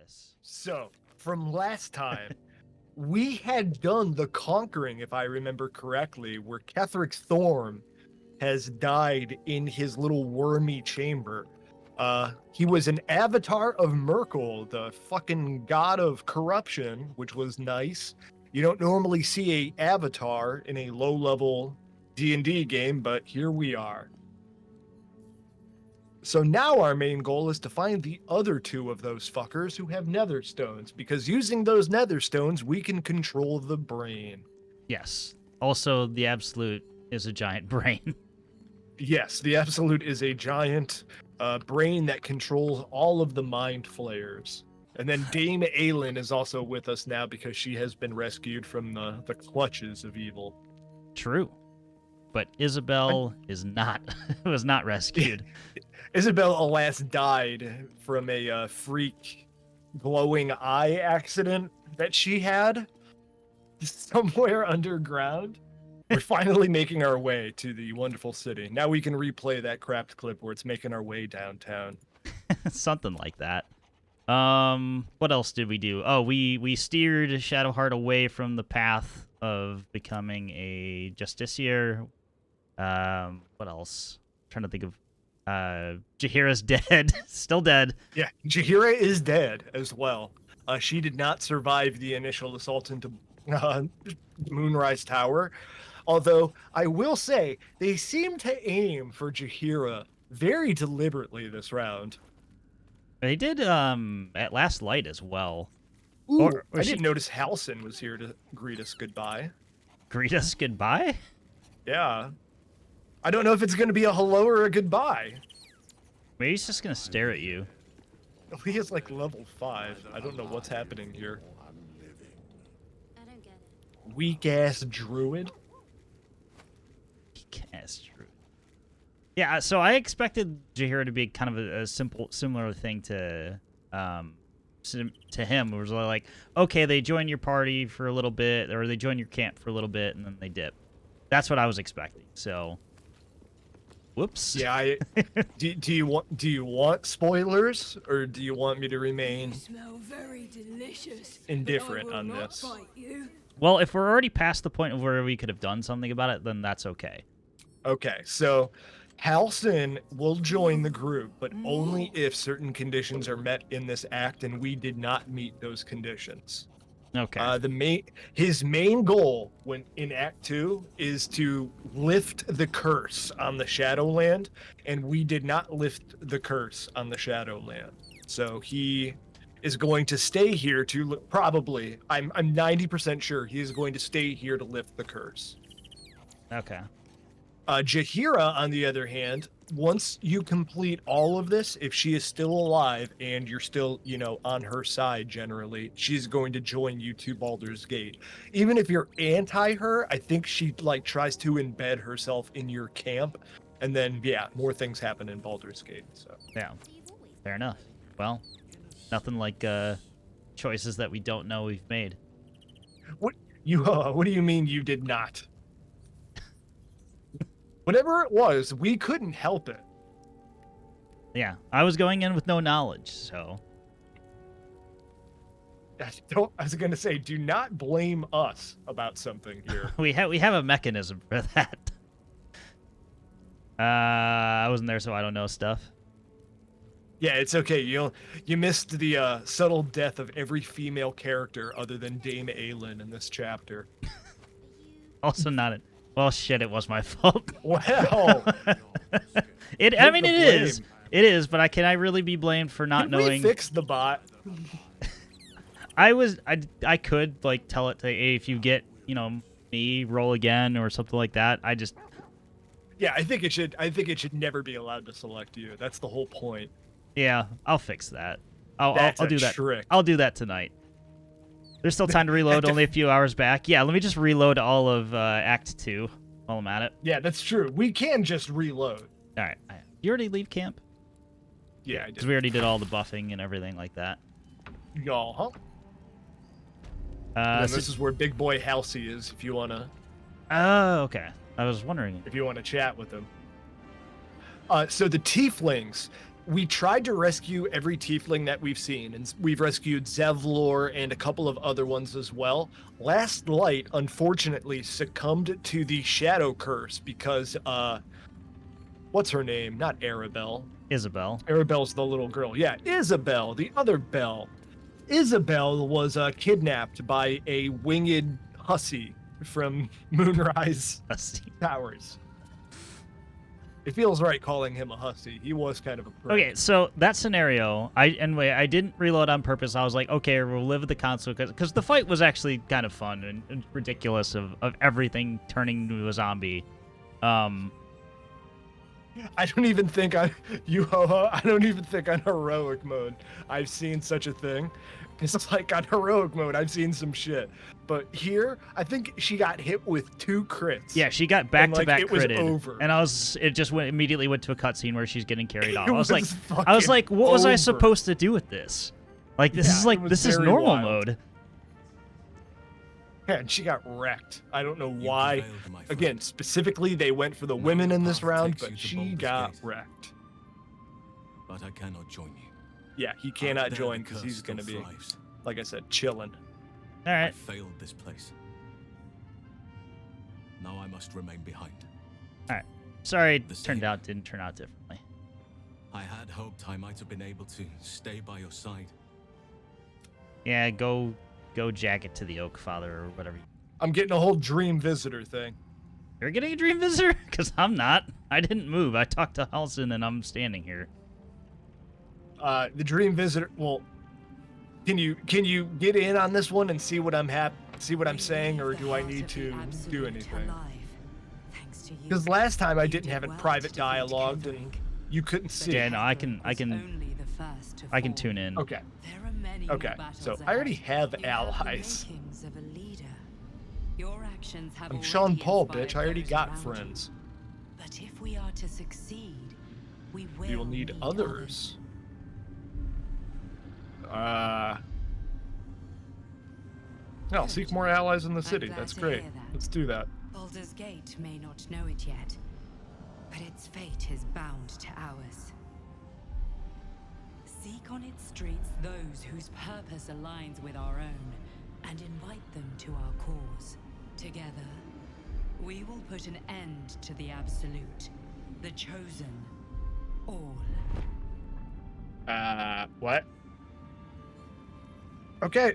Yes. So, from last time, we had done the conquering, if I remember correctly, where Ketheric Thorm has died in his little wormy chamber. He was an avatar of Merkel, the fucking god of corruption, which was nice. You don't normally see a avatar in a low-level D&D game, but here we are. So now our main goal is to find the other two of those fuckers who have nether stones, because using those nether stones, we can control the brain. Yes. Also, the Absolute is a giant brain. Yes, the Absolute is a giant brain that controls all of the mind flayers. And then Dame Aelin is also with us now because she has been rescued from the clutches of evil. True. But Isabel is not was not rescued. Isabel, alas, died from a freak glowing eye accident that she had somewhere underground. We're finally making our way to the wonderful city. Now we can replay that crapped clip where it's making our way downtown. Something like that. What else did we do? Oh, we steered Shadowheart away from the path of becoming a justiciar. What else? I'm trying to think of Jaheira's dead. Still dead. Yeah, Jaheira is dead as well. She did not survive the initial assault into Moonrise Tower. Although, I will say, they seem to aim for Jaheira very deliberately this round. They did at Last Light as well. Ooh, Or I didn't notice Halsin was here to greet us goodbye. Greet us goodbye? Yeah. I don't know if it's going to be a hello or a goodbye. Maybe he's just going to stare at you. He is like level 5. I don't know what's happening here. I don't get it. Weak-ass druid. Yeah, so I expected Jaheira to be kind of a similar thing to him. It was like, okay, they join your party for a little bit, or they join your camp for a little bit, and then they dip. That's what I was expecting. So, whoops. Yeah, do you want spoilers, or do you want me to remain Smell very delicious, indifferent but I will on not this? fight you. Well, if we're already past the point of where we could have done something about it, then that's okay. Okay, so Halsin will join the group, but only if certain conditions are met in this act, and we did not meet those conditions. Okay. His main goal when in Act 2 is to lift the curse on the Shadowland, and we did not lift the curse on the Shadowland. So he is going to stay here to probably, I'm 90% sure he is going to stay here to lift the curse. Okay. Jaheira, on the other hand, once you complete all of this, if she is still alive and you're still, on her side generally, she's going to join you to Baldur's Gate. Even if you're anti her, I think she tries to embed herself in your camp, and then more things happen in Baldur's Gate. So Yeah. Fair enough. Well, nothing like choices that we don't know we've made. What do you mean you did not? Whatever it was, we couldn't help it. Yeah, I was going in with no knowledge, so. I was going to say, do not blame us about something here. we have a mechanism for that. I wasn't there, so I don't know stuff. Yeah, it's okay. You missed the subtle death of every female character other than Dame Aelin in this chapter. Also not it. Well, shit, it was my fault. Well, it is. It is, but can I really be blamed for not knowing? We fix the bot. I could tell it to, hey, if you get, me, roll again or something like that. Yeah, I think it should never be allowed to select you. That's the whole point. Yeah, I'll fix that. I'll do that. Trick. I'll do that tonight. There's still time to reload, only a few hours back. Yeah, let me just reload all of Act 2 while I'm at it. Yeah, that's true. We can just reload. All right. You already leave camp? Yeah, I did. Because we already did all the buffing and everything like that. Y'all, huh? This is where Big Boy Halsey is, if you want to... Oh, okay. I was wondering. If you want to chat with him. So the Tieflings, we tried to rescue every tiefling that we've seen, and we've rescued Zevlor and a couple of other ones as well. Last Light, unfortunately, succumbed to the shadow curse because, what's her name? Not Arabelle. Isabel. Arabelle's the little girl. Yeah, Isabel, the other Belle. Isabel was kidnapped by a winged hussy from Moonrise Towers. It feels right calling him a hussy. He was kind of a prick. Okay, so that scenario, I didn't reload on purpose. I was like, okay, we'll live with the consequences, because the fight was actually kind of fun and ridiculous of everything turning into a zombie. I don't even think on heroic mode I've seen such a thing. It's like on heroic mode I've seen some shit, but here I think she got hit with 2 crits. Yeah, she got back-to-back critted, was over. and it just immediately went to a cutscene where she's getting carried off. It I was like, fucking what was I over. supposed to do with this? Like, this is very normal wild. mode. Yeah, and she got wrecked. I don't know why. Again, specifically, they went for the women in this round, but she got wrecked. But I cannot join you. Yeah, he cannot join because he's going to be, like I said, chilling. All I right. failed this place. Now I must remain behind. Sorry, it The didn't same. turn out differently. I had hoped I might have been able to stay by your side. Yeah, go jack it to the Oak Father or whatever. I'm getting a whole dream visitor thing. You're getting a dream visitor? Because I'm not. I didn't move. I talked to Halsin and I'm standing here. The dream visitor. Well, can you get in on this one and see what I'm saying, or do I need to do anything? Because last time I didn't have it private dialogued and you couldn't see. Yeah, no, I can tune in. Okay. Okay, so I already have allies. I'm CyanePaule, bitch. I already got friends. But if we are to succeed, we You'll need others. No, seek more allies in the city. glad That's to great. hear that. Let's do that. Baldur's Gate may not know it yet, but its fate is bound to ours. Seek on its streets those whose purpose aligns with our own, and invite them to our cause. Together, we will put an end to the Absolute, the Chosen, all. What? Okay.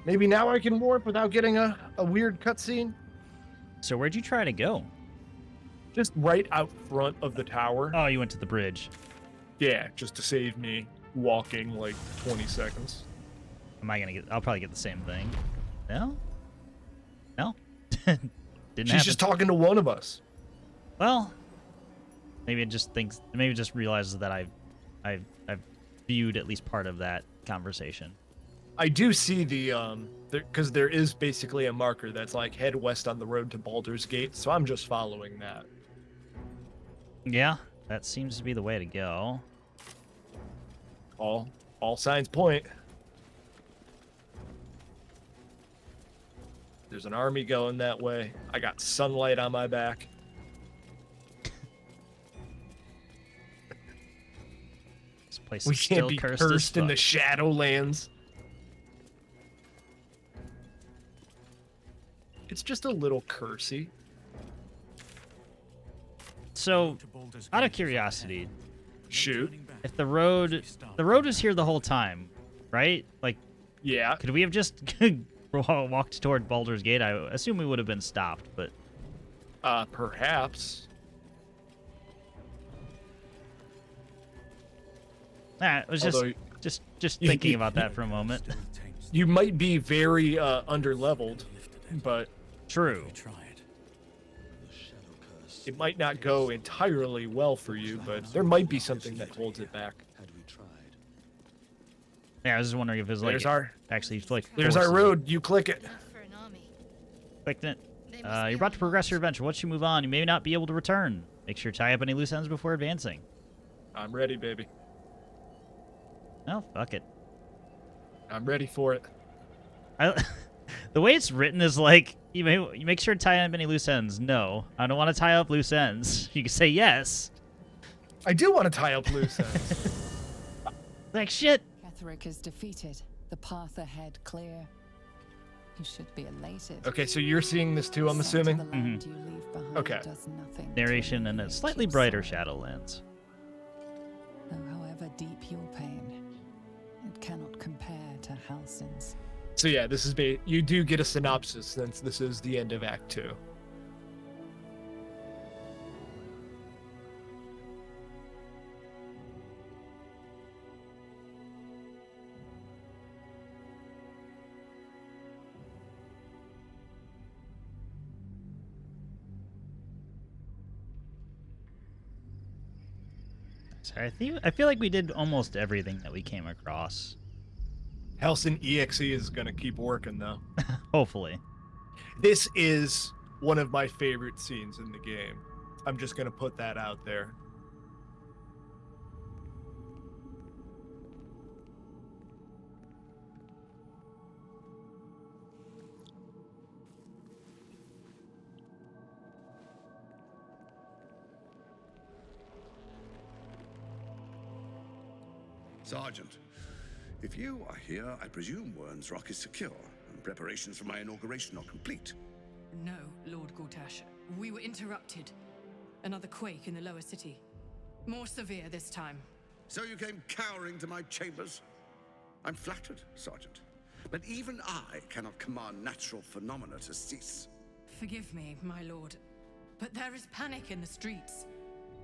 Maybe now I can warp without getting a weird cutscene. So where'd you try to go? Just right out front of the tower. Oh, you went to the bridge. Yeah, just to save me walking like 20 seconds. I'll probably get the same thing. No? No? Didn't She's happen. just talking to one of us. Well, maybe it just realizes that I've viewed at least part of that conversation. I do see because there is basically a marker that's like head west on the road to Baldur's Gate, so I'm just following that. Yeah, that seems to be the way to go. All signs point. There's an army going that way. I got sunlight on my back. This place We is can't still be cursed, cursed in the as fuck. Shadowlands. It's just a little cursy. So, out of curiosity, Shoot. if the road was here the whole time, right? Like, Yeah. could we have just walked toward Baldur's Gate? I assume we would have been stopped, but Perhaps. it was Although, just thinking about that for a moment. you might be very underleveled, but True. it might not go entirely well for you, but there might be something that holds it back. Yeah, I was just wondering if it was like There's our forces our it. road. You click it. For an army. Clicked it. You're about to progress your adventure. Once you move on, you may not be able to return. Make sure to tie up any loose ends before advancing. I'm ready, baby. Oh, fuck it. I'm ready for it. The way it's written is like, you make sure to tie up any loose ends. No, I don't want to tie up loose ends. You can say yes. I do want to tie up loose ends. Like shit. Ketheric is defeated. The path ahead clear. You should be elated. Okay, so you're seeing this too, I'm assuming? The land you leave behind Okay. does nothing Narration to in a alleviate slightly your brighter sorrow. Shadowlands. Though however deep your pain, it cannot compare to Halsin's. So yeah, this is you do get a synopsis since this is the end of Act 2. So I feel like we did almost everything that we came across. Halsin EXE is gonna keep working though. Hopefully. This is one of my favorite scenes in the game. I'm just gonna put that out there. Sergeant, if you are here, I presume Wern's Rock is secure, and preparations for my inauguration are complete. No, Lord Gortash. We were interrupted. Another quake in the lower city. More severe this time. So you came cowering to my chambers? I'm flattered, Sergeant. But even I cannot command natural phenomena to cease. Forgive me, my lord. But there is panic in the streets.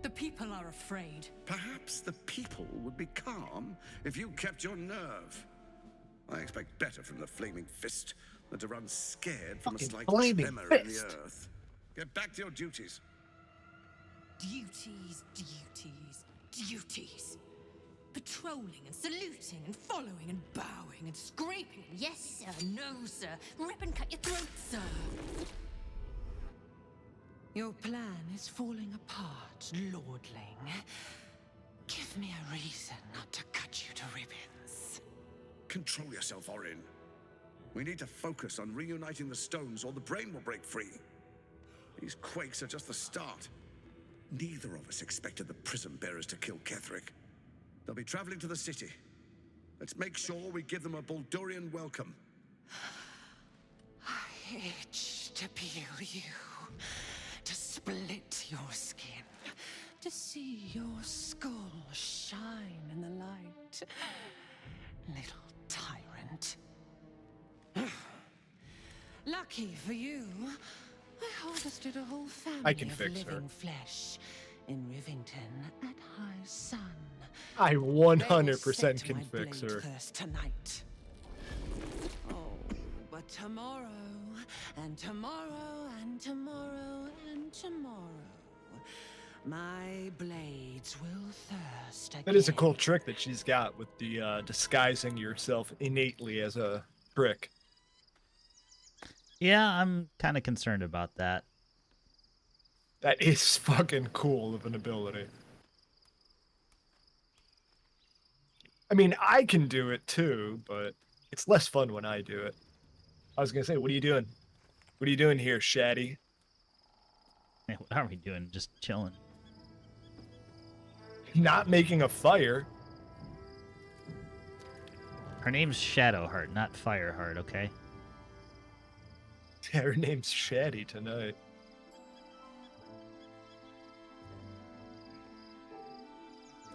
The people are afraid. Perhaps the people would be calm if you kept your nerve. I expect better from the Flaming Fist than to run scared from Fucking a slight Flaming tremor in the Fist. earth. Get back to your duties. Duties, duties, duties. Patrolling and saluting and following and bowing and scraping. Yes, sir. No, sir. Rip and cut your throat, sir. Your plan is falling apart, lordling. Give me a reason not to cut you to ribbons. Control yourself, Orin. We need to focus on reuniting the stones or the brain will break free. These quakes are just the start. Neither of us expected the prism bearers to kill Ketheric. They'll be traveling to the city. Let's make sure we give them a Baldurian welcome. I itch to peel you, to split your skin, to see your skull shine in the light. Little tyrant. Lucky for you, I harvested a whole family I can of fix her. living flesh in Rivington at high sun. I They will 100% set can my fix blade her. first tonight. Oh, but tomorrow, and tomorrow, and tomorrow, and tomorrow, my blades will thirst again. That is a cool trick that she's got with the disguising yourself innately as a trick. Yeah, I'm kind of concerned about that. That is fucking cool of an ability. I mean, I can do it too, but it's less fun when I do it. I was gonna say, what are you doing? What are you doing here, Shaddy? Man, what are we doing? Just chilling. Not making a fire. Her name's Shadowheart, not Fireheart, okay? Her name's Shaddy tonight.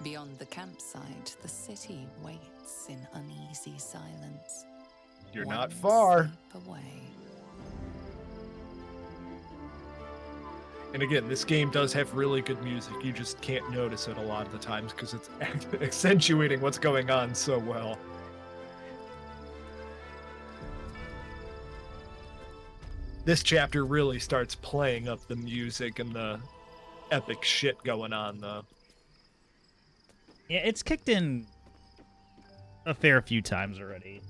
Beyond the campsite, the city waits in uneasy silence. You're One not far. step away. And again, this game does have really good music. You just can't notice it a lot of the times because it's accentuating what's going on so well. This chapter really starts playing up the music and the epic shit going on, though. Yeah, it's kicked in a fair few times already.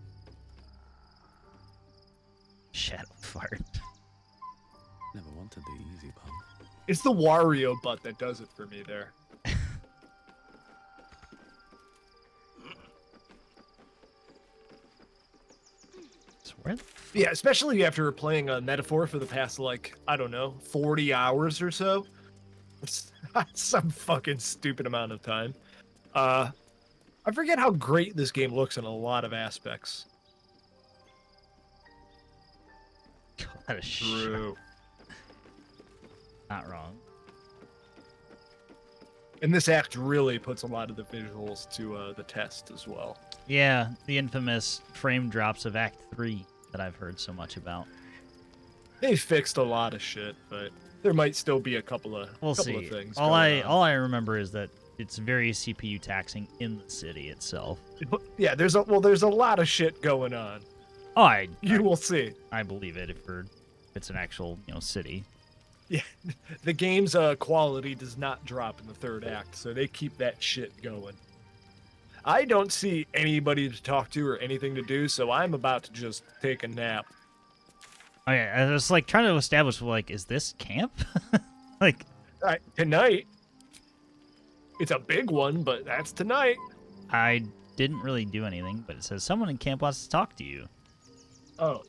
Shadow fart. Never wanted the easy path. It's the Wario butt that does it for me there. So where the Yeah, especially after playing a metaphor for the past, like, I don't know, 40 hours or so. Some fucking stupid amount of time. I forget how great this game looks in a lot of aspects. That is True. not wrong. And this act really puts a lot of the visuals to the test as well. Yeah, the infamous frame drops of Act 3 that I've heard so much about. They fixed a lot of shit, but there might still be a couple of We'll couple see. of things. All going on. I remember is that it's very CPU taxing in the city itself. Yeah, there's a lot of shit going on. Oh, You will see. I believe it if it's an actual city. Yeah, the game's quality does not drop in the third act, so they keep that shit going. I don't see anybody to talk to or anything to do, so I'm about to just take a nap. Oh yeah, I was like trying to establish is this camp? Like Tonight, it's a big one, but that's tonight. I didn't really do anything, but it says someone in camp wants to talk to you. Oh,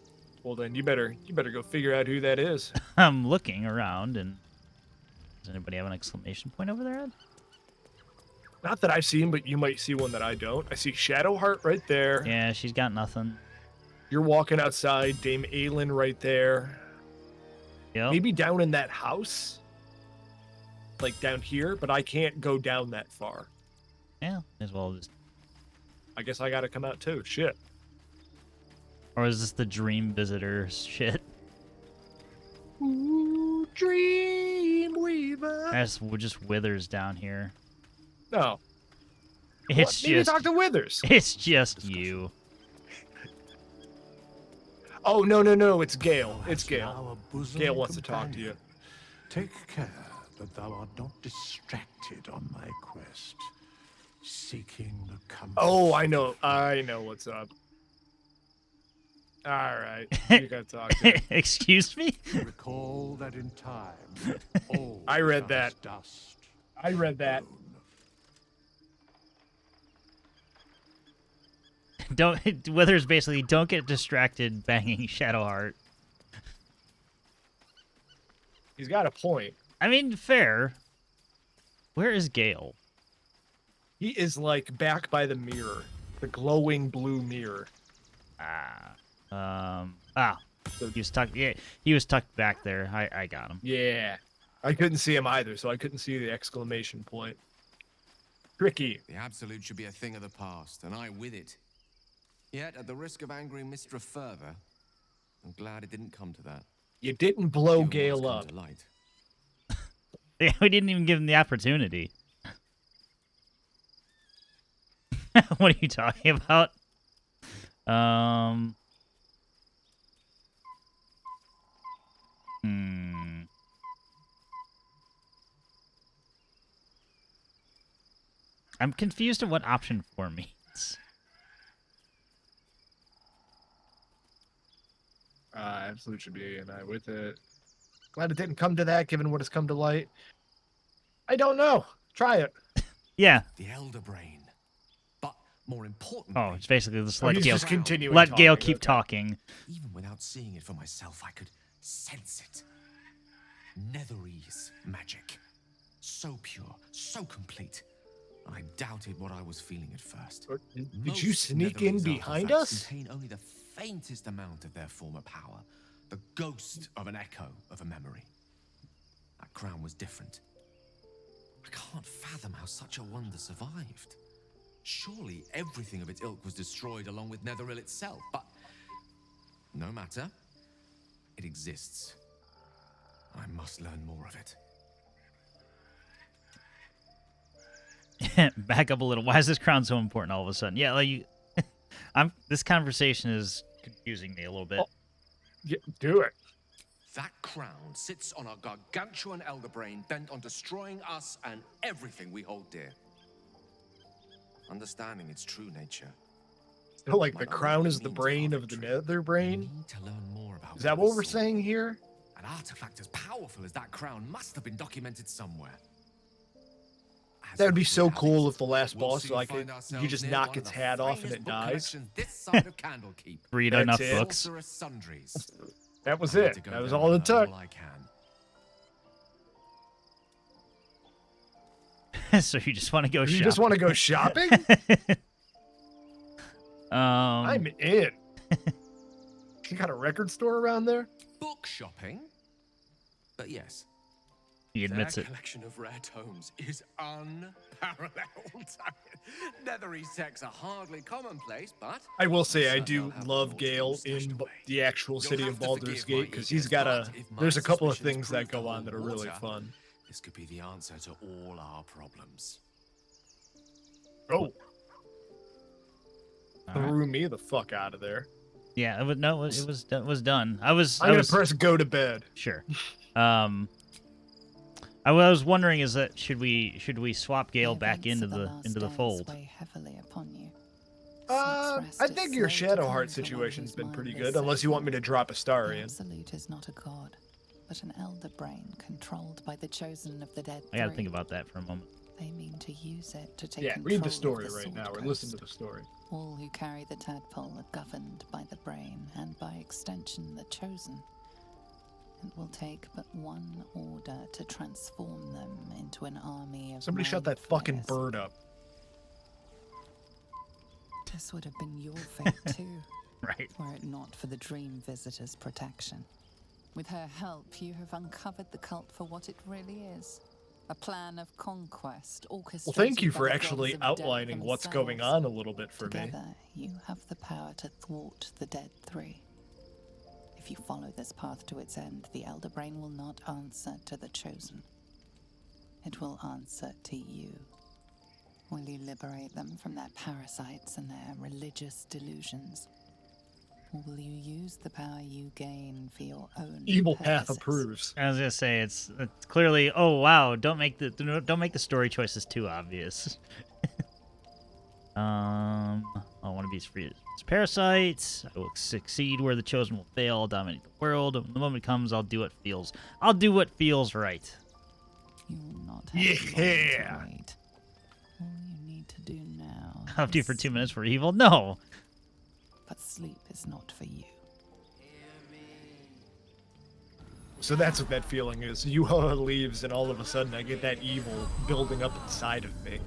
well then you better go figure out who that is. I'm looking around, and does anybody have an exclamation point over their head? Not that I've seen, but you might see one that I don't. I see Shadowheart right there. Yeah, she's got nothing. You're walking outside, Dame Aelin right there. Yep. Maybe down in that house. Like down here, but I can't go down that far. Yeah, as well just. I guess I gotta come out too. Shit. Or is this the dream visitor shit? Ooh, Dreamweaver. That's just Withers down here. No. It's Maybe just. talk to Withers. It's just you. Oh, no. It's Gale. It's Hast Gale. thou a bosom Gale wants to talk to you. companion? Take care that thou art not distracted on thy quest, seeking the comfort. Oh, I know what's up. All right. You gotta talk to him. Excuse me? Recall that in time, all I read becomes that. Dust. I read that. Withers basically don't get distracted banging Shadowheart. He's got a point. I mean, fair. Where is Gale? He is like back by the mirror, the glowing blue mirror. He was tucked. Yeah, he was tucked back there. I got him. Yeah. I couldn't see him either, so I couldn't see the exclamation point. Tricky. The Absolute should be a thing of the past, and I with it. Yet, at the risk of angering Mistra further, I'm glad it didn't come to that. You didn't blow It Gale almost up. come to light. Yeah, we didn't even give him the opportunity. What are you talking about? I'm confused at what option 4 means. Absolute should be and I with it. Glad it didn't come to that, given what has come to light. I don't know. Try it. Yeah. The Elder Brain. But more importantly, Oh, it's basically just Oh, let he's Gale just continuing let Gale talking, keep okay. talking. even without seeing it for myself, I could sense it. Netherese magic. So pure, so complete. I doubted what I was feeling at first. Did you Most sneak in Netherese behind artifacts us? Contain only the faintest amount of their former power, the ghost of an echo of a memory. That crown was different. I can't fathom how such a wonder survived. Surely everything of its ilk was destroyed along with Netheril itself, but no matter. It exists. I must learn more of it. Back up a little. Why is this crown so important all of a sudden? Yeah, this conversation is confusing me a little bit. Oh. Yeah, do it. That crown sits on a gargantuan elder brain bent on destroying us and everything we hold dear. Understanding its true nature. So, like, the might crown unlock is the means of brain our of the victory. nether We brain? need to learn more about Is that what we're saw. saying here? An artifact as powerful as that crown must have been documented somewhere. As That would be luck so would have cool it, if the last we'll boss, soon like, find you ourselves just near knock one its the hat off and finest it book dies. collections this side of Candlekeep. Read That's enough it. books. Sorcerous sundries. That was I need it. to go That was there all and it learn took. all I can. So you just want to go You shopping? just want to go shopping? I'm in. You got a record store around there? Book shopping? But yes. He admits Their it. collection of rare tomes is unparalleled. Nethery texts are hardly commonplace, but I will say I certain do they'll have love lords Gale stashed in away. the actual You'll city have of to Baldur's forgive my Gate because he's eagerness, got but if my there's a couple of suspicions things that prove go to on hold that are really water, fun. This could be the answer to all our problems. Oh, All right. threw me the fuck out of there. Yeah, it was done. I was press go to bed. sure. I was wondering is that should we swap Gale back into the fold? Weigh heavily upon you. I think your Shadowheart situation's been pretty good, unless you want me to drop The Astarion. Absolute is not a god, but an elder brain controlled by the chosen of the dead. I got to three. think about that for a moment. They mean to use it to take Yeah, control read the of story the right Sword now, or Coast. listen to the story. All who carry the tadpole are governed by the brain, and by extension, the chosen. It will take but one order to transform them into an army of Somebody shut mind that fucking flayers. bird up. This would have been your fate too, Right. were it not for the Dream Visitor's protection. With her help, you have uncovered the cult for what it really is. A plan of conquest, orchestrated Well, thank you by for the actually gods of death outlining what's going themselves. on a little bit for me. Together, you have the power to thwart the dead three. If you follow this path to its end, the Elder Brain will not answer to the Chosen. It will answer to you. Will you liberate them from their parasites and their religious delusions? Or will you use the power you gain for your own Evil Path purposes? approves. I was gonna say it's clearly. Oh wow! Don't make the story choices too obvious. I want to be free as parasites. I will succeed where the chosen will fail. I'll dominate the world. When the moment comes, I'll do what feels right. You will not have Yeah. long to wait. All you need to do now. I'll do is for 2 minutes sleep. for evil. No. But sleep is not for you. So that's what that feeling is. Yuha leaves, and all of a sudden I get that evil building up inside of me.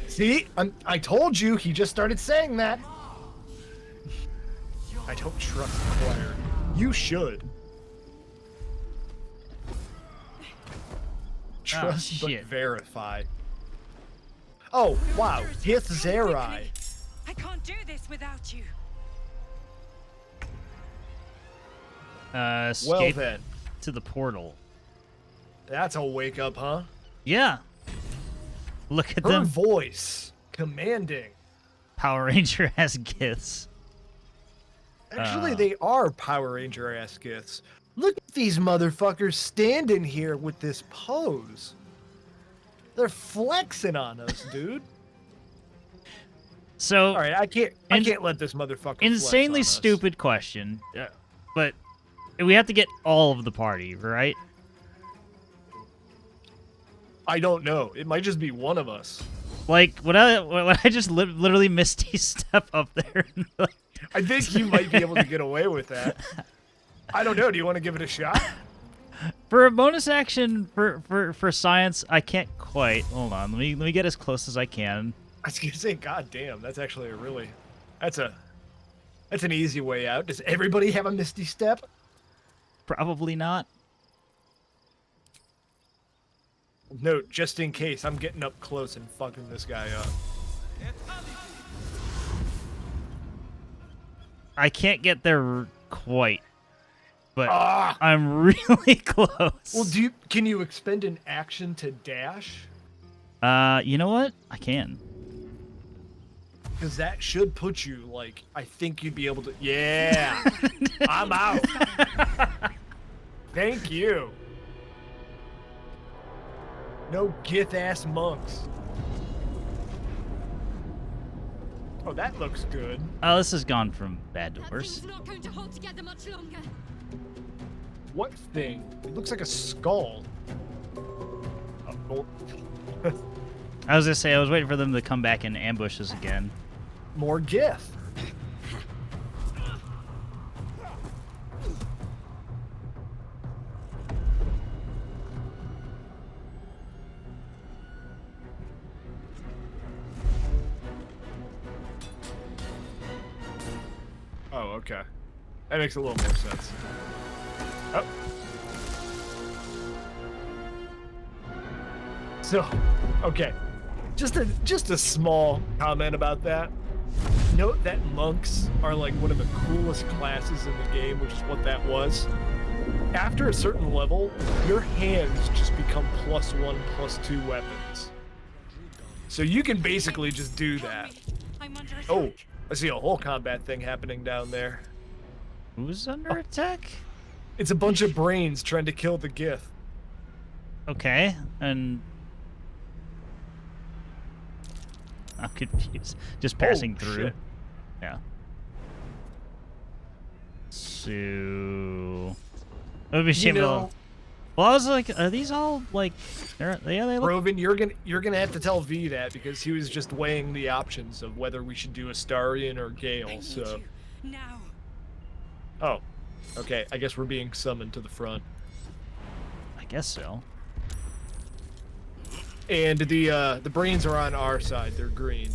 See? I told you, he just started saying that. I don't trust the player. You should. Trust but shit. verify. Oh, wow. Gith Zerai. I can't do this without you. Well Escape then. to the portal. That's a wake up, huh? Yeah. Look at Her them. voice. Commanding. Power Ranger has Giths. Actually, they are Power Ranger ass Giths. Look at these motherfuckers standing here with this pose. They're flexing on us, dude. So All right, I can't let this motherfucker. flex insanely on us. stupid question, but we have to get all of the party, right? I don't know. It might just be one of us. Like, would I just literally Misty step up there? And, like, I think you might be able to get away with that. I don't know. Do you want to give it a shot? for a bonus action for science, I can't quite. Hold on, let me get as close as I can. I was gonna say, God damn, that's actually that's an easy way out. Does everybody have a Misty Step? Probably not. Note, just in case, I'm getting up close and fucking this guy up. I can't get there quite, but Ah! I'm really close. Well, can you expend an action to dash? You know what? I can. Because that should put you, like, I think you'd be able to... Yeah! I'm out! Thank you! No Gith-ass monks. Oh, that looks good. Oh, this has gone from bad to That worse. thing's not going to hold together much longer. What thing? It looks like a skull. Oh, I was gonna say I was waiting for them to come back and ambush us again. more Gith. Oh, okay. That makes a little more sense. Oh. So, okay. Just a small comment about that. Note that monks are like one of the coolest classes in the game, which is what that was. After a certain level, your hands just become +1, +2 weapons. So you can basically just do that. Oh, I see a whole combat thing happening down there. Who's under attack? It's a bunch of brains trying to kill the Gith. Okay, and I'm confused. Just passing through. Shit. Yeah. So it would be shame to. Well, I was like, are these all like? They look. Roven, you're gonna have to tell V that because he was just weighing the options of whether we should do Astarion or Gale. So. Now. Oh, okay. I guess we're being summoned to the front. I guess so. And the brains are on our side. They're green.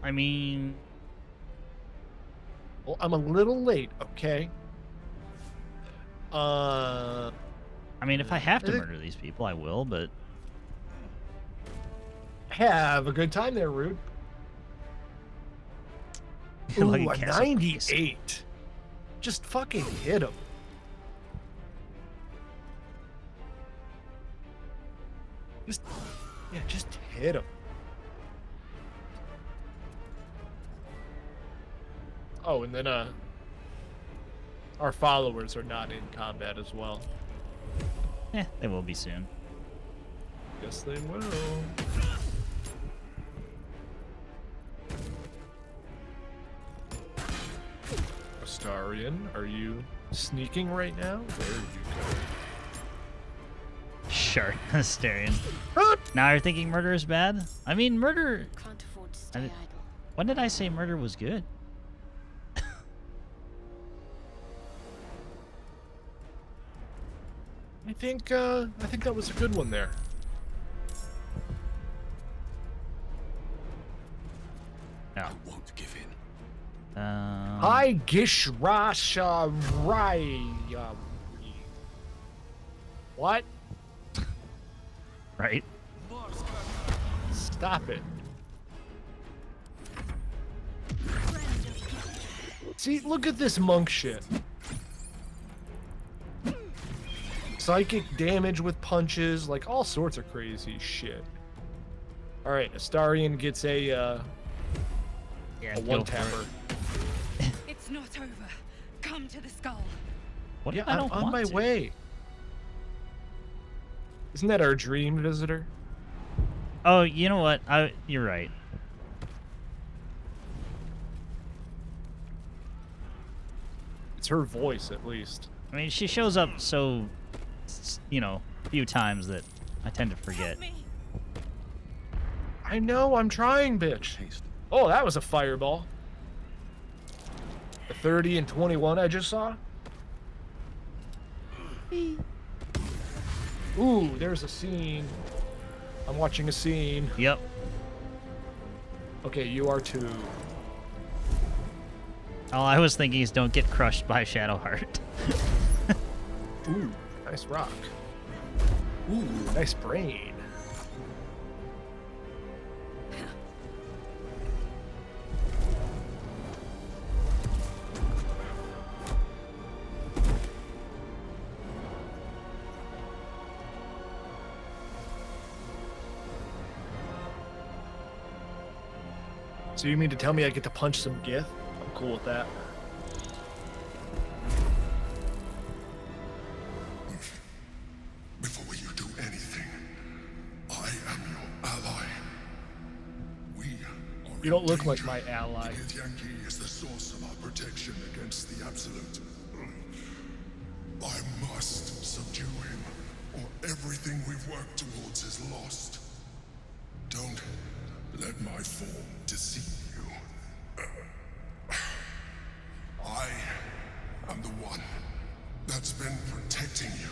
I mean, well, I'm a little late. Okay. I mean, if I have to murder these people, I will. But have a good time there, Rude. Ooh, Like a 98. Just fucking hit him. Just hit him. Oh, and then our followers are not in combat as well. Yeah, they will be soon. Yes, they will. Astarion, are you sneaking right now? There you go. Sure, Astarion. Now you're thinking murder is bad? I mean, murder. Can't afford to stay idle. When did I say murder was good? I think that was a good one there. No. I won't give in. Hi, Gishrasha Raya. What? Right. Stop it. See, look at this monk shit. Psychic damage with punches, like all sorts of crazy shit. All right, Astarion gets a one-tapper. It's not over. Come to the skull. What Yeah, if I don't I'm on want my to? way. Isn't that our dream visitor? Oh, you know what? You're right. It's her voice, at least. I mean, she shows up so, few times that I tend to forget. I know, I'm trying, bitch. Oh, that was a fireball. The 30 and 21 I just saw. Ooh, there's a scene. I'm watching a scene. Yep. Okay, you are too. All I was thinking is don't get crushed by Shadowheart. Ooh, nice rock. Ooh, nice brain. So you mean to tell me I get to punch some Gith? I'm cool with that. Before you do anything, I am your ally. We are. You don't look like my ally. Githyanki is the source of our protection against the Absolute. I must subdue him, or everything we've worked towards is lost. Don't let my form deceive you. I am the one that's been protecting you.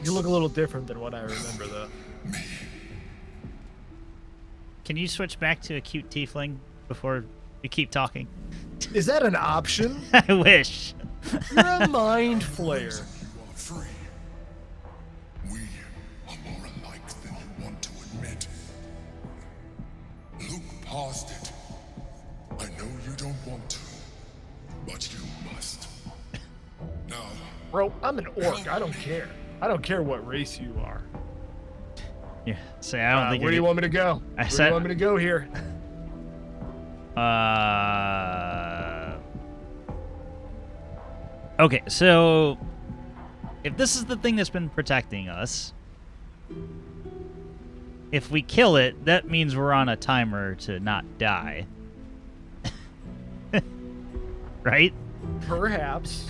You look a little different than what I remember, though. Can you switch back to a cute tiefling before you keep talking? Is that an option? I wish. You're a mind flayer. You are free. We are more alike than you want to admit. Look past it. I know you don't want to, but you must. Now, Bro, I'm an orc. I don't care. I don't care what race you are. Yeah. Say I don't think. Where do you want me to go? I Where said. do you want me to go here? Okay, so if this is the thing that's been protecting us, if we kill it, that means we're on a timer to not die. Right? Perhaps.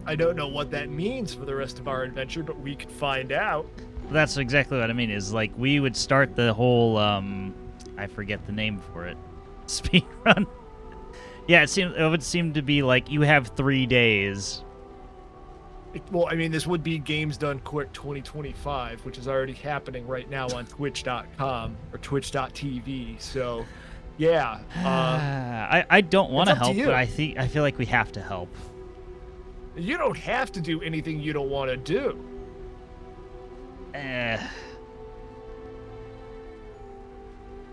I don't know what that means for the rest of our adventure, but we could find out. That's exactly what I mean, is like we would start the whole, I forget the name for it, speed run. Yeah, it would seem to be like you have 3 days. Well, I mean, this would be Games Done Quick 2025, which is already happening right now on Twitch.com or Twitch.tv. So, yeah. I don't want to it's up to help, you. but I feel like we have to help. You don't have to do anything you don't want to do.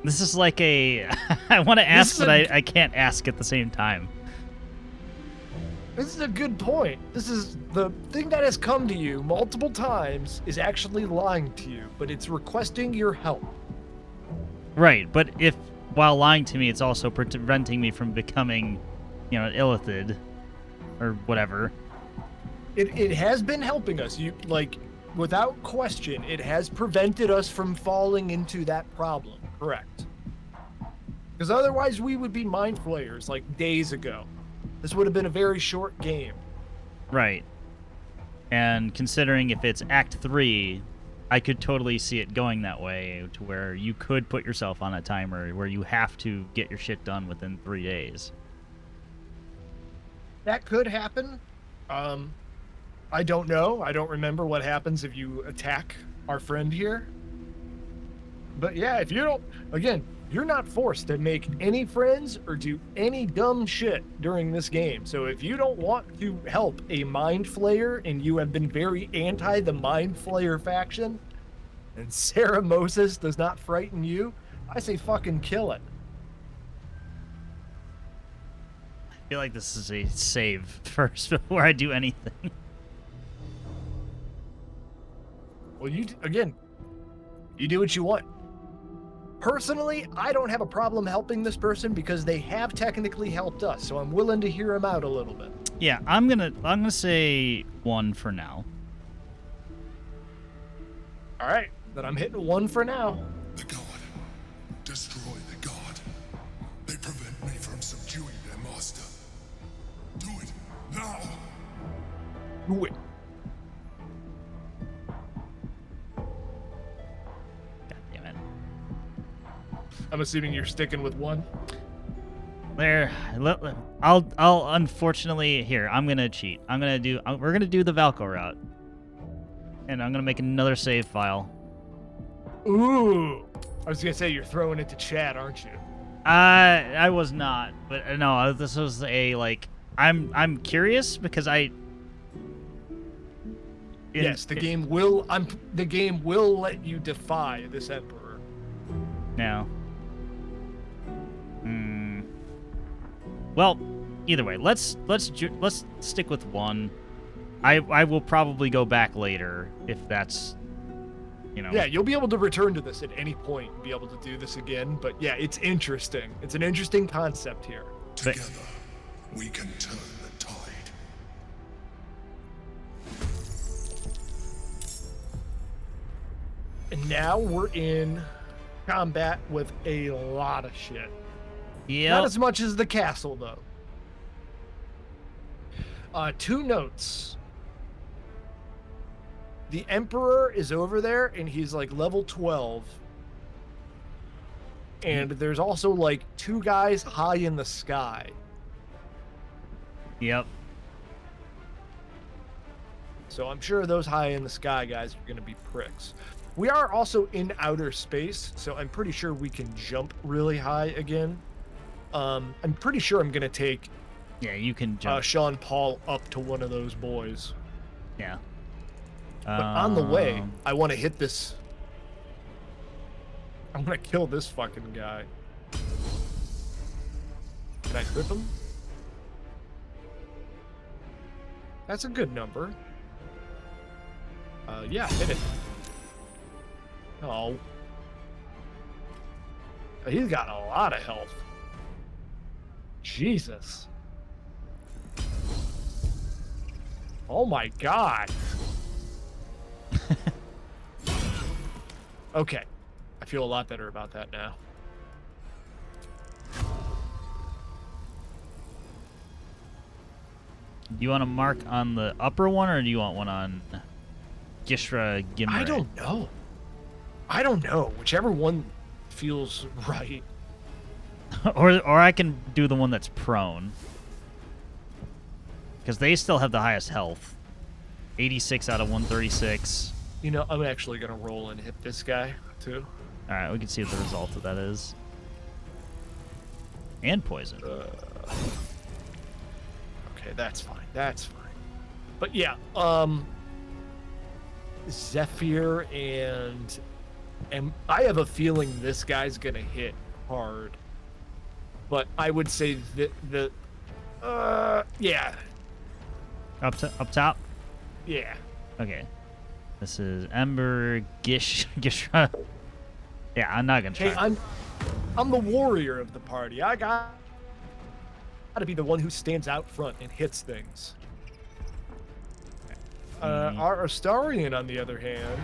This is like a I want to ask, but I can't ask at the same time. This is a good point. This is the thing that has come to you multiple times is actually lying to you, but it's requesting your help. Right, but if while lying to me, it's also preventing me from becoming, an illithid or whatever. It has been helping us. Without question, it has prevented us from falling into that problem. Correct. Because otherwise we would be mind flayers like days ago. This would have been a very short game. Right. And considering if it's Act 3, I could totally see it going that way to where you could put yourself on a timer where you have to get your shit done within 3 days. That could happen. I don't know. I don't remember what happens if you attack our friend here. But yeah, if you don't, again, you're not forced to make any friends or do any dumb shit during this game. So if you don't want to help a mind flayer and you have been very anti the mind flayer faction and Sarah Moses does not frighten you, I say fucking kill it. I feel like this is a save first before I do anything. Well, you do what you want. Personally, I don't have a problem helping this person because they have technically helped us, so I'm willing to hear them out a little bit. Yeah, I'm gonna say 1 for now. All right, then I'm hitting 1 for now. the god. Destroy the god. They prevent me from subduing their master. Do it now. Do it. I'm assuming you're sticking with 1. There, I'll unfortunately here. I'm gonna cheat. We're gonna do the Valko route, and I'm gonna make another save file. Ooh, I was gonna say you're throwing it to chat, aren't you? I was not, but no, this was I'm curious because yes, the game will let you defy this emperor. No. Well, either way, let's stick with 1. I will probably go back later if that's, Yeah, you'll be able to return to this at any point and be able to do this again. But yeah, it's interesting. It's an interesting concept here. Together, we can turn the tide. And now we're in combat with a lot of shit. Yeah. Not as much as the castle, though. 2 notes. The Emperor is over there, and he's like level 12. And there's also like 2 guys high in the sky. Yep. So I'm sure those high in the sky guys are going to be pricks. We are also in outer space, so I'm pretty sure we can jump really high again. I'm pretty sure I'm going to take Yeah, you can jump. CyanePaule up to one of those boys. Yeah. But on the way, I want to hit this. I want to kill this fucking guy. Can I trip him? That's a good number. Yeah, hit it. Oh. He's got a lot of health. Jesus. Oh my god. Okay. I feel a lot better about that now. Do you want to mark on the upper one, or do you want one on Gishra Gimre? I don't know. I don't know. Whichever one feels right. or I can do the one that's prone. Because they still have the highest health. 86 out of 136. You know, I'm actually going to roll and hit this guy, too. Alright, we can see what the result of that is. And poison. Okay, that's fine. That's fine. But yeah, Zephyr and I have a feeling this guy's going to hit hard. But I would say that yeah. Up top? Yeah. Okay. This is Ember Gishra. Yeah, I'm not gonna try. Hey, I'm the warrior of the party. I gotta be the one who stands out front and hits things. Our Astarion, on the other hand,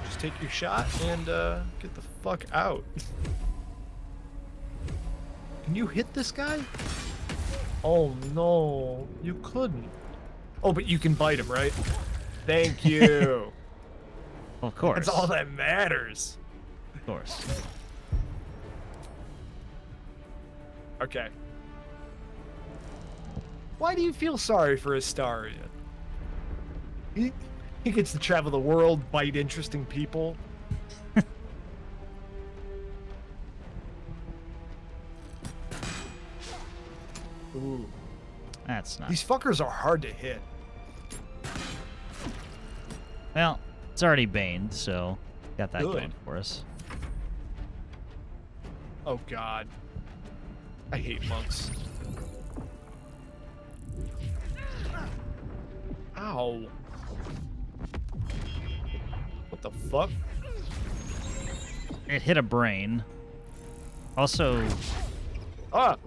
just take your shot and get the fuck out. Can you hit this guy? Oh no, you couldn't. Oh, but you can bite him, right? Thank you. Well, of course. That's all that matters. Of course. Okay. Why do you feel sorry for Astarion? He gets to travel the world, bite interesting people. Ooh. That's not. These fuckers are hard to hit. Well, it's already baned, so got that Good. going for us. Oh god. I hate monks. Ow. What the fuck? It hit a brain. Also, Ah!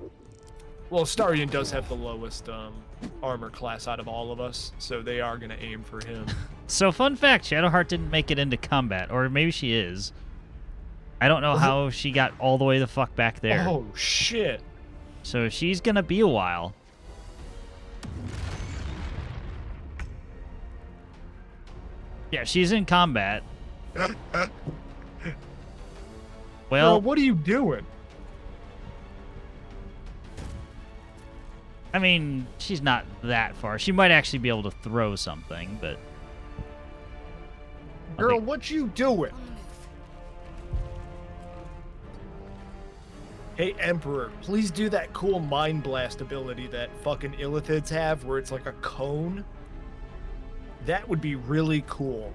Well, Astarion does have the lowest armor class out of all of us, so they are going to aim for him. so fun fact, Shadowheart didn't make it into combat, or maybe she is. I don't know how she got all the way the fuck back there. Oh, shit. So she's going to be a while. Yeah, she's in combat. Well, Bro, what are you doing? I mean, she's not that far. She might actually be able to throw something, but... Girl, what you doing? Hey, Emperor, please do that cool Mind Blast ability that fucking Illithids have, where it's like a cone. That would be really cool.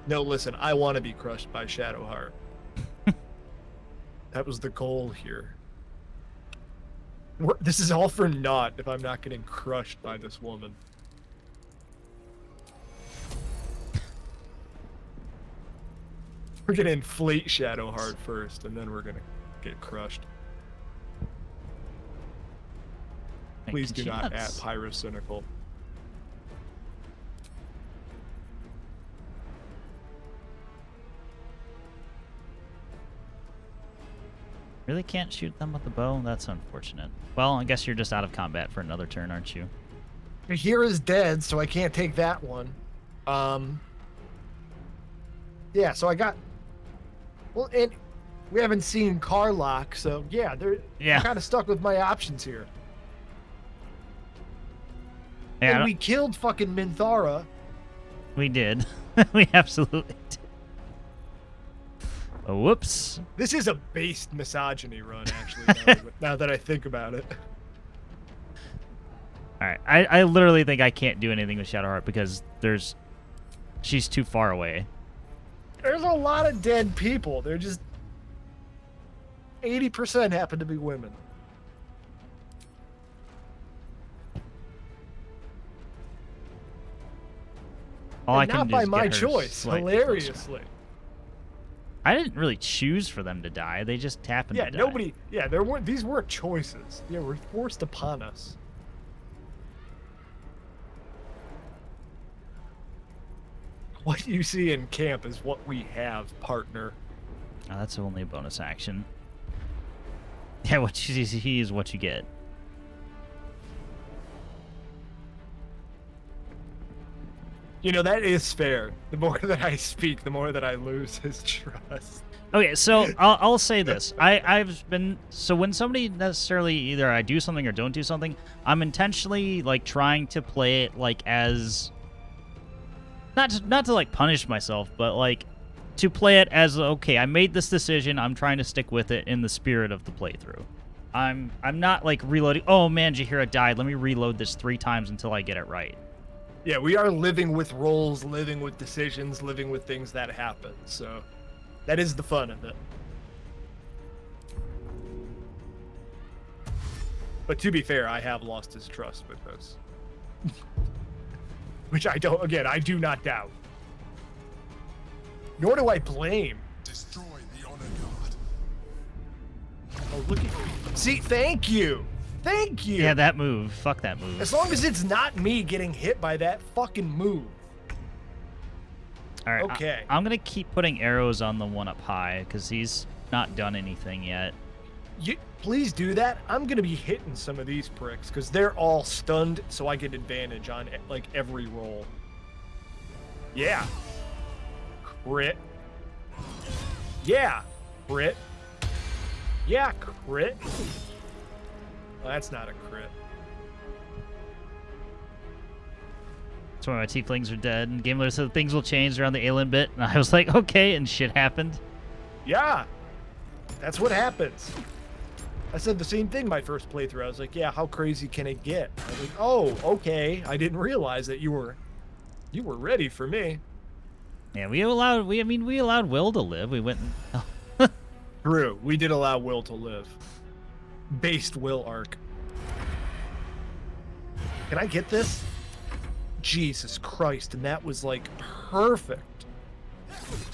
No, listen, I want to be crushed by Shadowheart. That was the goal here. This is all for naught if I'm not getting crushed by this woman. We're gonna inflate Shadowheart first, and then we're gonna get crushed. Please do not at Pyrocynical. Really can't shoot them with the bow? That's unfortunate. Well, I guess you're just out of combat for another turn, aren't you? Here is dead, so I can't take that one. Yeah, so I got... Well, and We haven't seen Carlock, so yeah, Yeah. I'm kind of stuck with my options here. Yeah, And we killed fucking Minthara. we did. We absolutely did. Oh, whoops. This is a based misogyny run, actually, now that I think about it. Alright, I literally think I can't do anything with Shadowheart because she's too far away. There's a lot of dead people. They're just 80% happen to be women. All I And can not do by is my get her choice, slightly hilariously. closer. I didn't really choose for them to die. They just happened to die. These weren't choices. They were forced upon us. What you see in camp is what we have, partner. Oh, that's only a bonus action. Yeah, what you see is what you get. You know, that is fair. The more that I speak, the more that I lose his trust. Okay, so I'll say this. I've been so when somebody necessarily either I do something or don't do something, I'm intentionally like trying to play it like as not to like punish myself, but like to play it as okay, I made this decision, I'm trying to stick with it in the spirit of the playthrough. I'm not like reloading. Oh man, Jaheira died. Let me reload this 3 times until I get it right. Yeah, we are living with roles, living with decisions, living with things that happen. So that is the fun of it. But to be fair, I have lost his trust with this. Which I do not doubt. Nor do I blame. Destroy the honor guard. Oh, look at you. See, thank you. Thank you. Yeah, that move. Fuck that move. As long as it's not me getting hit by that fucking move. All right. Okay. I'm going to keep putting arrows on the one up high because he's not done anything yet. Please do that. I'm going to be hitting some of these pricks because they're all stunned, so I get advantage on like every roll. Yeah. Crit. Yeah. Crit. Yeah, crit. Well, that's not a crit. That's why my tieflings are dead. And Game Leader said things will change around the alien bit. And I was like, okay, and shit happened. Yeah. That's what happens. I said the same thing my first playthrough. I was like, yeah, how crazy can it get? I was like, oh, okay. I didn't realize that you were ready for me. Yeah, we allowed Will to live. We went and... True. We did allow Will to live. Based Will arc. Can I get this? Jesus Christ, and that was like perfect.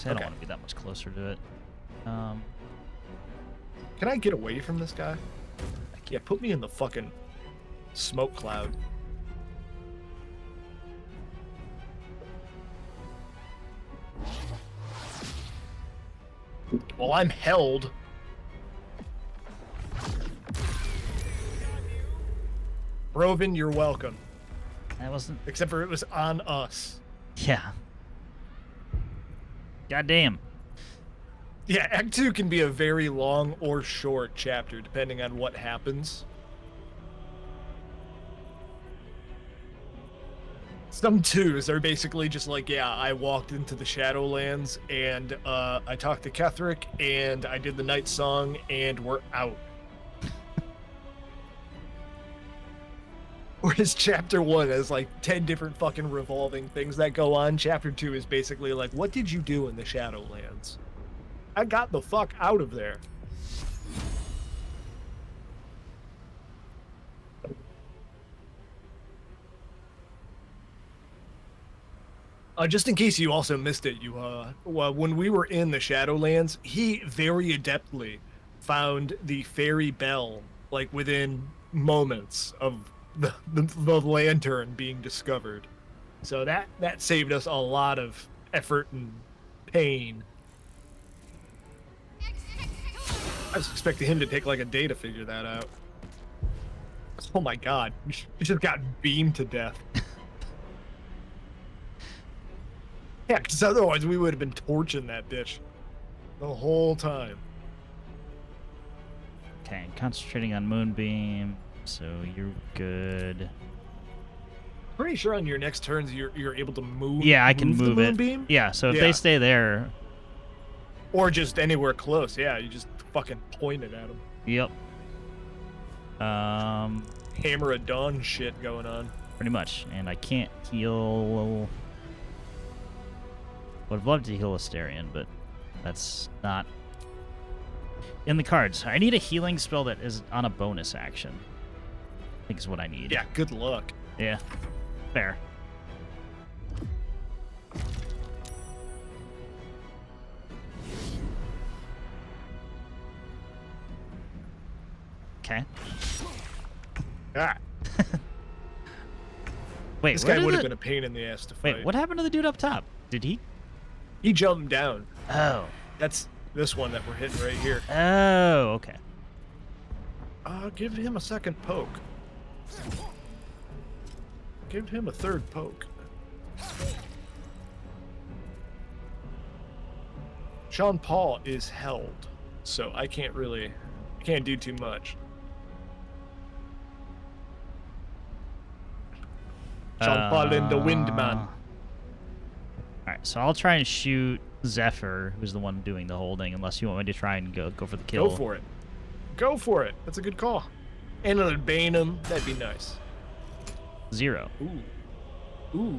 I don't want to be that much closer to it. Can I get away from this guy? Yeah, put me in the fucking smoke cloud. Well, I'm held. Broven, you're welcome. That wasn't... Except for it was on us. Yeah. Goddamn. Yeah, Act 2 can be a very long or short chapter, depending on what happens. Some 2s are basically just like, yeah, I walked into the Shadowlands, and I talked to Ketheric, and I did the Night Song, and we're out. Whereas Chapter 1 has like 10 different fucking revolving things that go on. Chapter 2 is basically like, what did you do in the Shadowlands? I got the fuck out of there. Just in case you also missed it, when we were in the Shadowlands, he very adeptly found the fairy bell, like within moments of the lantern being discovered. So that saved us a lot of effort and pain. I was expecting him to take like a day to figure that out. Oh my god, we just got beamed to death. Yeah, because otherwise we would have been torching that bitch the whole time. Okay, concentrating on Moonbeam, so you're good. Pretty sure on your next turns you're able to move. Yeah, I can move the it. Moonbeam? Yeah, so if they stay there. Or just anywhere close. Yeah, you just fucking point it at them. Yep. Hammer of Dawn shit going on. Pretty much, and I can't heal. Would have loved to heal Astarion, but that's not in the cards. I need a healing spell that is on a bonus action. I think is what I need. Yeah, good luck. Yeah, fair. Okay. Ah. Wait, this guy would have been a pain in the ass to fight. Wait, what happened to the dude up top? Did he? He jumped down. Oh. That's this one that we're hitting right here. Oh, okay. Give him a second poke. Give him a third poke. CyanePaule is held, so I can't do too much. CyanePaule in the Windman. Alright, so I'll try and shoot Zephyr, who's the one doing the holding, unless you want me to try and go for the kill. Go for it. Go for it. That's a good call. And an Banum, that'd be nice. 0. Ooh.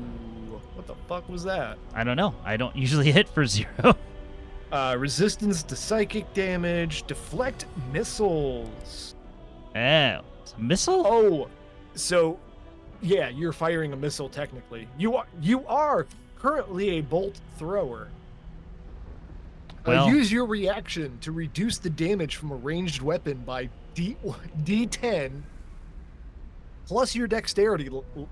What the fuck was that? I don't know. I don't usually hit for 0. Resistance to psychic damage, deflect missiles. Oh, it's a missile? Oh, so yeah, you're firing a missile technically. You are currently a bolt thrower. Well, use your reaction to reduce the damage from a ranged weapon by D10 plus your dexterity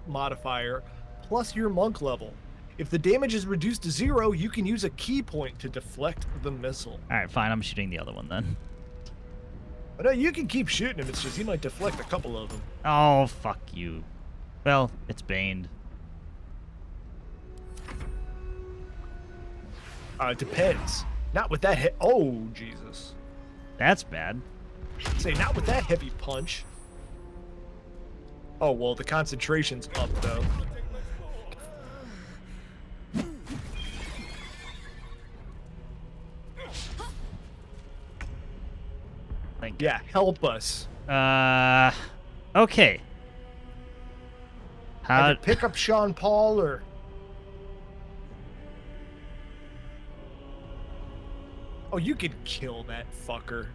modifier plus your monk level. If the damage is reduced to 0, you can use a key point to deflect the missile. Alright, fine. I'm shooting the other one then. But no, you can keep shooting him. It's just he might deflect a couple of them. Oh, fuck you. Well, it's baned. Depends. Not with that hit. Oh, Jesus. That's bad. Say, not with that heavy punch. Oh, well, the concentration's up, though. Yeah, help us. Okay. How... Either pick up CyanePaule or... Oh, you could kill that fucker.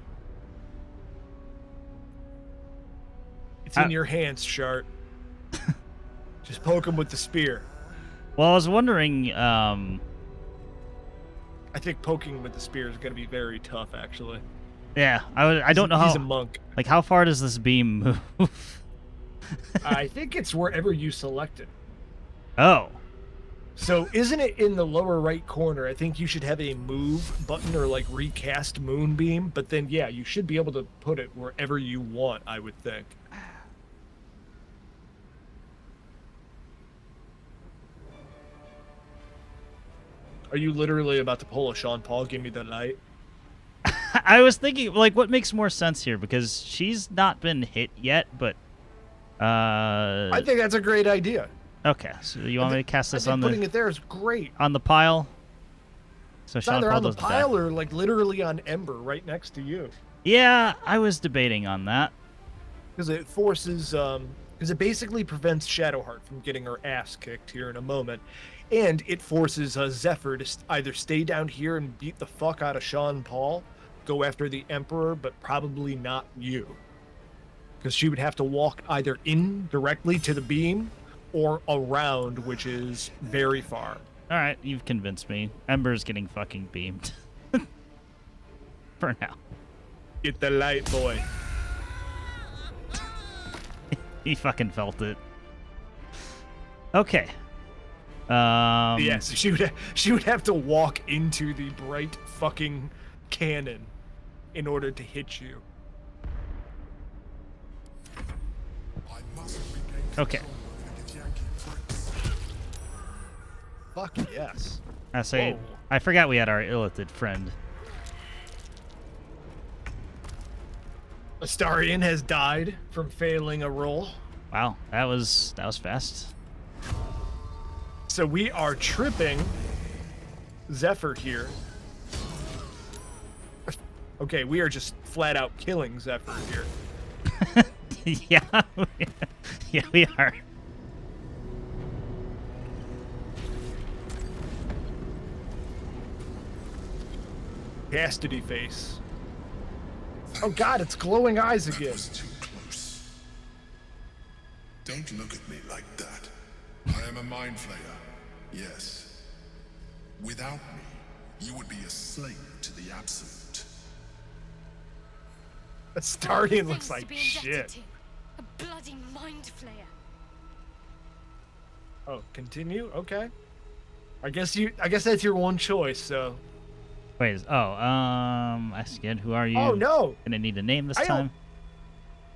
It's in your hands, Shart. Just poke him with the spear. Well, I was wondering, I think poking with the spear is going to be very tough, actually. Yeah, I don't know how... He's a monk. Like, how far does this beam move? I think it's wherever you select it. Oh. So isn't it in the lower right corner? I think you should have a move button or like recast moonbeam, but then yeah, you should be able to put it wherever you want, I would think. Are you literally about to pull a CyanePaule, give me the light? I was thinking, like, what makes more sense here? Because she's not been hit yet, but... I think that's a great idea. Okay, so you want me to cast this on the... putting it there is great. On the pile? So It's either CyanePaule on the does pile or like literally on Ember right next to you. Yeah, I was debating on that. Because it forces... Because it basically prevents Shadowheart from getting her ass kicked here in a moment. And it forces Zephyr to either stay down here and beat the fuck out of CyanePaule, go after the Emperor, but probably not you. Because she would have to walk either in directly to the beam or around, which is very far. Alright, you've convinced me. Ember's getting fucking beamed. For now. Get the light, boy. He fucking felt it. Okay. Yes, she would have to walk into the bright fucking cannon in order to hit you. Okay. Fuck yes. I forgot we had our illithid friend. Astarion has died from failing a roll. Wow, that was fast. So we are tripping Zephyr here. Okay, we are just flat out killing Zephyr here. Yeah, yeah, we are. Chastity face. Oh God, it's glowing eyes again. That was too close. Don't look at me like that. I am a mind flayer. Yes. Without me, you would be a slave to the absolute. Astarion looks Things like to be indebted shit. to. A bloody mind flayer. Oh, continue? Okay. I guess that's your one choice, so. Wait, I scared. Who are you? Oh no! Gonna need a name this I don't- time.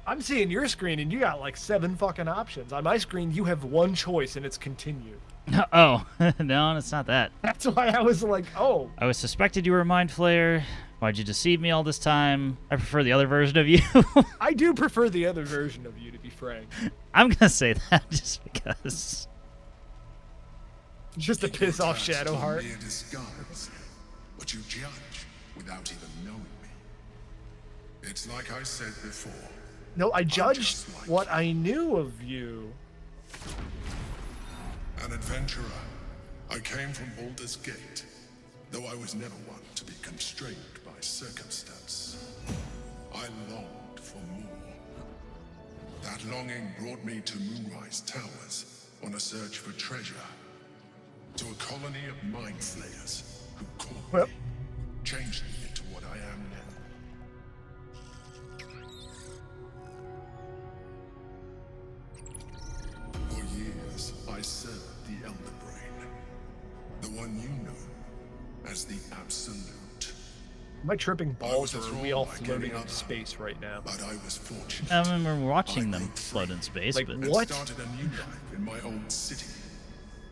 I'm seeing your screen and you got like 7 fucking options. On my screen, you have one choice and it's continue. Oh, no, it's not that. That's why I was like, oh. I was suspected you were a mind flayer. Why'd you deceive me all this time? I prefer the other version of you. I do prefer the other version of you, to be frank. I'm gonna say that just because. Just to piss off Shadowheart. Mere disguise, but you judge without even knowing me. It's like I said before. No, I judged just like what I knew of you. An adventurer. I came from Baldur's Gate, though I was never one to be constrained by circumstance. I longed for more. That longing brought me to Moonrise Towers on a search for treasure. To a colony of mind flayers who caught me, changed me into what I am now. For years, I served the Elder Brain, the one you know as the Absolute. Am I tripping balls or was are we all wrong like floating any in other, space right now? But I was fortunate. I remember watching them float in space, Like, but And what? started a new life in my own city.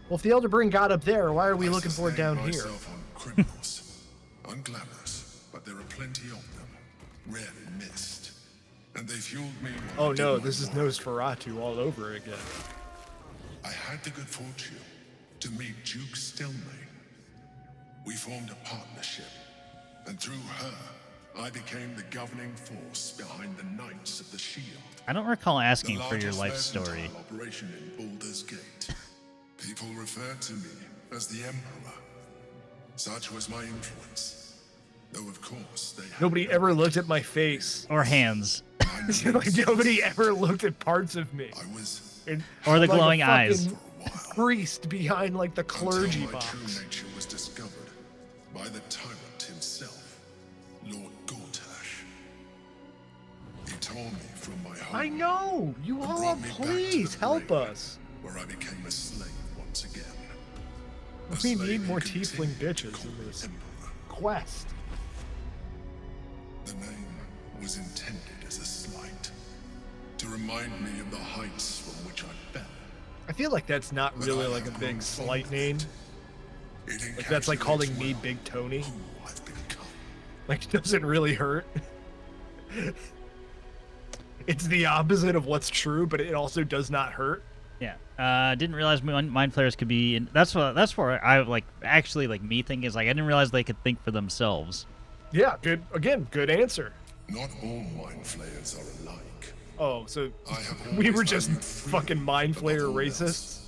Well, if the Elder Brain got up there, why are we I looking for it down sustained here? myself on criminals, unglamorous, but there are plenty of them, rarely missed, and they fueled me. while Oh I did no, my this is work. Nosferatu all over again. I had the good fortune to meet Duke Stelmane. We formed a partnership, and through her, I became the governing force behind the Knights of the Shield. I don't recall The asking for your largest life mercantile story. operation in Baldur's Gate. People referred to me as the Emperor. Such was my influence. Though of course they had Nobody no ever looked at my face. Or hands. Like, nobody ever looked at parts of me. I was And Or the I'm like a glowing eyes. fucking priest behind like the clergy until my box. true nature was discovered by the tyrant himself, Lord Gortash. He tore me from my home. I know! You and all, brought me back to please the help brain, us. Where I became a slave once again. A We slave need who more continued tiefling to bitches call in me this Emperor. quest. The name was intended as a slight, to remind me of the heights from which I fell. I feel like that's not But really I like a have big grown slight fond of name. it. It Like that's like calling encapsulates me well Big Tony. who I've become. Like it doesn't really hurt. It's the opposite of what's true, but it also does not hurt. Yeah. Didn't realize mind flayers could be. That's where I like actually like me thinking is like I didn't realize they could think for themselves. Yeah, good. Again, good answer. Not all mind flayers are alike. Oh, so I have we always were just valued freedom fucking mind above flayer all racists. else.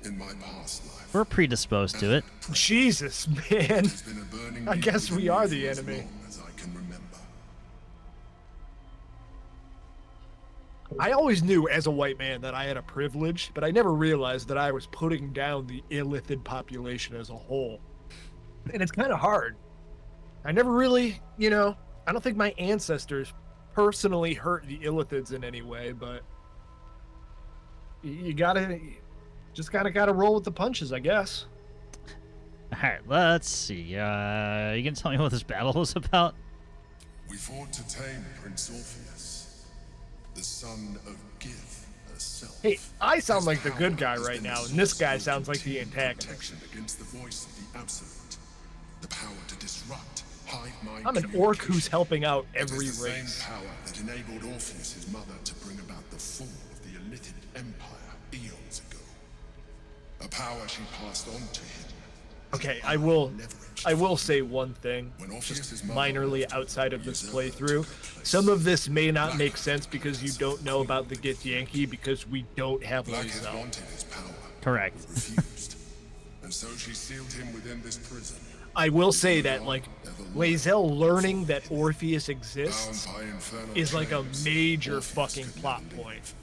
In my past life, We're predisposed to it. Jesus, man. it has been a burning I guess need we are within me the for as enemy. long as I can remember. I always knew as a white man that I had a privilege, but I never realized that I was putting down the illithid population as a whole. And it's kind of hard. I never really, I don't think my ancestors personally hurt the illithids in any way, but you gotta roll with the punches, I guess. All right, let's see. You gonna tell me what this battle was about? We fought to tame Prince Orpheus, the son of Gith herself. Hey, I sound His like the good power guy has right been now, the and this source guy of sounds like the continued antagonist. protection against the voice of the Absolute. The power to disrupt, hide mind. I'm an orc who's helping out every It is the race. same power that enabled Orpheus, his mother, to bring about the fall of the Illithid Empire eons ago. A power she passed on to him. Okay, I will say one thing, just minorly outside of this playthrough. Some of this may not make sense because you don't know about the Gith Yankee because we don't have Blackheath Lae'zel. wanted his power. Correct. But refused. And so she sealed him within this prison. I will say that, like, Lae'zel learning that Orpheus Bound exists by infernal is like a chains, major Orpheus fucking could plot never leave. point.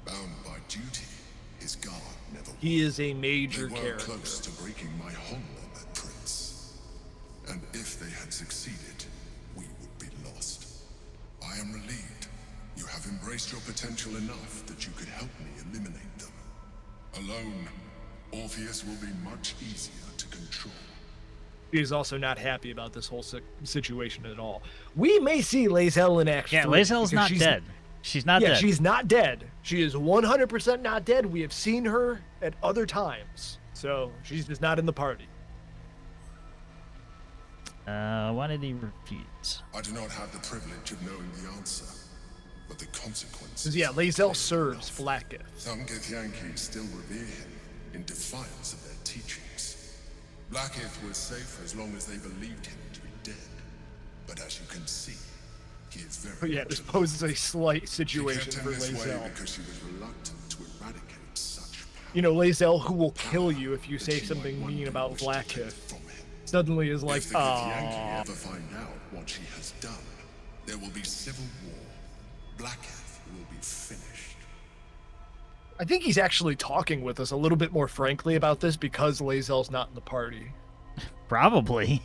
Bound by duty, his guard never He is a major They were character. close to breaking my hold on that prince. And if they had succeeded, we would be lost. I am relieved. You have embraced your potential enough that you could help me eliminate them. Alone, Orpheus will be much easier to control. He is also not happy about this whole situation at all. We may see Lae'zel in action. Yeah, Lae'zel's not dead. She's not dead. Yeah, she's not dead. She is 100% not dead. We have seen her at other times. So she's just not in the party. Why did he refuse? I do not have the privilege of knowing the answer, but the consequences. Because, yeah, Lae'zel serves Blackheath. Some Githyanki still revere him in defiance of their teachings. Blackheath was safe as long as they believed him to be dead. But as you can see, he is very. But yeah, much this alive. poses a slight She situation kept for him this way Lae'zel. because she was reluctant to eradicate such power. You know, Lae'zel, who will kill you if you That say she something might mean one about day wish to take Blackheath. from him. Suddenly is like, If the Githyanki ah. ever find out what she has done, there will be civil war. Blackheath will be finished. I think he's actually talking with us a little bit more frankly about this because Lae'zel's not in the party. Probably.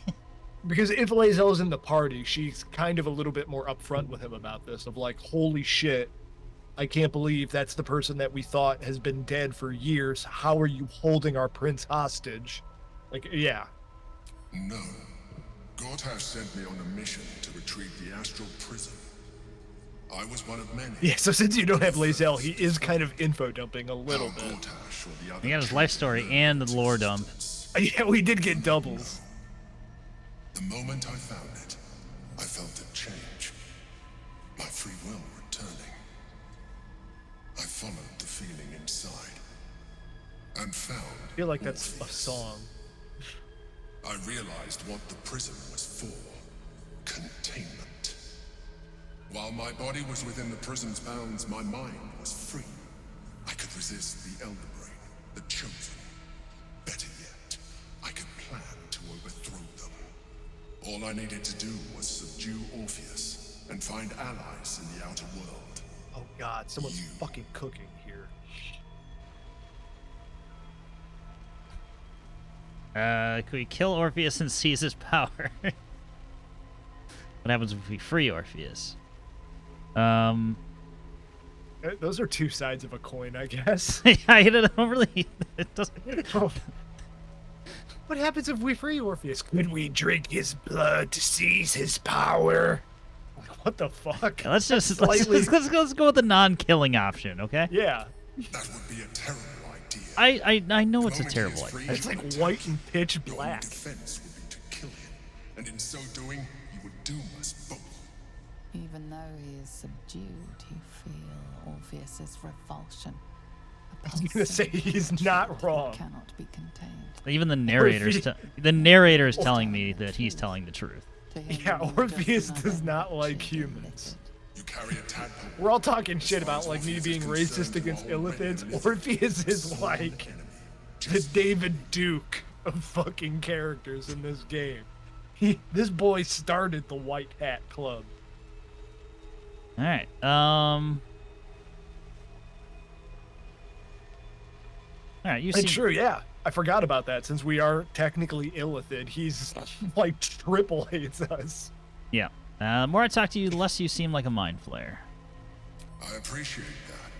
Because if Lae'zel's in the party, she's kind of a little bit more upfront with him about this, of like, holy shit, I can't believe that's the person that we thought has been dead for years. How are you holding our prince hostage? Like, yeah. No. Gortash sent me on a mission to retrieve the astral prison. I was one of many. Yeah, so since you don't have Lae'zel, he is kind of info dumping a little How bit. Gortash or the other He got his life story and the lore dump. Yeah, we did get doubles. The moment I found it, I felt a change. My free will returning. I followed the feeling inside. And found. I feel like that's a song. I realized what the prison was for. Containment. While my body was within the prison's bounds, my mind was free. I could resist the Elder Brain, the Chosen. Better yet, I could plan to overthrow them. All I needed to do was subdue Orpheus and find allies in the outer world. Oh god, someone's fucking cooking here. Could we kill Orpheus and seize his power? What happens if we free Orpheus? Those are two sides of a coin, I guess. I don't really. It doesn't. What happens if we free Orpheus? Could we drink his blood to seize his power? What the fuck? Let's just Slightly- let's go with the non-killing option, okay? Yeah. That would be a terrible idea. I know it's a The moment he terrible is idea. free, It's you like will white attack. and pitch Your black. defense would be to kill him, and in so doing, you would doom us both. Even though he is subdued, you feel Orpheus's revulsion. I was gonna say he's not wrong. Cannot be contained. Even the narrator's the narrator is telling me that he's telling the truth. To him, Yeah, you are Orpheus just does another not like shade of humans. You carry a tadpole. We're all talking shit As far about as like me Orpheus being is racist concerned, against you are already Illithids. an Illithid. Orpheus is Sworn like enemy. the Just David Duke of fucking characters in this game. This boy started the White Hat Club. All right. All right. You And seem true, yeah. I forgot about that. Since we are technically Illithid, he's like triple hates us. yeah. The more I talk to you, the less you seem like a mind flayer. I appreciate that,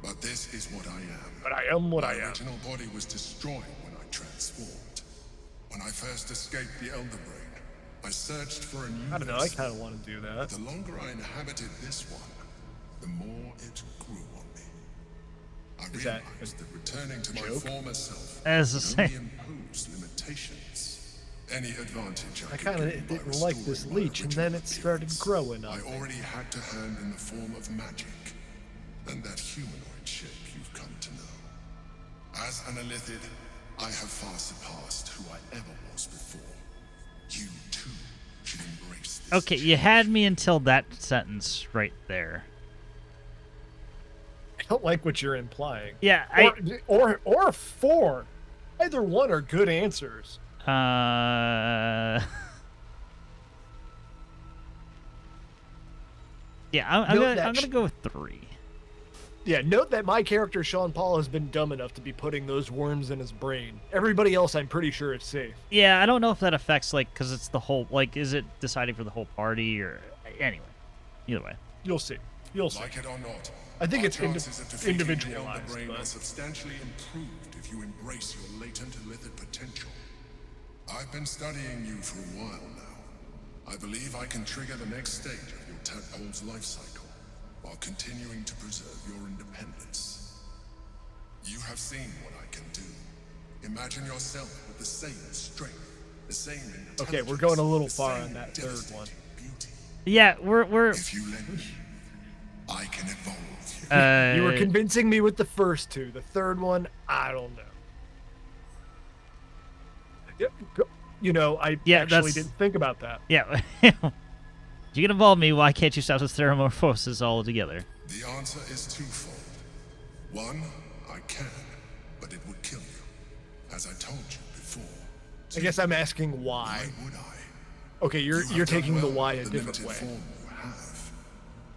but this is what I am. But I am what My I am. original body was destroyed when I transformed. When I first escaped the Elder Brain, I searched for a new I don't know. I destiny. kind of want to do that. The longer I inhabited this one, the more it grew on me. I Is that realized that returning to my joke? former self As I would say. only impose limitations. Any advantage I could kind of gain by didn't like this restoring my leech, and then original it started appearance, growing on I me. already had to hand in the form of magic, and that humanoid shape you've come to know. As an Illithid, I have far surpassed who I ever was before. You too should embrace this. Okay, you had me until that sentence right there. I don't like what you're implying. Yeah, Or 4. Either one are good answers. Yeah, I'm gonna go with 3. Yeah, note that my character Sean Paul has been dumb enough to be putting those worms in his brain. Everybody else, I'm pretty sure, is safe. Yeah, I don't know if that affects, like, because it's the whole, like, is it deciding for the whole party, or, anyway, either way. You'll see. You'll see. Like it or not, I think our it's chances of defeating the individualized. Elder Brain but- are substantially improved if you embrace your latent Illithid potential. I've been studying you for a while now. I believe I can trigger the next stage of your tadpole's life cycle, while continuing to preserve your independence. You have seen what I can do. Imagine yourself with the same strength, the same intelligence. Okay, we're going a little the far same on that third one. devastating beauty. Yeah, we're If you let me, I can evolve you. You were convincing me with the first 2. The third one, I don't know. You know, I actually that's- didn't think about that. Yeah. You can evolve me, why can't you stop the Theramorphosis altogether? The answer is twofold. One, I can, but it would kill you, as I told you before. I guess I'm asking why. Why would I? Okay, you're You have taking done the well why a with the different limited way. form you have,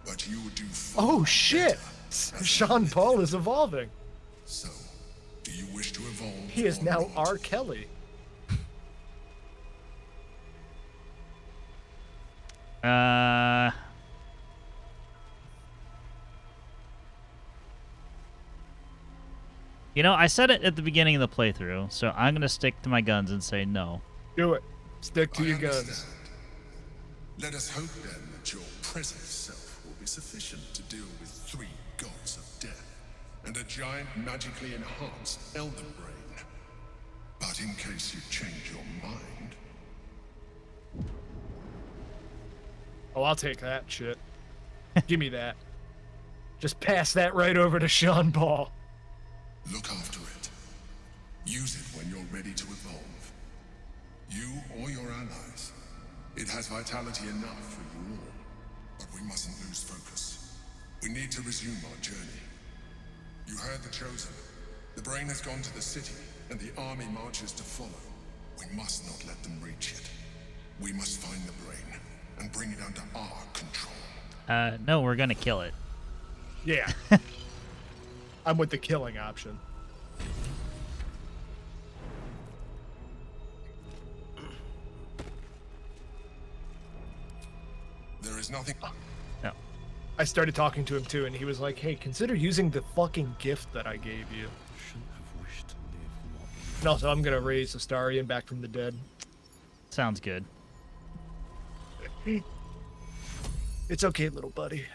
but you would do far Oh shit! better as an Sean Illithid. Paul is evolving. So, do you wish to evolve? He is or now not? R. Kelly. You know, I said it at the beginning of the playthrough, so I'm gonna stick to my guns and say no. Do it. Stick to I your guns. understand. Let us hope then that your present self will be sufficient to deal with 3 gods of death and a giant magically enhanced Elder Brain. But in case you change your mind, Oh, I'll take that shit. Give me that. Just pass that right over to Sean Paul. look after it. Use it when you're ready to evolve. You or your allies. It has vitality enough for you all. But we mustn't lose focus. We need to resume our journey. You heard the Chosen. The brain has gone to the city, and the army marches to follow. We must not let them reach it. We must find the brain and bring it under our control. No, we're gonna kill it. Yeah. I'm with the killing option. There is nothing. No. I started talking to him too, and he was like, hey, consider using the fucking gift that I gave you. Shouldn't have wished to live more. And also, I'm gonna raise Astarion back from the dead. Sounds good. It's okay, little buddy.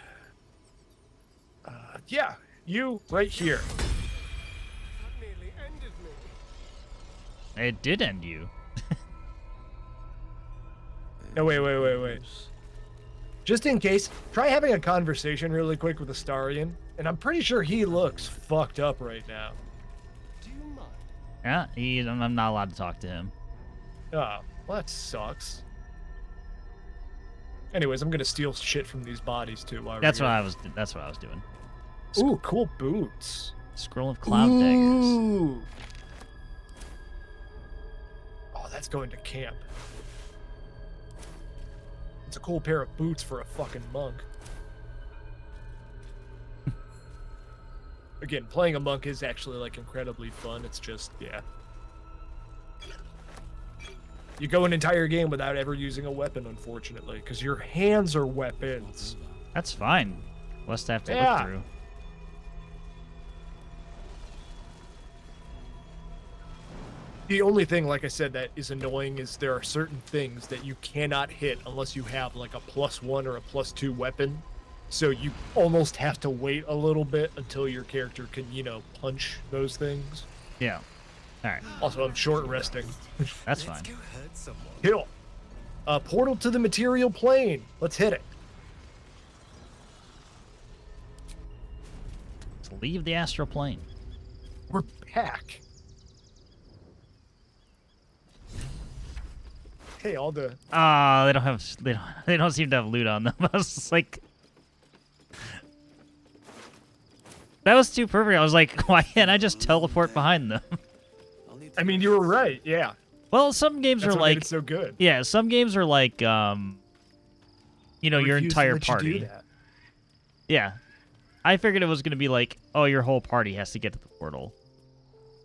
Yeah, you right here. That nearly ended me. It did end you. No, wait. Just in case, try having a conversation really quick with Astarion, and I'm pretty sure he looks fucked up right now. Do you mind? Yeah, I'm not allowed to talk to him. Oh, well, that sucks. Anyways, I'm gonna steal shit from these bodies too. While That's we're what here. I was doing. Ooh, cool boots. Scroll of Cloud Daggers. Ooh. Oh, that's going to camp. It's a cool pair of boots for a fucking monk. Again, playing a monk is actually like incredibly fun. It's just, yeah. You go an entire game without ever using a weapon, unfortunately, because your hands are weapons. That's fine. Less to have to Yeah. look through. The only thing, like I said, that is annoying is there are certain things that you cannot hit unless you have like a +1 or a +2 weapon. So you almost have to wait a little bit until your character can, punch those things. Yeah. All right. Also, I'm short resting. That's fine. Kill. Portal to the material plane. Let's hit it. Let's leave the astral plane. We're back. Hey, all the. They don't have. They don't seem to have loot on them. I was just like, that was too perfect. I was like, why can't I just teleport behind them? I mean, you were right. Yeah. Well, some games That's are what made like it so good. Yeah, some games are like you know, your Refuse to entire let you do party. that. Yeah. I figured it was going to be like, oh, your whole party has to get to the portal.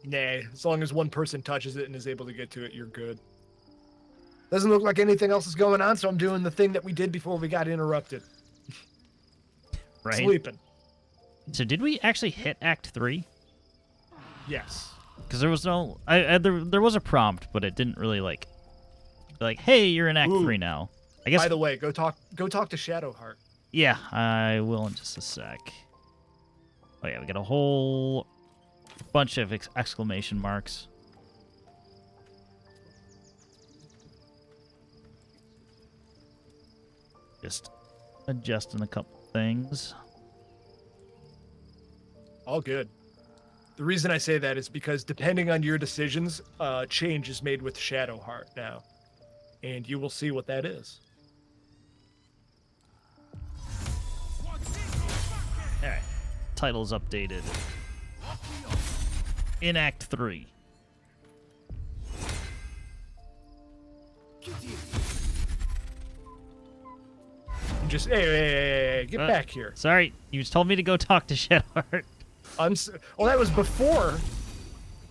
Nah, as long as one person touches it and is able to get to it, you're good. Doesn't look like anything else is going on, so I'm doing the thing that we did before we got interrupted. Right. Sleeping. So did we actually hit Act 3? Yes. Because there was no... there was a prompt, but it didn't really like... hey, you're in Act 3 now. I guess... By the way, go talk to Shadowheart. Yeah, I will in just a sec. Oh yeah, we got a whole bunch of exclamation marks. Just adjusting a couple things. All good. The reason I say that is because depending on your decisions, change is made with Shadowheart now. And you will see what that is. Alright. Title's updated. In Act 3. Just, hey, get back here. Sorry, you just told me to go talk to Shadowheart. Well, that was before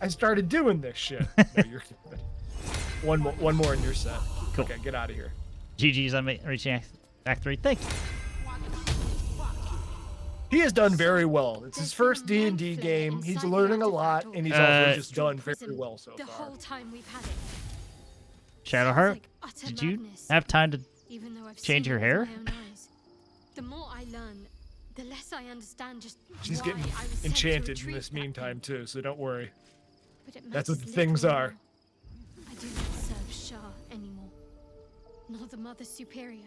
I started doing this shit. No, you're good. One more in your set. Cool. Okay, get out of here. GG's on reaching Act 3. Thank you. He has done very well. It's his first D&D game. He's learning a lot, and he's also just done very well so The far. whole time we've had it. Shadowheart, Utter did you madness. have time to Even though I've change seen your it with hair? my own eyes. The more I learn, the less I understand just She's why getting I was sent to enchanted in retrieve this that meantime, too, so don't worry. But it That's what the matters things little are. now. I do not serve Shah anymore, nor the Mother Superior.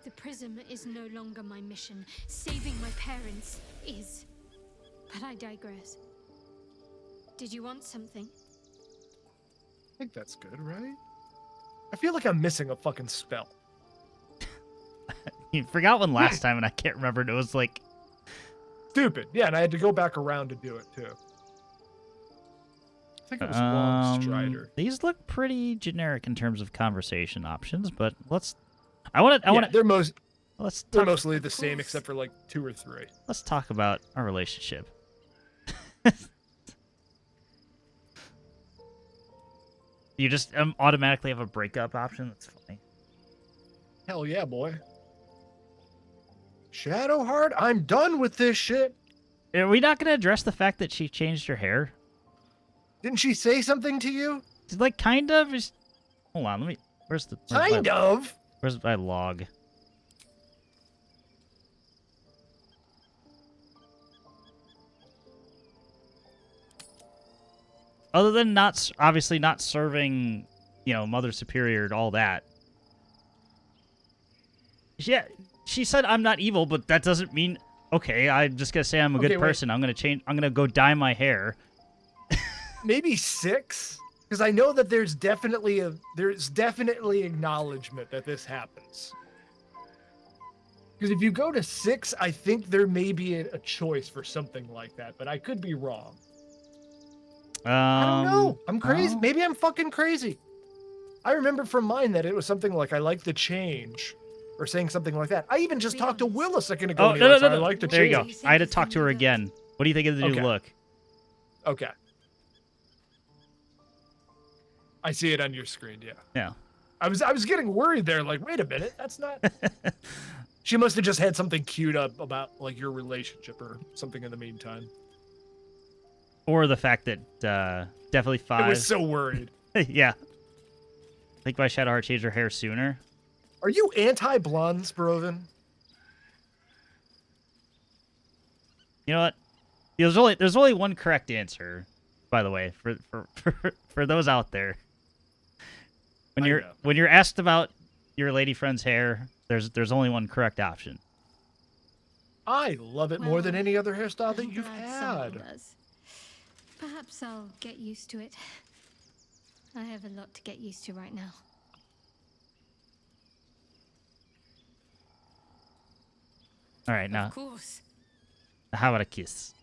The prism is no longer my mission. Saving my parents is. But I digress. Did you want something? I think that's good, right? I feel like I'm missing a fucking spell. You forgot one last time, and I can't remember. It was like... Stupid. Yeah, and I had to go back around to do it, too. I think it was Long Strider. These look pretty generic in terms of conversation options, but let's... I want to... They're They're mostly the same, except for like 2 or 3. Let's talk about our relationship. You just automatically have a breakup option? That's funny. Hell yeah, boy. Shadowheart, I'm done with this shit. Are we not going to address the fact that she changed her hair? Didn't she say something to you? It's like, kind of. Hold on, let me... Where's my log? Other than obviously not serving, Mother Superior and all that. Yeah, she said I'm not evil, but that doesn't mean, okay, I'm just going to say I'm a good person. I'm going to go dye my hair. Maybe 6? Because I know that there's definitely acknowledgement that this happens. Because if you go to 6, I think there may be a choice for something like that, but I could be wrong. I don't know. I'm crazy. Maybe I'm fucking crazy. I remember from mine that it was something like I like the change, or saying something like that. I even just talked to Will a second ago. Oh, no. I like the There you change. go. I had to talk to her again. What do you think of the new look? Okay. I see it on your screen, yeah. Yeah. I was getting worried there, like, wait a minute, that's not... She must have just had something queued up about, like, your relationship or something in the meantime. Or the fact that definitely 5... I was so worried. Yeah. I think my Shadowheart changed her hair sooner. Are you anti-blonde, Sproven? You know what? There's only one correct answer. By the way, for those out there, when I you're know. when you're asked about your lady friend's hair, there's only one correct option. I love it more than Well, any other hairstyle that I'm you've glad someone had. does. Perhaps I'll get used to it. I have a lot to get used to right now. All right, now Of course. how about a kiss?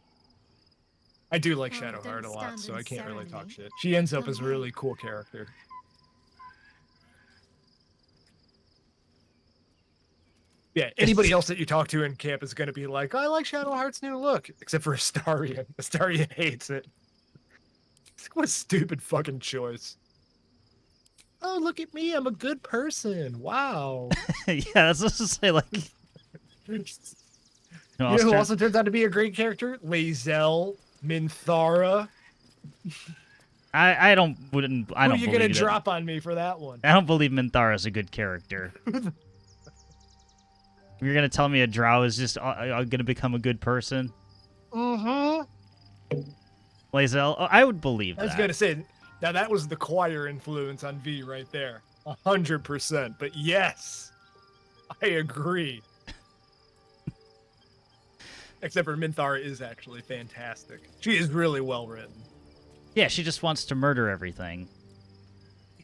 I do like Oh, Shadowheart a don't lot, stand so in I can't really talk ceremony. shit. She ends up Come as a here. really cool character. Yeah, anybody else that you talk to in camp is going to be like, I like Shadowheart's new look, except for Astarion. Astarion hates it. What a stupid fucking choice. Oh, look at me. I'm a good person. Wow. Yeah, that's what I was to say. Like, You know who turns- also turns out to be a great character? Lae'zel, Minthara. I don't Who are you believe going to that- drop on me for that one? I don't believe Minthara is a good character. You're gonna tell me a drow is just gonna become a good person? Mm-hmm. Lae'zel? Oh, I would believe I was that. going to say, now that was the choir influence on V right there. 100%. But yes, I agree. Except for Minthara is actually fantastic. She is really well written. Yeah, she just wants to murder everything.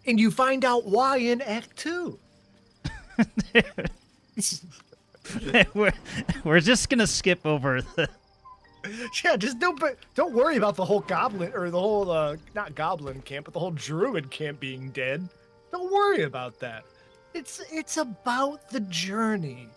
And you find out why in Act 2. we're just gonna skip over the. Yeah, just don't worry about the whole goblin or the whole not goblin camp, but the whole druid camp being dead. Don't worry about that. It's about the journey.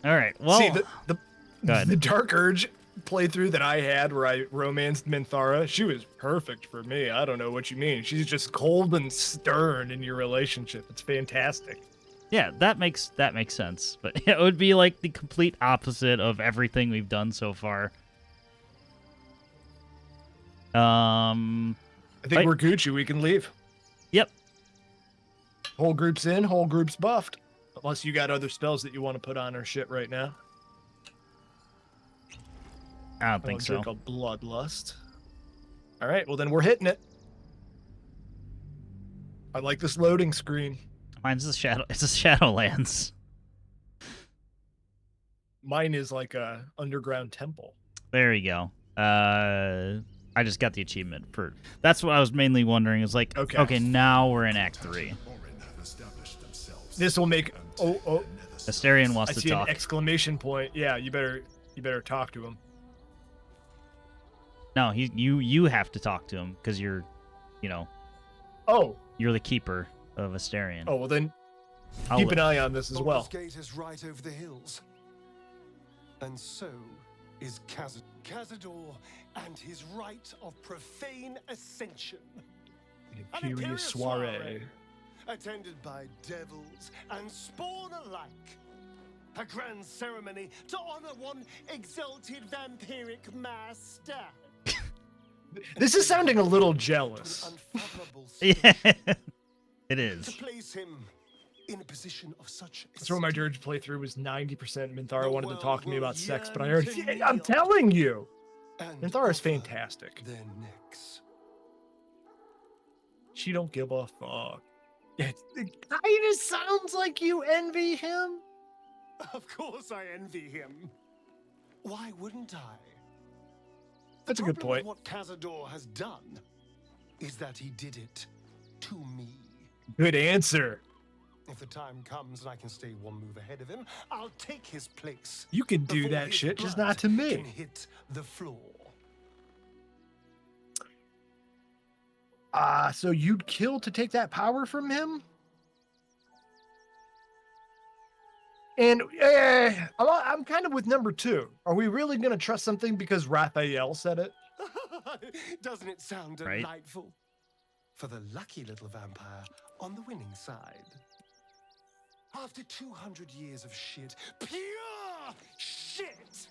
All right. Well, See go ahead. the Dark Urge playthrough that I had where I romanced Minthara, she was perfect for me. I don't know what you mean. She's just cold and stern in your relationship. It's fantastic. Yeah, that makes sense. But it would be like the complete opposite of everything we've done so far. I think Right. we're Gucci. We can leave. Yep. Whole group's in, whole group's buffed. Unless you got other spells that you want to put on our shit right now. I don't think so. Drink a bloodlust. All right, well then we're hitting it. I like this loading screen. Mine's the shadow. It's a Shadowlands. Mine is like a underground temple. There you go. I just got the achievement for. That's what I was mainly wondering. Is like, okay, now we're in Act 3. This will make. Oh. Astarion wants I to see talk. an exclamation point. Yeah, you better talk to him. No, you have to talk to him because you're, Oh. You're the keeper of Astarion. Oh well, then I'll keep let- an eye on this as well. Baldur's Gate is right over the hills. And so is Cazador and his rite of profane ascension. An Imperious soiree. Attended by devils and spawn alike. A grand ceremony to honor one exalted vampiric master. This is sounding a little jealous. Yeah, it is. To place him in a position of such. That's where my Dirge playthrough was 90% Minthara wanted to talk to me about sex, but I already. I'm telling you, Minthara is fantastic. Their necks. She don't give a fuck. It kind of sounds like you envy him. Of course I envy him. Why wouldn't I? That's a good point. What Cazador has done is that he did it to me. Good answer. If the time comes and I can stay one move ahead of him, I'll take his place. You can do before that his shit, just blood not to me. Can hit the floor. So you'd kill to take that power from him? And I'm kind of with number 2. Are we really going to trust something because Raphael said it? Doesn't it sound Right. delightful? For the lucky little vampire on the winning side. After 200 years of shit, pure shit,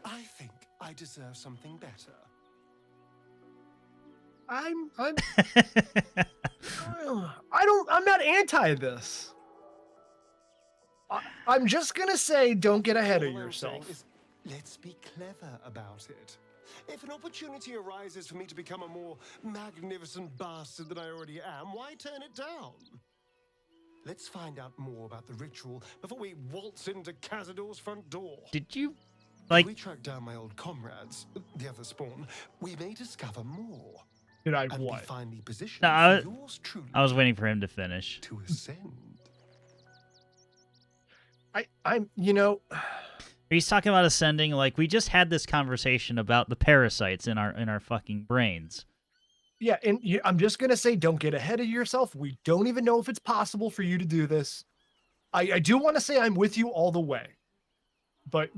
I think I deserve something better. I'm not anti this. I'm just gonna say, don't get ahead of All I'm saying yourself. is, let's be clever about it. If an opportunity arises for me to become a more magnificent bastard than I already am, why turn it down? Let's find out more about the ritual before we waltz into Cazador's front door. Did you If we track down my old comrades, the other spawn, we may discover more. Did I and what? be finally positioned No, for yours truly I was waiting for him to finish. to ascend. I'm, you know, He's talking about ascending. Like, we just had this conversation about the parasites in our fucking brains. yeah, and I'm just gonna say, don't get ahead of yourself. We don't even know if it's possible for you to do this. I do want to say I'm with you all the way, but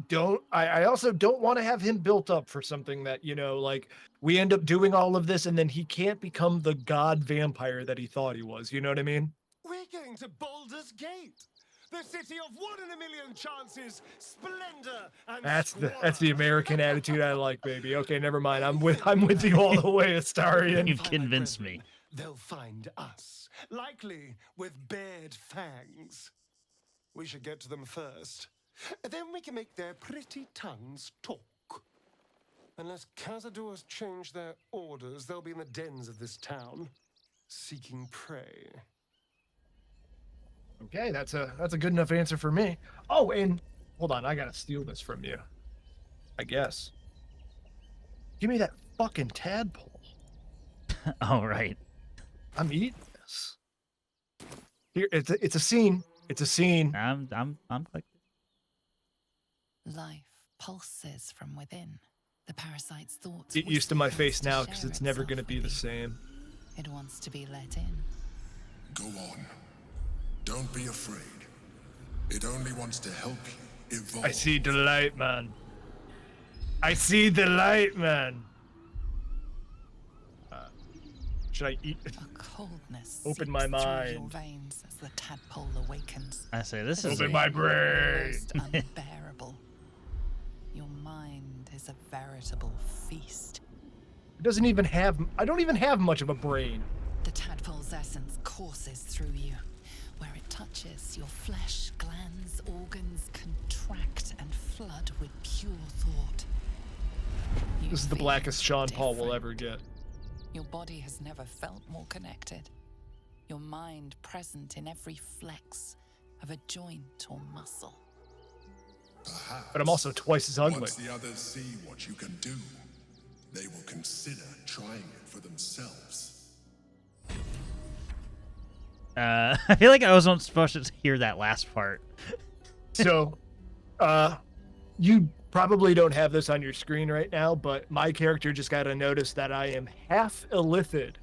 I also don't want to have him built up for something that, you know, like we end up doing all of this and then he can't become the god vampire that he thought he was. You know what I mean? We're going to Baldur's Gate, the city of 1 in a million chances, splendor, and That's the American attitude I like, baby. Okay, never mind. I'm with you all the way, Astarion. You've convinced me. They'll find us, likely with bared fangs. We should get to them first. Then we can make their pretty tongues talk. Unless Cazador has changed their orders, they'll be in the dens of this town, seeking prey. Okay, that's a good enough answer for me. Oh, and hold on, I gotta steal this from you. I guess. Give me that fucking tadpole. Oh, right. I'm eating this. Here, it's a scene. It's a scene. I'm like. Life pulses from within. The parasite's thoughts. Get used to my whisper face to now, because share it's never itself gonna be with the you. same. It wants to be let in. Go on. Don't be afraid. It only wants to help you evolve. I see the light, man. I see the light, man. Should I eat? A coldness Open my seeps through mind. your veins as the tadpole awakens. I say this is Open my brain. Almost unbearable. Your mind is a veritable feast. It doesn't even have. I don't even have much of a brain. The tadpole's essence courses through you. Where it touches, your flesh, glands, organs contract and flood with pure thought. You This is the feel blackest Sean Paul will different. ever get. Your body has never felt more connected. Your mind present in every flex of a joint or muscle. Perhaps, But I'm also twice as ugly. once the others see what you can do, they will consider trying it for themselves. I feel like I wasn't supposed to hear that last part. So, you probably don't have this on your screen right now, but my character just got to notice that I am half illithid.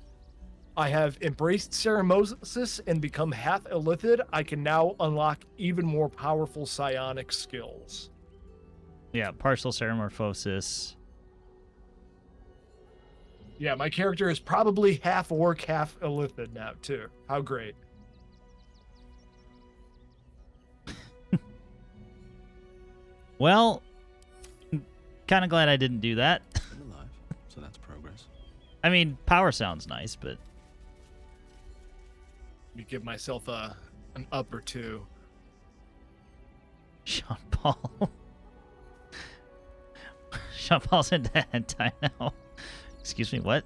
I have embraced Ceremosis and become half illithid. I can now unlock even more powerful psionic skills. Yeah, partial ceramorphosis. Yeah, my character is probably half orc, half illithid now, too. How great. Well, kind of glad I didn't do that. Been alive, so that's progress. I mean, power sounds nice, but Let me give myself an up or two. Sean Paul. Sean Paul's into hentai now. Excuse me, what?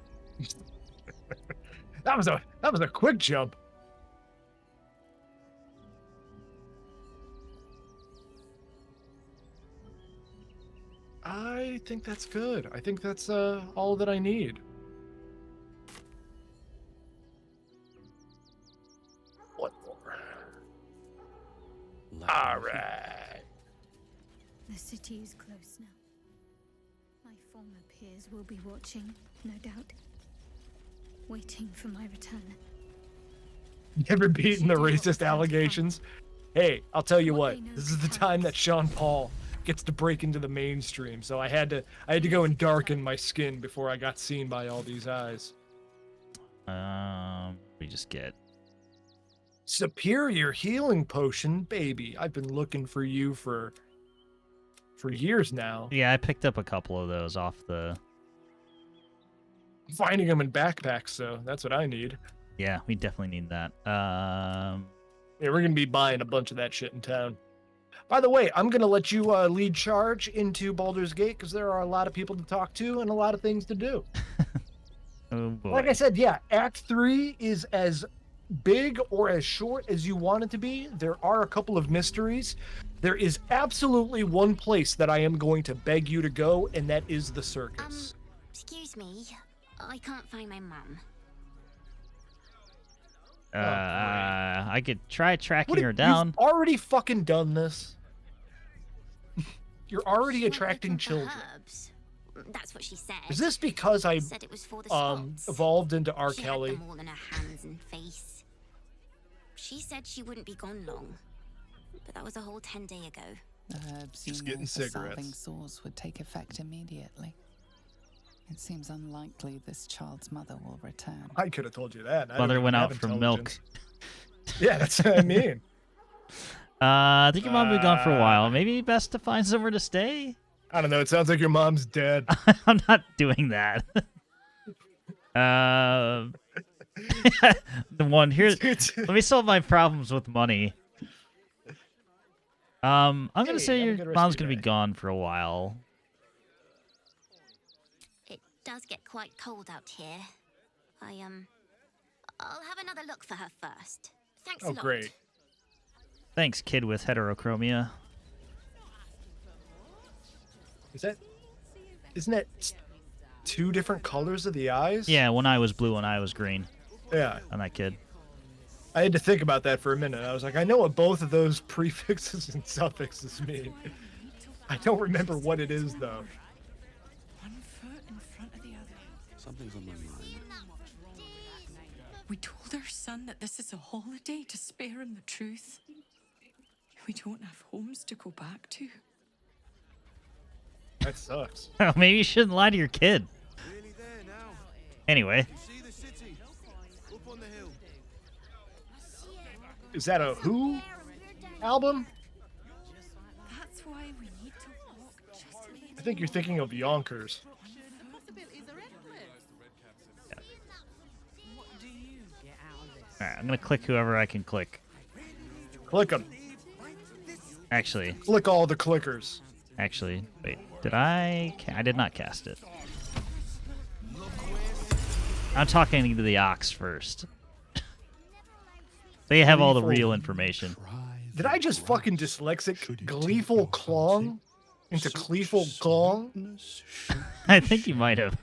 That was a quick jump. I think that's good. I think that's all that I need. What more? All right. The city is close now. My former peers will be watching, no doubt. Waiting for my return. Never beaten the racist allegations. Hey, I'll tell you what. This is the time that Sean Paul gets to break into the mainstream. So I had to go and darken my skin before I got seen by all these eyes. We just get Superior healing potion, baby. I've been looking for you for years now. Yeah, I picked up a couple of those off the. Finding them in backpacks, so that's what I need. Yeah, we definitely need that. Yeah, we're gonna be buying a bunch of that shit in town. By the way, I'm going to let you lead charge into Baldur's Gate because there are a lot of people to talk to and a lot of things to do. Oh boy. Like I said, yeah, Act 3 is as big or as short as you want it to be. There are a couple of mysteries. There is absolutely one place that I am going to beg you to go, and that is the circus. Excuse me, I can't find my mum. I could try tracking her down. You've already fucking done this. You're already attracting children. Herbs. That's what she said. Is this because I said it was for the spots. evolved into R. She Kelly? had them all in her hands and face. She said she wouldn't be gone long, but that was a whole 10 days ago. The herbs Just you getting know for cigarettes. solving sores would take effect immediately. It seems unlikely this child's mother will return. I could have told you that. Mother went out for milk. Yeah, that's what I mean. I think your mom will be gone for a while. Maybe best to find somewhere to stay? I don't know. It sounds like your mom's dead. I'm not doing that. The one here. Let me solve my problems with money. I'm gonna say your mom's gonna be gone for a while. It does get quite cold out here. I'll have another look for her first. Thanks a lot. Oh, great. Thanks, kid with heterochromia. Isn't that two different colors of the eyes? Yeah, one eye was blue, one eye was green. Yeah. On that kid. I had to think about that for a minute. I was like, I know what both of those prefixes and suffixes mean. I don't remember what it is, though. One foot in front of the other. Something's on my mind. We told our son that this is a holiday to spare him the truth. We don't have homes to go back to. That sucks. Well, maybe you shouldn't lie to your kid. Anyway. Is that a Who album? That's why we need to walk just I think you're thinking of Yonkers. Alright, I'm gonna click whoever I can click. Click them. Actually. Click all the clickers. Actually, wait. Did I? I did not cast it. I'm talking to the ox first. They have all the real information. Did I just fucking dyslexic gleeful clong into cleeful clong? I think you might have.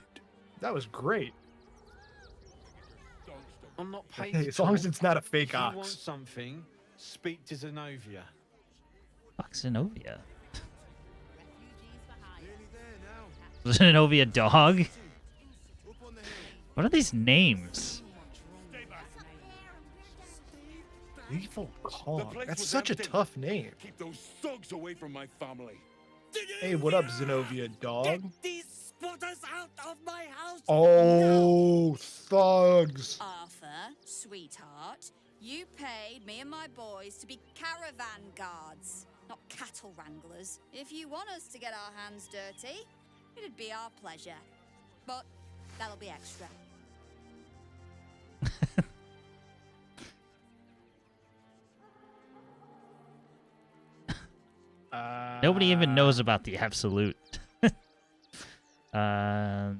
That was great. I'm not paid. Hey, as long as it's not a fake If you ox. want something, speak to Zenobia. Zenobia. Zenobia dog? What are these names? Gleeful clong. That's such a tough name. Keep those thugs away from my family. Hey, what up, Zenobia dog? These squatters out of my house. Oh, thugs. Arfur, sweetheart, you paid me and my boys to be caravan guards, not cattle wranglers. If you want us to get our hands dirty, it'd be our pleasure. But that'll be extra. Nobody even knows about the absolute. Alright,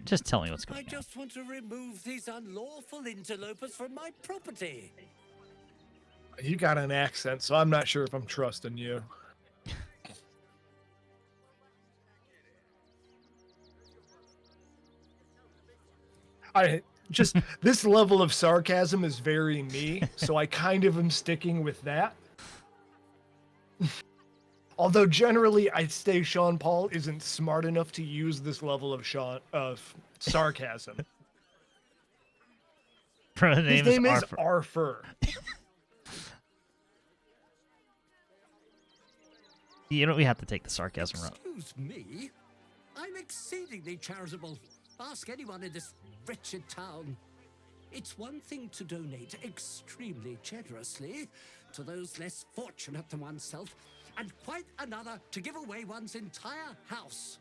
just tell me what's going on. I just want to remove these unlawful interlopers from my property. You got an accent, so I'm not sure if I'm trusting you. This level of sarcasm is very me, so I kind of am sticking with that. Although generally I'd say CyanePaule isn't smart enough to use this level of sarcasm. His name is Arfur. You know, we have to take the sarcasm route. Excuse me? I'm exceedingly charitable. Ask anyone in this wretched town. It's one thing to donate extremely generously to those less fortunate than oneself, and quite another to give away one's entire house.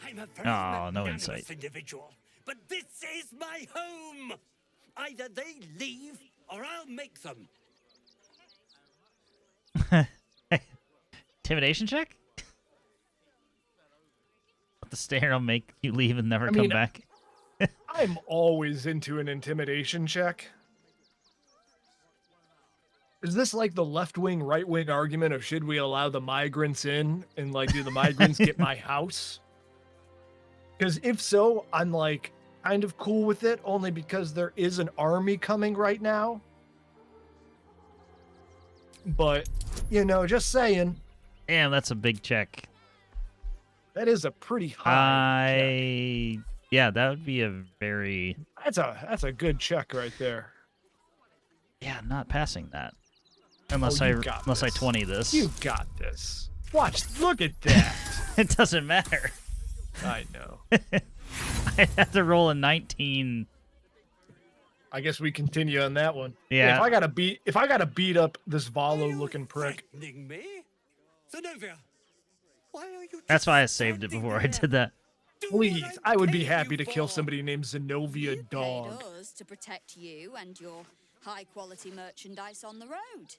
I'm a very no magnanimous insight. individual, but this is my home. Either they leave or I'll make them. Intimidation check? The stare will make you leave and never come back. I'm always into an intimidation check. Is this like the left-wing, right-wing argument of should we allow the migrants in and like do the migrants get my house? Because if so, I'm like kind of cool with it only because there is an army coming right now. But, you know, just saying. Damn, that's a big check. That is a pretty high check. Yeah, that would be a very... That's a good check right there. Yeah, I'm not passing that. Unless I 20 this. You got this. Watch, look at that. It doesn't matter. I know. I had to roll a 19. I guess we continue on that one. Yeah. If I gotta beat up this Valo looking prick. Me? Zenobia, why are you That's why I saved it before I did that. Please, I would be happy to kill somebody named Zenobia Dog. Paid us to protect you and your high-quality merchandise on the road.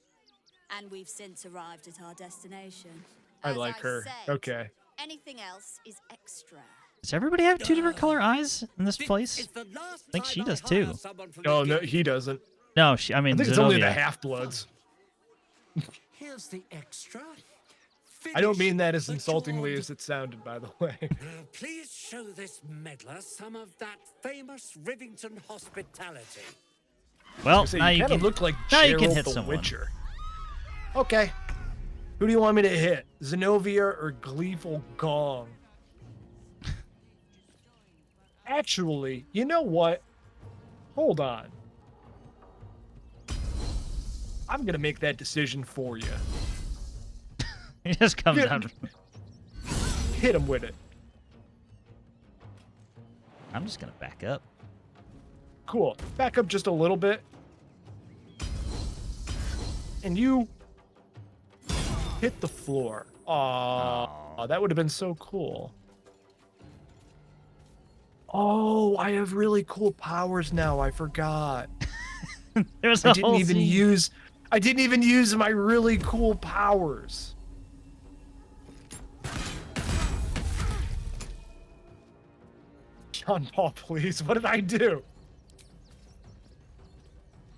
And we've since arrived at our destination. I like her. Said, okay. Anything else is extra. Does everybody have 2 different color eyes in this place? I think she does too. No, he doesn't. No, I mean, I think Zenobia. it's only the half-bloods. Here's the extra. I don't mean that as insultingly as it sounded, by the way. Please show this meddler some of that famous Rivington hospitality. Well, So now you kinda can look like now you can Geralt hit the someone. Witcher. Okay. Who do you want me to hit? Zenobia or Gleeful Gong? Actually, you know what? Hold on. I'm gonna make that decision for you. He just comes out. Hit him with it. I'm just gonna back up. Cool. Back up just a little bit. And you hit the floor. Aw, that would have been so cool. Oh, I have really cool powers now. I forgot. There's I didn't even use my really cool powers. CyanePaule, please. What did I do?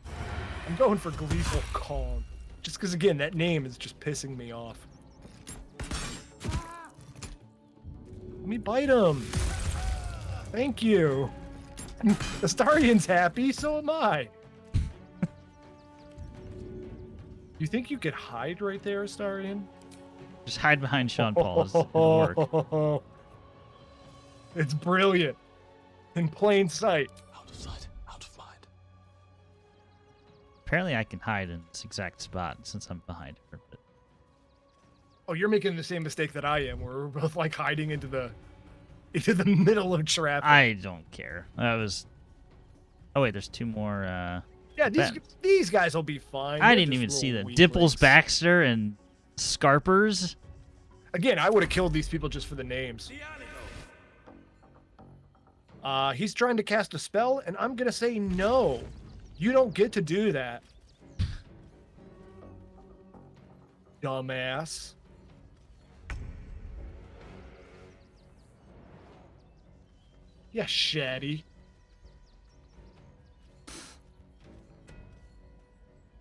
I'm going for Gleeful Calm. Just because, again, that name is just pissing me off. Let me bite him. Thank you. Astarion's happy, so am I. You think you could hide right there, Astarion? Just hide behind CyanePaule. It'll work. It's brilliant. In plain sight. Out of sight, out of mind. Apparently, I can hide in this exact spot since I'm behind her. But... Oh, you're making the same mistake that I am, where we're both like hiding into the middle of traffic. I don't care. That was. Oh wait, there's 2 more. Yeah, these guys will be fine. I They're didn't just even see little that. Dipples weaklings. Baxter and Scarpers. Again, I would have killed these people just for the names. He's trying to cast a spell, and I'm gonna say no. You don't get to do that. Dumbass. Yeah, Shaddy.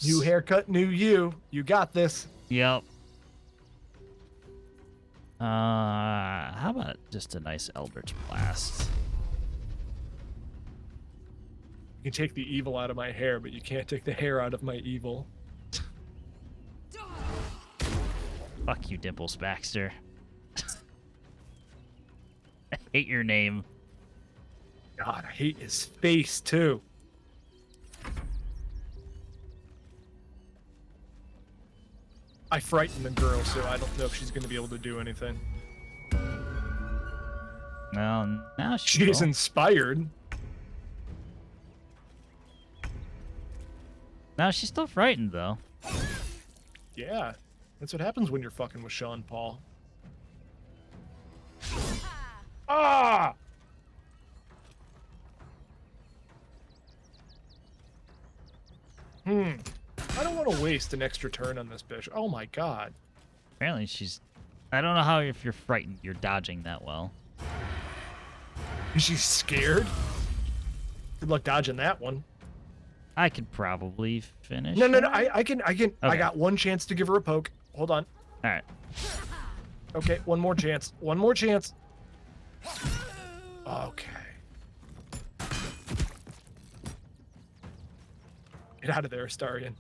New haircut, new you. You got this. Yep. How about just a nice Eldritch Blast? You can take the evil out of my hair, but you can't take the hair out of my evil. Fuck you, Dimples Baxter. I hate your name. God, I hate his face, too. I frightened the girl, so I don't know if she's going to be able to do anything. Well, now She's inspired. Now she's still frightened, though. Yeah, that's what happens when you're fucking with CyanePaule. Ah! I don't want to waste an extra turn on this bitch. Oh my god. Apparently she's... I don't know how if you're frightened, you're dodging that well. Is she scared? Good luck dodging that one. I could probably finish. No. her. I can. Okay. I got one chance to give her a poke. Hold on. All right. Okay, one more chance. One more chance. Okay. Get out of there, Astarion.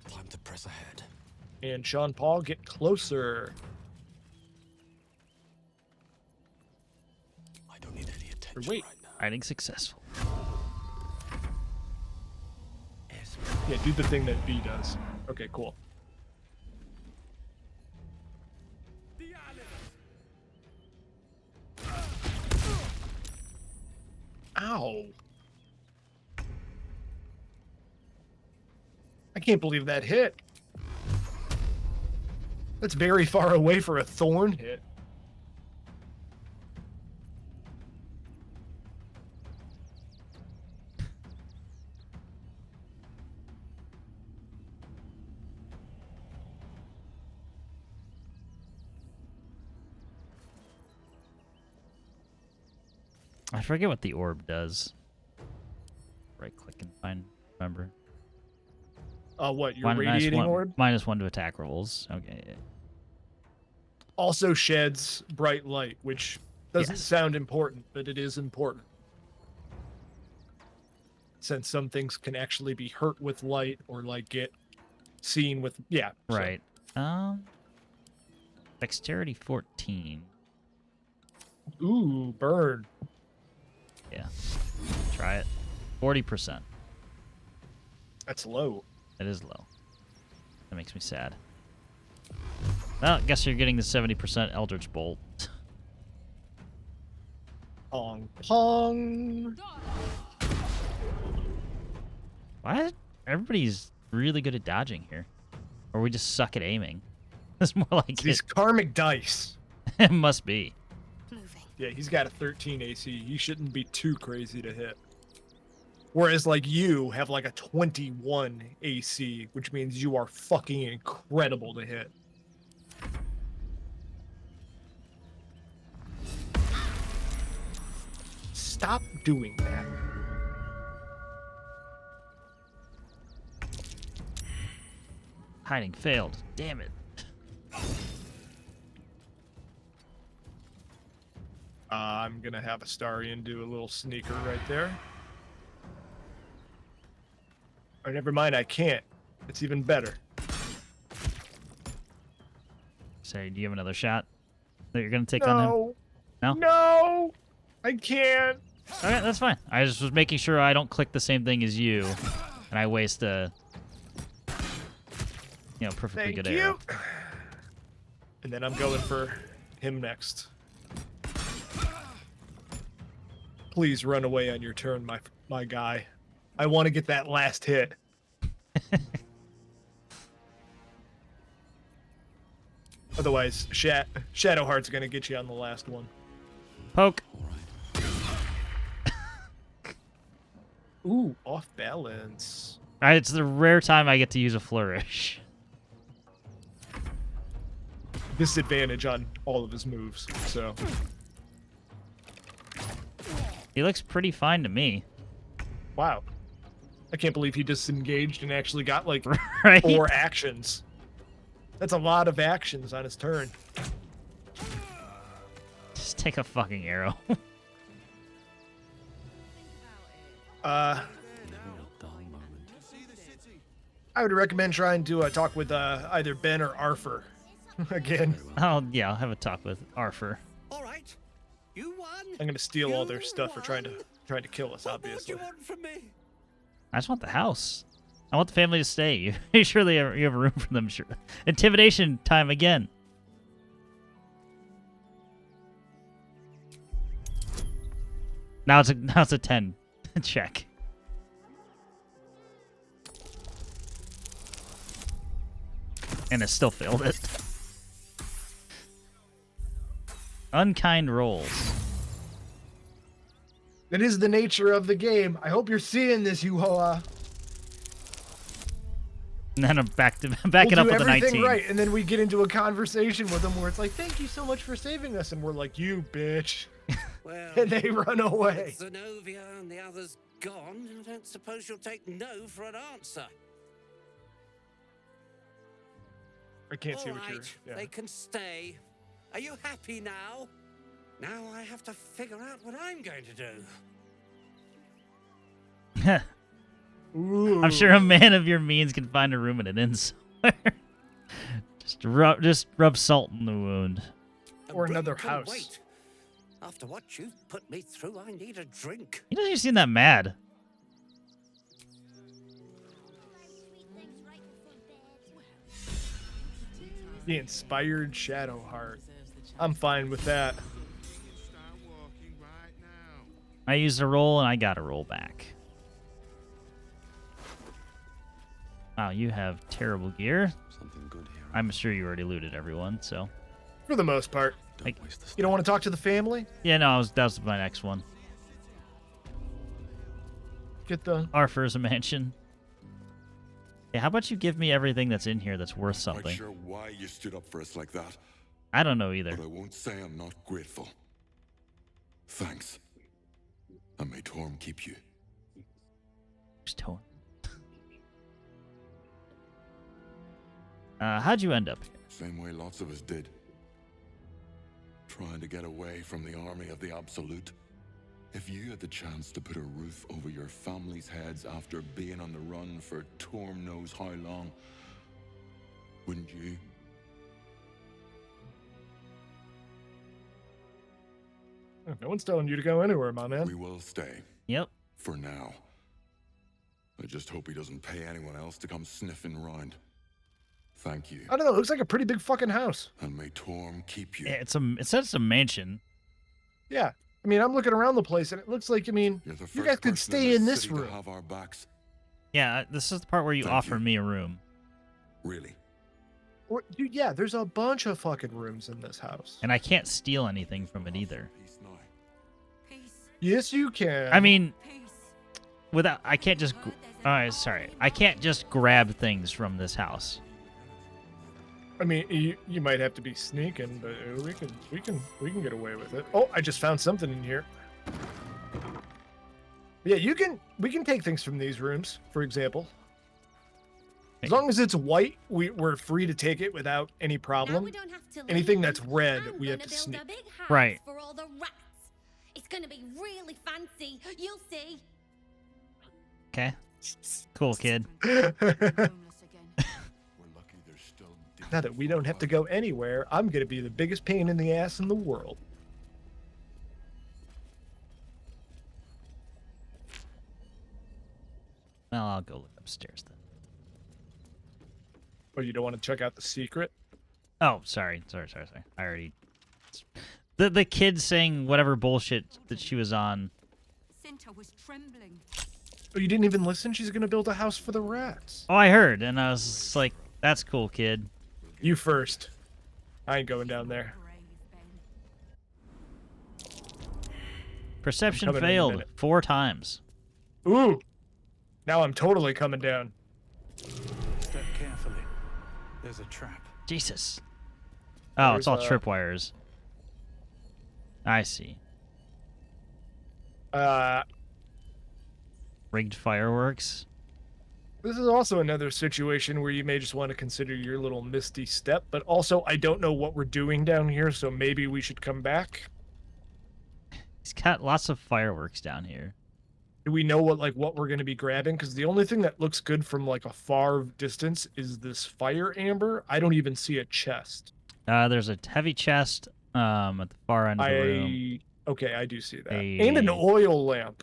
Time to press ahead. And CyanePaule, get closer. I don't need any attention Wait. right now. Hiding successful. Yeah, do the thing that B does. Okay, cool. Ow. I can't believe that hit. That's very far away for a thorn hit. I forget what the orb does. Right click and find. Remember. What, your radiating orb? -1 to attack rolls. Okay. Also sheds bright light, which doesn't sound important, but it is important. Since some things can actually be hurt with light or like get seen with Right. Dexterity 14. Ooh, burn. Yeah. Try it. 40%. That's low. It is low. That makes me sad. Well, I guess you're getting the 70% Eldritch Bolt. Pong pong. Why? Everybody's really good at dodging here. Or we just suck at aiming. It's more like These karmic dice. It must be. Yeah, he's got a 13 AC. He shouldn't be too crazy to hit. Whereas, like, you have, like, a 21 AC, which means you are fucking incredible to hit. Stop doing that. Hiding failed. Damn it. I'm gonna have Astarion do a little sneaker right there. Or never mind, I can't. It's even better. Say, do you have another shot that you're gonna take on him? No? No! I can't! Okay, that's fine. I just was making sure I don't click the same thing as you, and I waste a, perfectly good arrow. And then I'm going for him next. Please run away on your turn, my guy. I want to get that last hit. Otherwise, Shadowheart's gonna get you on the last one. Poke. Ooh, off balance. It's the rare time I get to use a flourish. Disadvantage on all of his moves, so. He looks pretty fine to me. Wow. I can't believe he disengaged and actually got like Right? 4 actions. That's a lot of actions on his turn. Just take a fucking arrow. I would recommend trying to talk with either Ben or Arfur again. Oh, yeah, I'll have a talk with Arfur. All right. You won. I'm gonna steal all their stuff for trying to kill us, obviously. What do you want from me? I just want the house. I want the family to stay. You surely you have room for them. Sure. Intimidation time again. Now it's a 10. Check. And it still failed it. Unkind rolls. That is the nature of the game. I hope you're seeing this, Yuhoa. And then I'm back it up with a 19. Right, and then we get into a conversation with them where it's like, "Thank you so much for saving us," and we're like, "You bitch," Well, and they run away. with Zenobia and the others gone, I don't suppose you'll take no for an answer. I can't see All what you're. right, Yeah. they can stay. Are you happy now? Now I have to figure out what I'm going to do. I'm sure a man of your means can find a room in an inn somewhere. just rub salt in the wound. Or another Can house. Wait. After what you've put me through, I need a drink. He doesn't even seem that mad. The inspired Shadowheart. I'm fine with that. I used a roll and I got a roll back. Wow, you have terrible gear. Something good here. I'm sure you already looted everyone, so. For the most part. You don't want to talk to the family? Yeah, no, that was my next one. Get the Arfur's a mansion. Yeah, how about you give me everything that's in here that's worth I'm something? not sure why you stood up for us like that, I don't know either. but I won't say I'm not grateful. Thanks. And may Thorm keep you. Who's Thorm? How'd you end up here? Same way lots of us did. Trying to get away from the army of the Absolute. If you had the chance to put a roof over your family's heads after being on the run for Thorm knows how long, wouldn't you? No one's telling you to go anywhere, my man. We will stay. Yep. For now. I just hope he doesn't pay anyone else to come sniffing round. Thank you. I don't know. It looks like a pretty big fucking house. And may Thorm keep you. Yeah, it says it's a mansion. Yeah. I mean, I'm looking around the place, and it looks like, I mean, You're the you first guys could person stay in this this city to room. have our backs. Yeah, this is the part where you Thank offer you. me a room. Really? Or, dude, yeah, there's a bunch of fucking rooms in this house. And I can't steal anything from it either. Yes, you can. I mean, I can't just. Sorry, I can't just grab things from this house. I mean, you might have to be sneaking, but we can get away with it. Oh, I just found something in here. Yeah, we can take things from these rooms, for example. As long as it's white, we're free to take it without any problem. Anything that's red, we have to sneak. Right. For all the rats. It's gonna be really fancy. You'll see. Okay. Cool, kid. Now that we don't have to go anywhere, I'm gonna be the biggest pain in the ass in the world. Well, I'll go look upstairs then. Oh, you don't want to check out the secret? Oh, sorry. I already. The kid saying whatever bullshit that she was on. Cinta was trembling. Oh, you didn't even listen? She's gonna build a house for the rats. Oh, I heard, and I was just like, "That's cool, kid." You first. I ain't going down there. Perception coming in a failed minute. 4 times. Ooh. Now I'm totally coming down. Step carefully. There's a trap. Jesus. Oh, it's all There's, tripwires. I see. Rigged fireworks. This is also another situation where you may just want to consider your little misty step, but also I don't know what we're doing down here, so maybe we should come back. He's got lots of fireworks down here. Do we know what we're going to be grabbing? Because the only thing that looks good from like a far distance is this fire amber. I don't even see a chest. There's a heavy chest at the far end of the room. Okay, I do see that. And an oil lamp.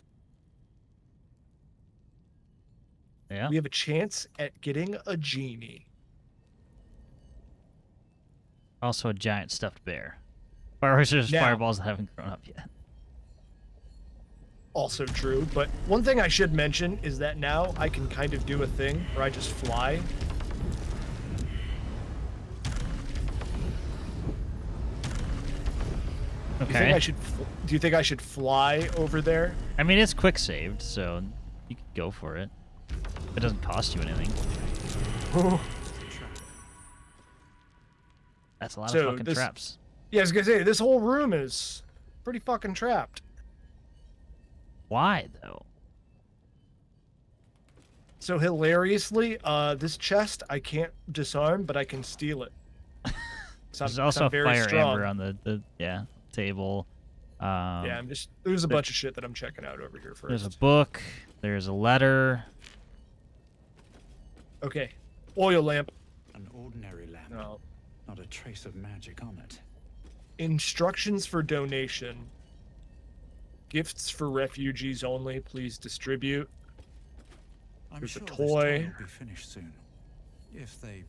Yeah. We have a chance at getting a genie. Also a giant stuffed bear. Fireworks are just Now- fireballs that haven't grown up yet. Also true, but one thing I should mention is that now I can kind of do a thing where I just fly. Okay. Do you think I should fly over there? I mean, it's quick saved, so you can go for it. It doesn't cost you anything. That's a lot of fucking traps. Yeah, I was gonna say, this whole room is pretty fucking trapped. Why, though? So hilariously, this chest I can't disarm, but I can steal it. There's also a fire amber on the table. Yeah, there's a bunch of shit that I'm checking out over here first. There's a book. There's a letter. Okay, oil lamp. An ordinary lamp. No. Not a trace of magic on it. Instructions for donation. Gifts for refugees only. Please distribute. There's sure a this toy. will be finished soon. If they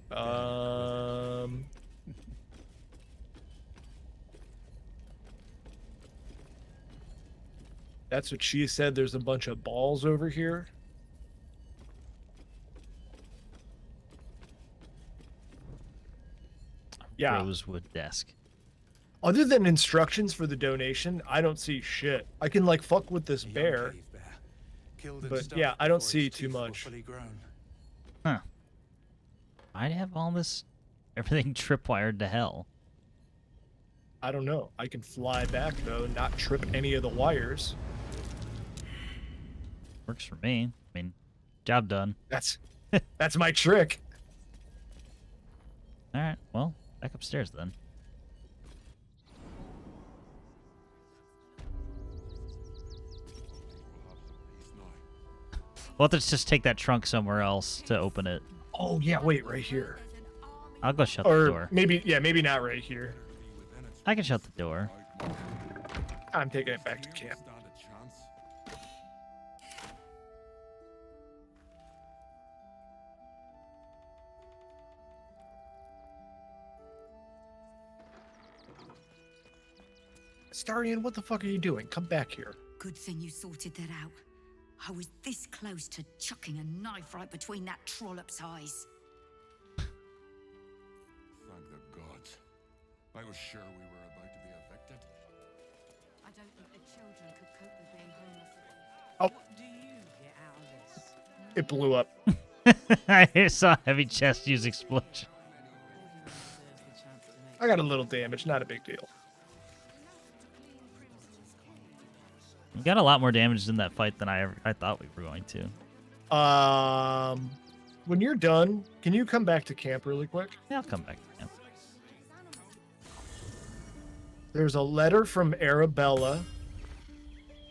That's what she said. There's a bunch of balls over here. Yeah. Rosewood desk. Other than instructions for the donation, I don't see shit. I can like fuck with this bear. But yeah, I don't see too much. Huh. I'd have all this, everything tripwired to hell. I don't know. I can fly back though, not trip any of the wires. Works for me. I mean, job done. That's my trick. All right. Well, back upstairs then. We'll have to just take that trunk somewhere else to open it. Oh yeah, wait, right here. I'll go shut the door. Maybe not right here. I can shut the door. I'm taking it back to camp. Astarion, what the fuck are you doing? Come back here. Good thing you sorted that out. I was this close to chucking a knife right between that trollop's eyes. Thank the gods. I was sure we were about to be evicted. I don't think the children could cope with being homeless. Oh. What do you get out of this? It blew up. I saw heavy chest use explosion. I got a little damage, not a big deal. We got a lot more damage in that fight than I thought we were going to. When you're done, can you come back to camp really quick? Yeah, I'll come back to camp. There's a letter from Arabella.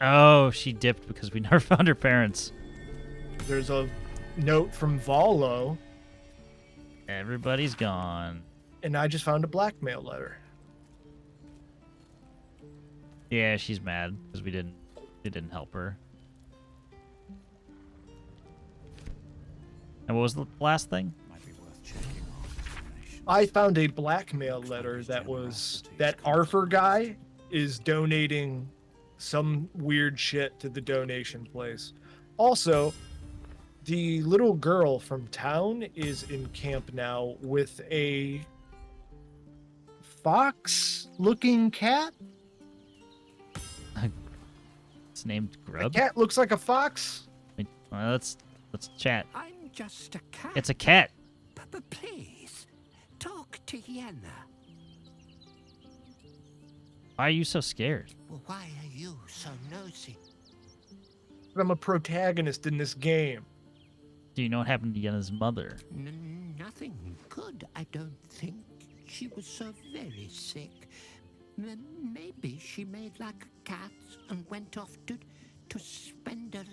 Oh, she dipped because we never found her parents. There's a note from Valo. Everybody's gone. And I just found a blackmail letter. Yeah, she's mad because we didn't help her. And what was the last thing? I found a blackmail letter that Arfur guy is donating some weird shit to the donation place. Also, the little girl from town is in camp now with a fox-looking cat. It's named Grub. The cat looks like a fox. Wait, let's chat. I'm just a cat. It's a cat. But please, talk to Yenna. Why are you so scared? Well, why are you so nosy? I'm a protagonist in this game. Do you know what happened to Yenna's mother? Nothing good, I don't think. She was so very sick. Maybe she made like a cat and went off to spend her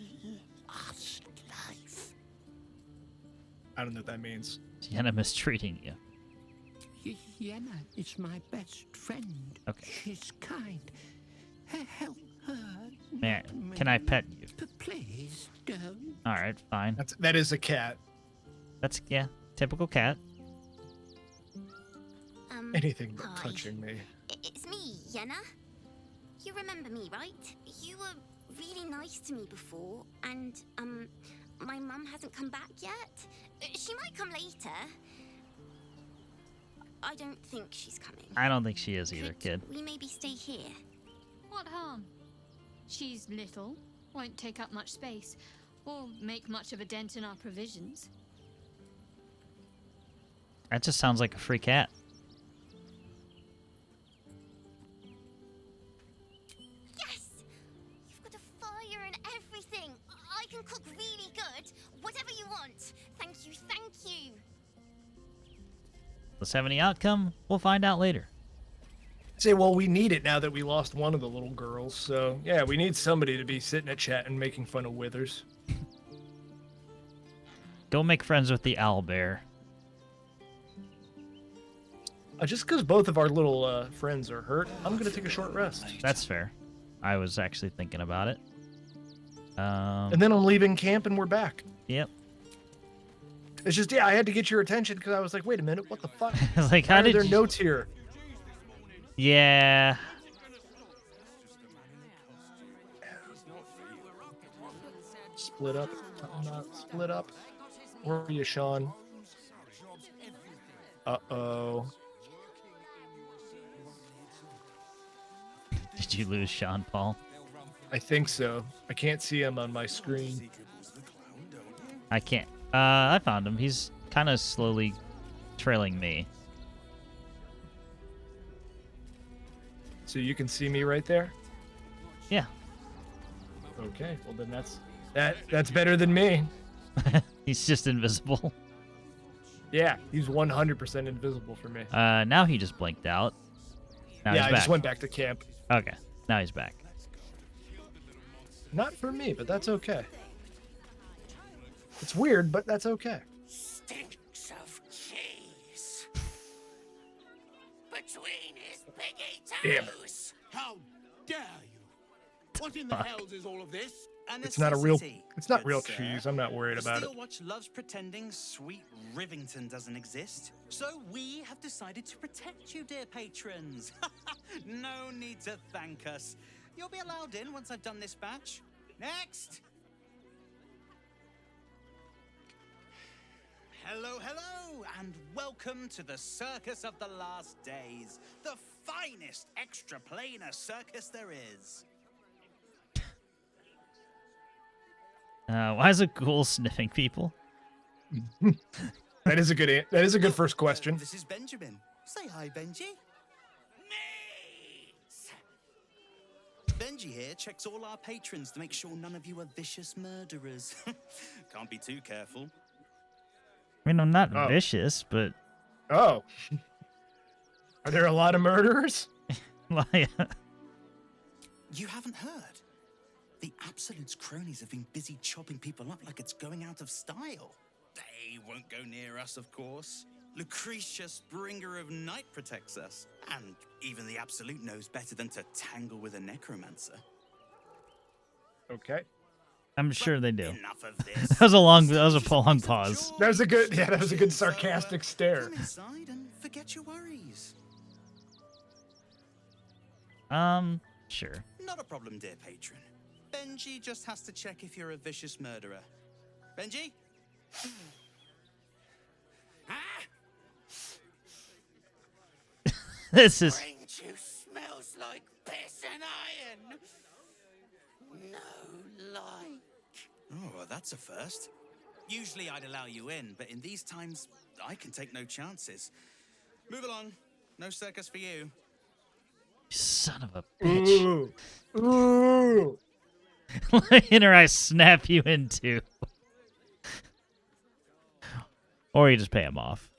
last life. I don't know what that means. Is Yenna mistreating you? Yenna is my best friend. Okay. She's kind. Help her. Man, can I pet you? Please don't. All right, fine. That is a cat. That's typical cat. Anything but hi. touching me. It's me, Yenna. You remember me, right? You were really nice to me before, and, my mum hasn't come back yet. She might come later. I don't think she's coming. I don't think she is either, kid. We maybe stay here. What harm? She's little, won't take up much space, or make much of a dent in our provisions. That just sounds like a free cat. Yes! You've got a fire and everything. I can cook really good. Whatever you want. Thank you, thank you. Let's have any outcome? We'll find out later. Say, well, we need it now that we lost one of the little girls. So, yeah, we need somebody to be sitting at chat and making fun of Withers. Go make friends with the owlbear. Just because both of our little friends are hurt, I'm going to take a short rest. That's fair. I was actually thinking about it. And then I'm leaving camp and we're back. Yep. It's just, yeah, I had to get your attention because I was like, wait a minute, what the fuck? Like, Why how are did there you... notes here? Yeah. Split up. Not split up. Where are you, Sean? Uh-oh. Did you lose CyanePaule? I think so. I can't see him on my screen. I can't. I found him. He's kind of slowly trailing me. So you can see me right there? Yeah. Okay, well then that's better than me. He's just invisible. Yeah, he's 100% invisible for me. Now he just blinked out. Now yeah, he's I back. just went back to camp. Okay, now he's back. Not for me, but that's okay. It's weird, but that's okay. Stinks of cheese. Between his piggy Damn it. toes. How dare you? What in the hells is all of this? It's not real cheese. I'm not worried about it. Steelwatch loves pretending sweet Rivington doesn't exist. So we have decided to protect you, dear patrons. No need to thank us. You'll be allowed in once I've done this batch. Next! Hello, hello, and welcome to the Circus of the Last Days, the finest extra-planar circus there is. Why is a ghoul sniffing people? That is a good first question. This is Benjamin. Say hi, Benji. Benji here checks all our patrons to make sure none of you are vicious murderers. Can't be too careful. I mean, I'm not vicious, but... Oh. Are there a lot of murderers? You haven't heard? The Absolute's cronies have been busy chopping people up like it's going out of style. They won't go near us, of course. Lucretious, bringer of night, protects us. And even the Absolute knows better than to tangle with a necromancer. Okay. I'm sure they do. Enough of this. That was a long pause. That was a good sarcastic stare. Come inside and forget your worries. Sure. Not a problem, dear patron. Benji just has to check if you're a vicious murderer. Benji? This is... Brain juice smells like piss and iron. No light. Oh, well, that's a first. Usually I'd allow you in, but in these times, I can take no chances. Move along. No circus for you. Son of a bitch. Ooh. Or I snap you in two. Or you just pay him off.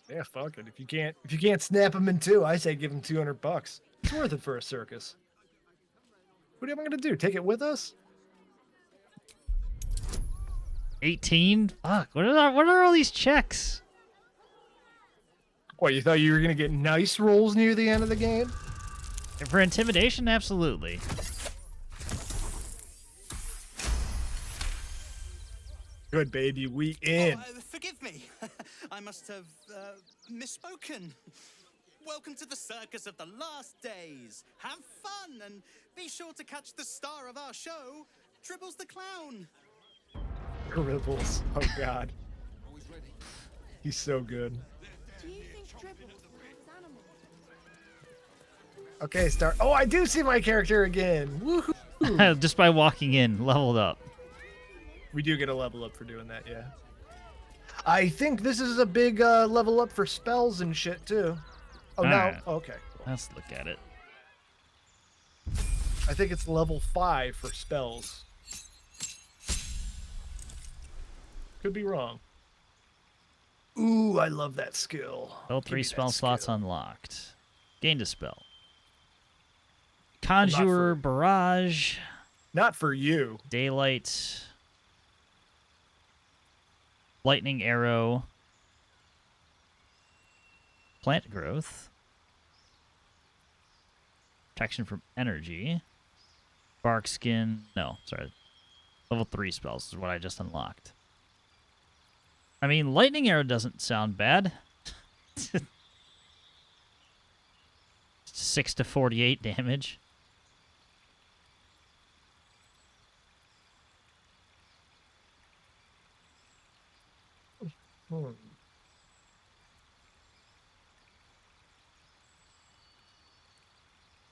Yeah, fuck it. If you can't snap him in two, I say give him $200. It's worth it for a circus. What am I gonna do? Take it with us? 18? Fuck. What are all these checks? What, you thought you were gonna get nice rolls near the end of the game? And for intimidation, absolutely. Good, baby. We in. Forgive me. I must have misspoken. Welcome to the Circus of the Last Days. Have fun and be sure to catch the star of our show, Dribbles the Clown. Dribbles. Oh, God. He's so good. Do you think Dribbles is animals? Okay, start. Oh, I do see my character again. Woohoo! Just by walking in, leveled up. We do get a level up for doing that, yeah. I think this is a big level up for spells and shit too. Oh, no. Alright. Okay. Let's look at it. I think it's level 5 for spells. Could be wrong. Ooh, I love that skill. Level Give 3 me that spell slots skill. unlocked. Gained a spell. Conjurer Barrage. Not for you. Daylight. Lightning Arrow. Plant Growth. Protection from Energy. Bark Skin. No, sorry. Level 3 spells is what I just unlocked. I mean, Lightning Arrow doesn't sound bad. 6 to 48 damage.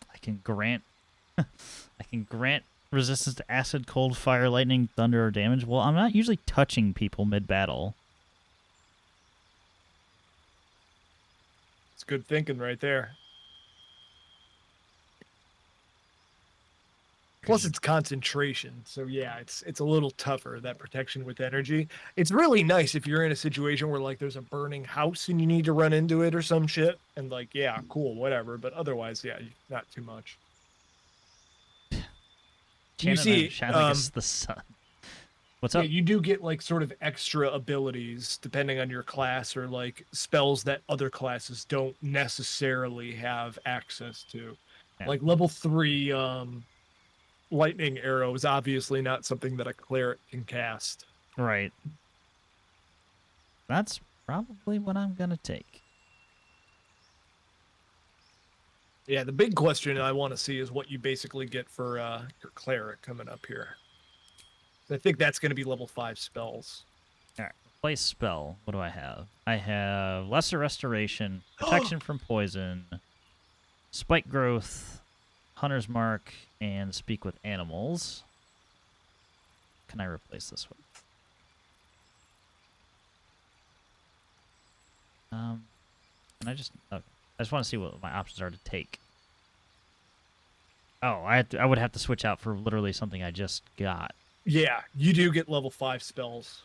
I can grant resistance to acid, cold, fire, lightning, thunder, or damage. Well, I'm not usually touching people mid-battle. It's good thinking right there. Plus, it's concentration, so yeah, it's a little tougher, that protection with energy. It's really nice if you're in a situation where, like, there's a burning house and you need to run into it or some shit, and, like, yeah, cool, whatever, but otherwise, yeah, not too much. You see, the sun. What's up? Yeah, you do get, like, sort of extra abilities depending on your class, or, like, spells that other classes don't necessarily have access to. Yeah. Like, level 3, Lightning Arrow is obviously not something that a cleric can cast. Right. That's probably what I'm going to take. Yeah, the big question I want to see is what you basically get for your cleric coming up here. I think that's going to be level 5 spells. All right. Replace spell. What do I have? I have Lesser Restoration, Protection from Poison, Spike Growth, Hunter's Mark, and Speak with Animals. What can I replace this with? Can I just... Okay. I just want to see what my options are to take. Oh, I would have to switch out for literally something I just got. Yeah, you do get level 5 spells.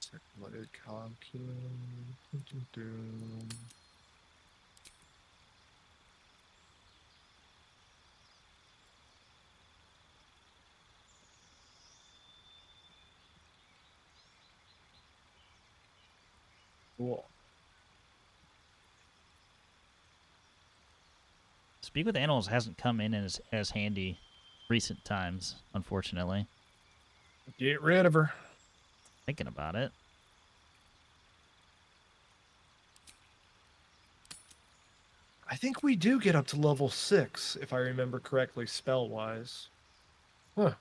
Circulated Doom. Cool. Speak with Animals hasn't come in as handy recent times, unfortunately. Get rid of her. Thinking about it. I think we do get up to level 6, if I remember correctly, spell-wise. Huh.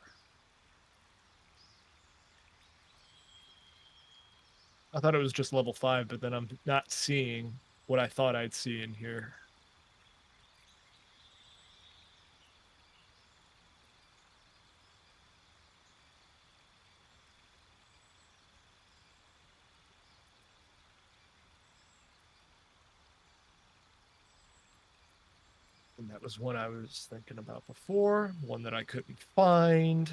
I thought it was just level 5, but then I'm not seeing what I thought I'd see in here. And that was one I was thinking about before, one that I couldn't find.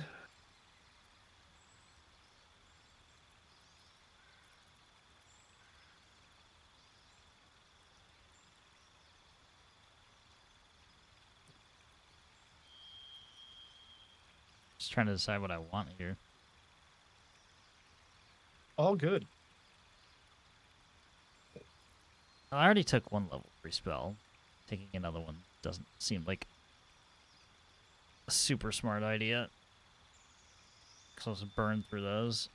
Just trying to decide what I want here. All good. I already took one level 3 spell. Taking another one doesn't seem like a super smart idea. Because I was burned through those.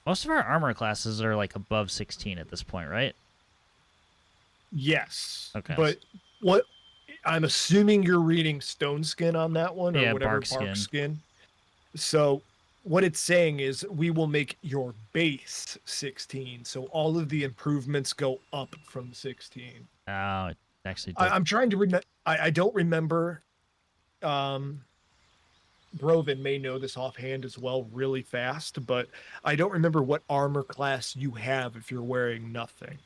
Most of our armor classes are like above 16 at this point, right? Yes. Okay. But what I'm assuming you're reading Stone Skin on that one, or Yeah, whatever Bark Skin. Skin. So what it's saying is we will make your base 16, so all of the improvements go up from 16. Oh, it actually does. I'm trying to remember. I don't remember. Broven may know this offhand as well, really fast, but I don't remember what armor class you have if you're wearing nothing.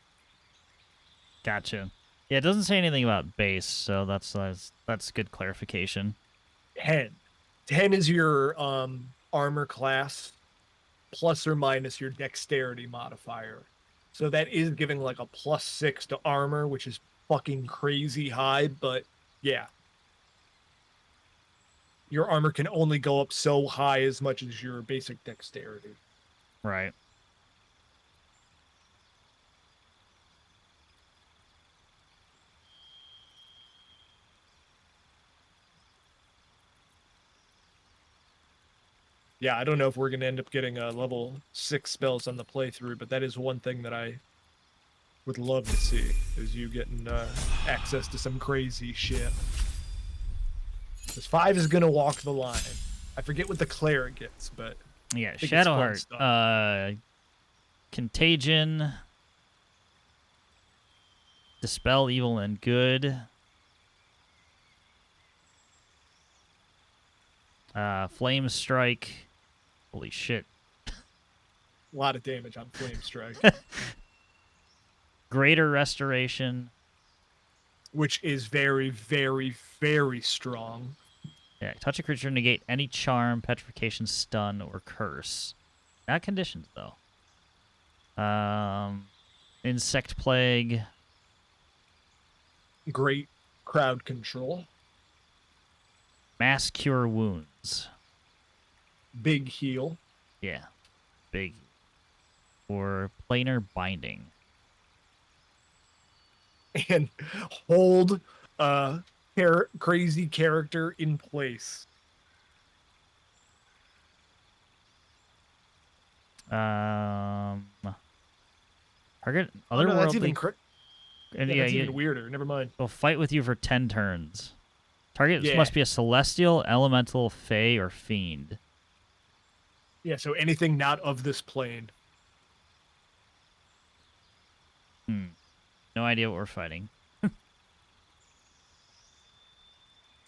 Gotcha. Yeah, it doesn't say anything about base, so that's good clarification. 10. 10 is your armor class, plus or minus your dexterity modifier. So that is giving like a +6 to armor, which is fucking crazy high, but yeah. Your armor can only go up so high as much as your basic dexterity. Right. Yeah, I don't know if we're going to end up getting level 6 spells on the playthrough, but that is one thing that I would love to see, is you getting access to some crazy shit. Because 5 is going to walk the line. I forget what the cleric gets, but... Yeah, Shadowheart. Contagion. Dispel evil and good. Flame Strike. Holy shit. A lot of damage on Flame Strike. Greater Restoration. Which is very, very, very strong. Yeah, touch a creature, negate any charm, petrification, stun, or curse. Not conditions, though. Insect Plague. Great crowd control. Mass Cure Wounds. Big heal. Yeah, big. Or Planar Binding. And hold crazy character in place. Target Oh, no, that's otherworldly. that's even weirder. Never mind. Will fight with you for 10 turns. Target Yeah. must be a celestial, elemental, fey, or fiend. Yeah, so anything not of this plane. No idea what we're fighting.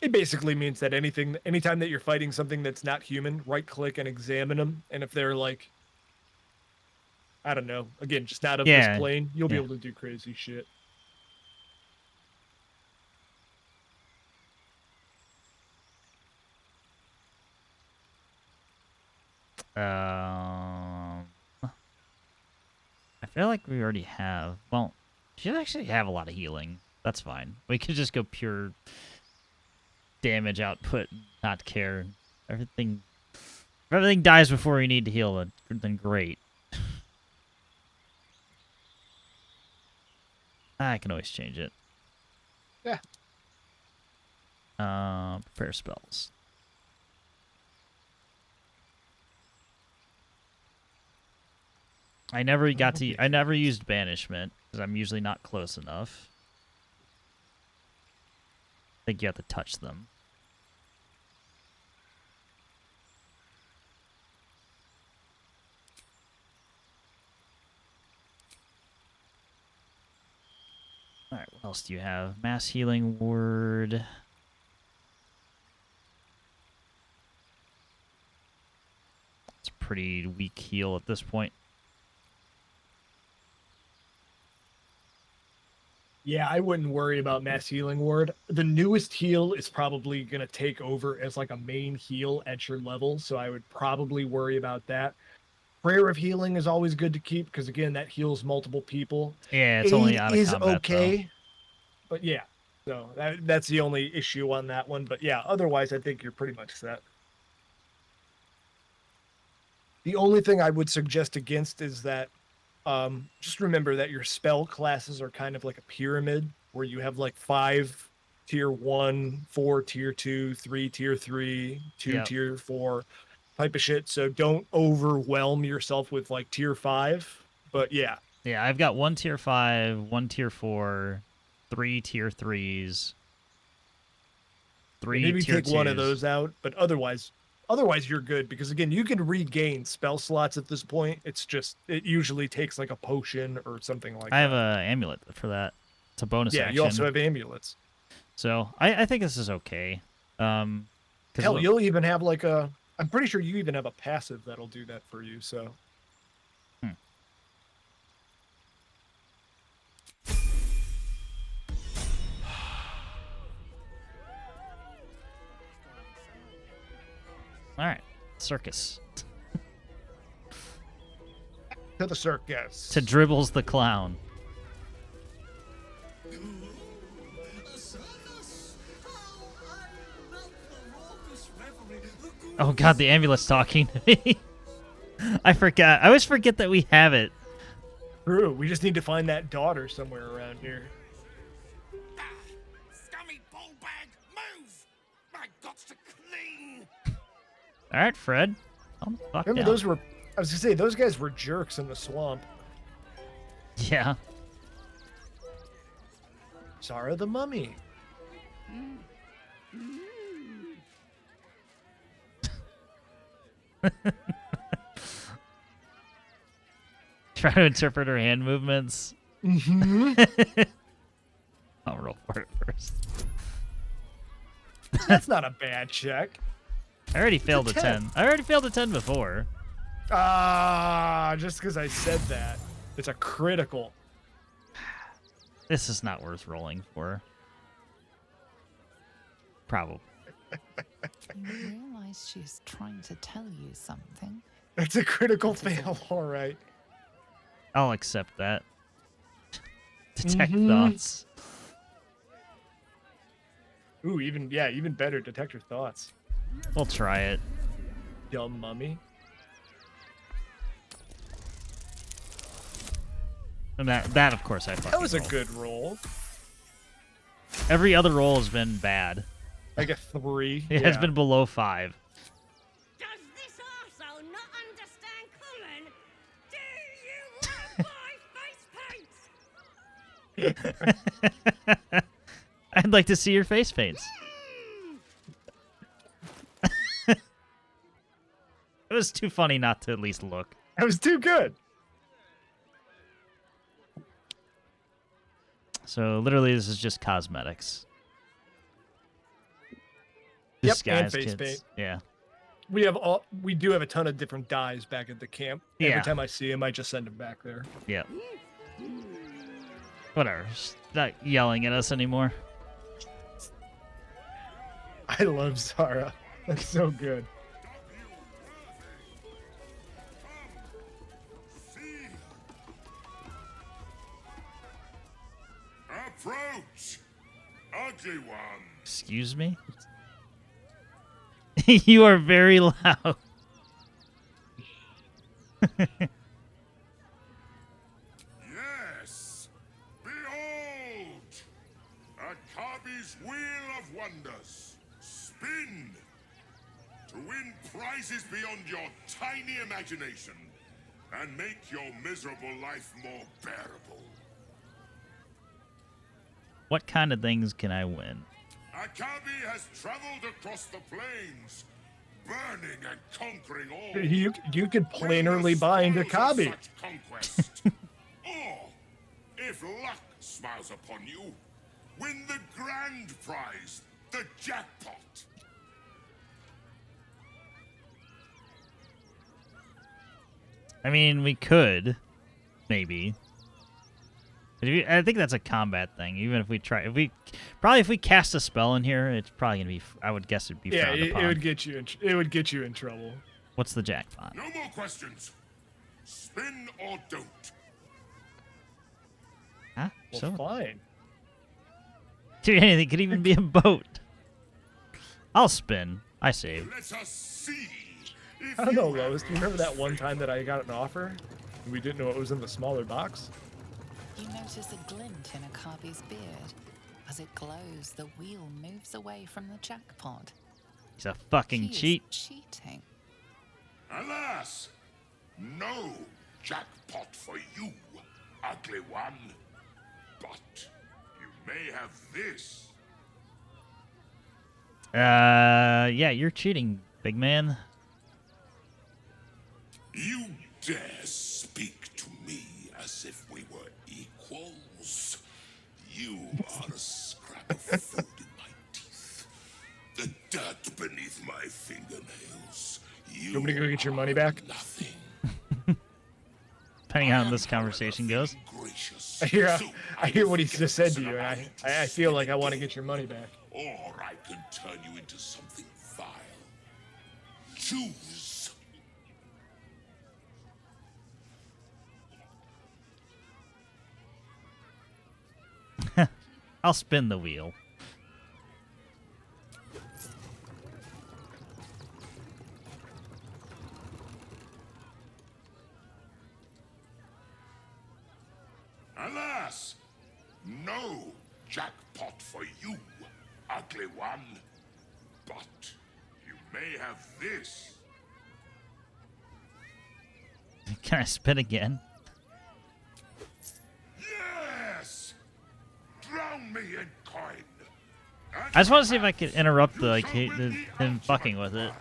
It basically means that anytime that you're fighting something that's not human, right click and examine them. And if they're like, I don't know, again, just not of this plane, you'll be able to do crazy shit. I feel like we already have. Well, we should actually have a lot of healing. That's fine. We could just go pure damage output, not care. If everything dies before we need to heal, then great. I can always change it. Yeah. Prepare spells. I never used banishment because I'm usually not close enough. I think you have to touch them. Alright, what else do you have? Mass Healing Word. It's a pretty weak heal at this point. Yeah, I wouldn't worry about Mass Healing Word. The newest heal is probably going to take over as like a main heal at your level, so I would probably worry about that. Prayer of Healing is always good to keep because, again, that heals multiple people. Yeah, it's only out of is combat, okay, though. But yeah, so that's the only issue on that one. But yeah, otherwise, I think you're pretty much set. The only thing I would suggest against is that just remember that your spell classes are kind of like a pyramid where you have like 5 tier 1, 4 tier 2, 3 tier 3, 2 tier 4 type of shit. So don't overwhelm yourself with like tier 5. But yeah. Yeah, I've got 1 tier 5, 1 tier 4, 3 tier 3s, 3 maybe tier take one of 2s. those out, but otherwise Otherwise, you're good because again, you can regain spell slots at this point. It's just it usually takes like a potion or something like I that. have an amulet for that. It's a bonus Yeah, action. you also have amulets. So I think this is okay. Hell, you'll even have like a. I'm pretty sure you even have a passive that'll do that for you. So. All right, Circus. To the circus. To Dribbles the Clown. Oh god, the amulet's talking to me. I forgot. I always forget that we have it. True. We just need to find that daughter somewhere around here. Scummy ball bag, move! My guts to clean! All right, Fred. Fuck Remember down. those were. I was gonna say those guys were jerks in the swamp. Yeah. Zara the Mummy. Try to interpret her hand movements. Mm-hmm. I'll roll for it first. That's not a bad check. I already failed a 10. 10. I already failed a 10 before. Just because I said that. It's a critical. This is not worth rolling for. Probably. You realize she's trying to tell you something. That's a critical fail, all right. I'll accept that. Detect Mhm. thoughts. Ooh, even better. Detect your thoughts. We'll try it. Dumb mummy. And that of course I fucking That was a rolled. good roll. Every other roll has been bad. Like a 3. It has been below 5. Does this arsehole not understand common? Do you want to buy face paints? I'd like to see your face paints. It was too funny not to at least look. That was too good. So literally this is just cosmetics. Yep, Disguise and face kits. paint. Yeah. We do have a ton of different dyes back at the camp. Yeah. Every time I see him, I just send him back there. Yeah. Whatever. Just not yelling at us anymore. I love Zara. That's so good. Approach! Ugly one! Excuse me? You are very loud. Yes! Behold! Akabi's Wheel of Wonders! Spin! To win prizes beyond your tiny imagination and make your miserable life more bearable. What kind of things can I win? Akabi has traveled across the plains, burning and conquering all. You could plainly bind Akabi. Such conquest. Or, if luck smiles upon you, win the grand prize, the jackpot. I mean, we could, maybe. But I think that's a combat thing. Even if we try, if we cast a spell in here, it's probably gonna be. I would guess it'd be. Yeah, frowned it upon. would get you. It would get you in trouble. What's the jackpot? No more questions. Spin or don't. Huh? Well, So fine. dude, anything could even be a boat. I'll spin. I save. Let us see. I don't know, Lois. Do you remember that one time that I got an offer? And we didn't know it was in the smaller box? You notice a glint in Akabi's beard. As it glows, the wheel moves away from the jackpot. He's a fucking He is cheat. cheating. Alas, no jackpot for you, ugly one. But you may have this. Yeah, you're cheating, Big man. You dare speak to me as if we were equals? You are a scrap of food in my teeth. The dirt beneath my fingernails. You want me to go get your money back? Nothing. Depending on how this conversation goes. I hear what he just said to you, and I feel like I want to get your money back. Or I can turn you into something vile. Choose. I'll spin the wheel. Alas, no jackpot for you, ugly one. But you may have this. Can I spin again? Yes! Drown me in coin. I just want to see if I can interrupt the him fucking with it.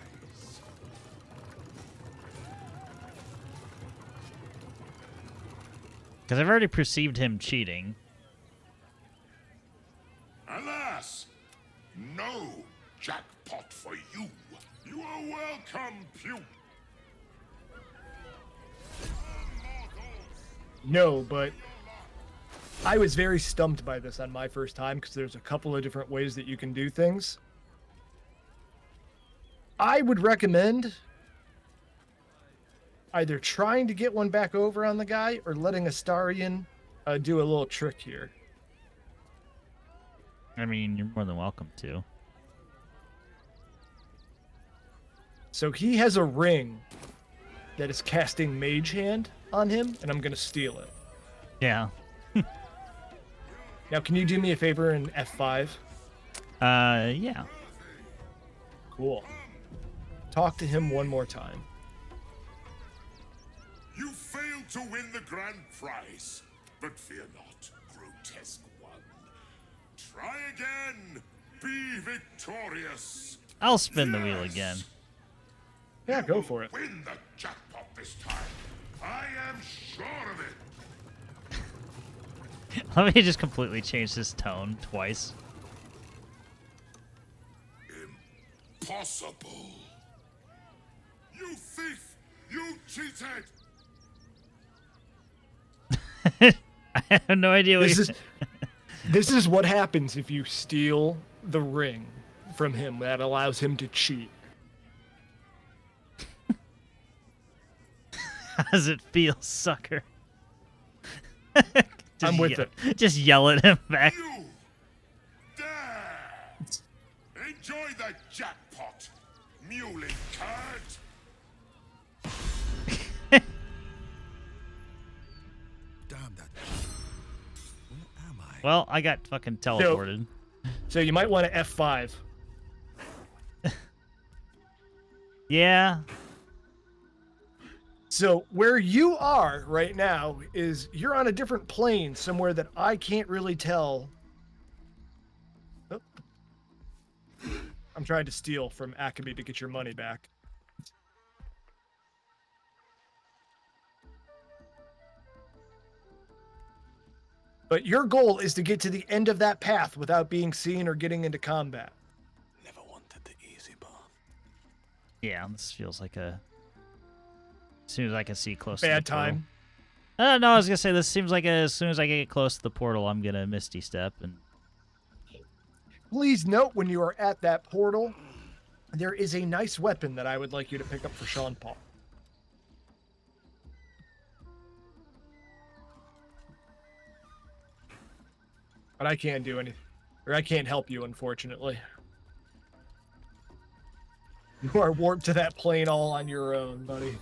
Because I've already perceived him cheating. Alas, no jackpot for you. You are welcome, puke. No, but I was very stumped by this on my first time because there's a couple of different ways that you can do things. I would recommend either trying to get one back over on the guy or letting Astarion do a little trick here. I mean, you're more than welcome to. So he has a ring that is casting Mage Hand on him, and I'm going to steal it. Yeah. Now, can you do me a favor in F5? Yeah. Cool. Talk to him one more time. You failed to win the grand prize, but fear not, grotesque one. Try again. Be victorious. I'll spin the wheel again. Yeah, go for it. Win the jackpot this time. I am sure of it. Let me just completely change this tone twice. Impossible. You thief! You cheated! I have no idea what this is what happens if you steal the ring from him. That allows him to cheat. How does it feel, sucker? I'm with it. Just yell at him back. You dare! Enjoy the jackpot, muley card. Damn that. Where am I? Well, I got fucking teleported. So you might want to F5. Yeah. So where you are right now is you're on a different plane somewhere that I can't really tell. Oh. I'm trying to steal from Akabi to get your money back. But your goal is to get to the end of that path without being seen or getting into combat. Never wanted the easy path. Yeah, this feels like a... As soon as I can see close Bad to the portal. time. No, I was gonna say this seems like as soon as I get close to the portal, I'm gonna Misty Step and. Please note when you are at that portal, there is a nice weapon that I would like you to pick up for CyanePaule. But I can't do anything, or I can't help you, unfortunately. You are warped to that plane all on your own, buddy.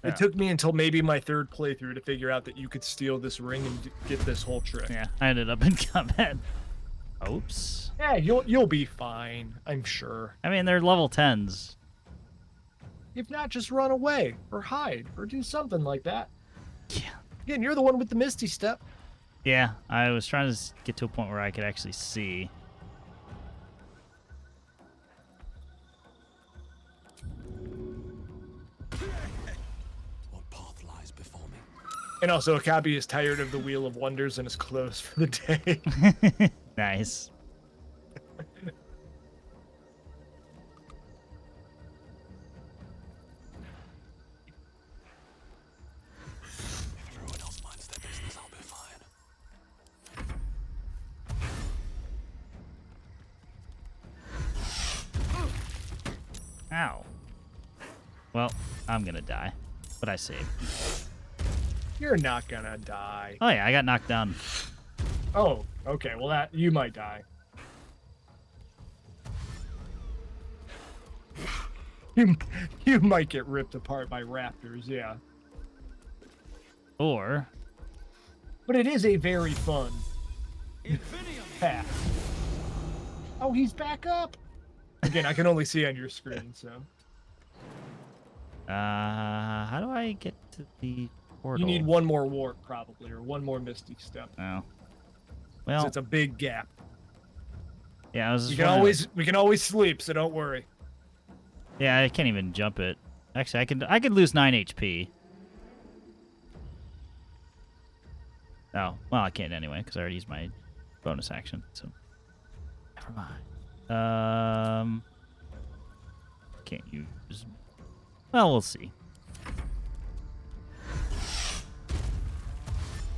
Yeah. It took me until maybe my third playthrough to figure out that you could steal this ring and get this whole trick. Yeah, I ended up in combat. Oops. Yeah, you'll be fine, I'm sure. I mean, they're level 10s. If not, just run away, or hide, or do something like that. Yeah. Again, you're the one with the Misty Step. Yeah, I was trying to get to a point where I could actually see. And also, Akabi is tired of the Wheel of Wonders and is closed for the day. Nice. Everyone else minds their business, I'll be fine. Ow. Well, I'm gonna die, but I saved. You're not gonna die. Oh yeah, I got knocked down. Oh, okay. Well, that you might die. You might get ripped apart by raptors, yeah. Or. But it is a very fun path. Oh, he's back up. Again, I can only see on your screen, so. How do I get to the portal? You need one more warp, probably, or one more misty step. Oh. 'Cause Well, it's a big gap. yeah, I was. We Just wondering- can always sleep, so don't worry. Yeah, I can't even jump it. Actually, I could lose 9 HP. Oh, well, I can't anyway because I already used my bonus action. So, never mind. Can't use. Well, we'll see.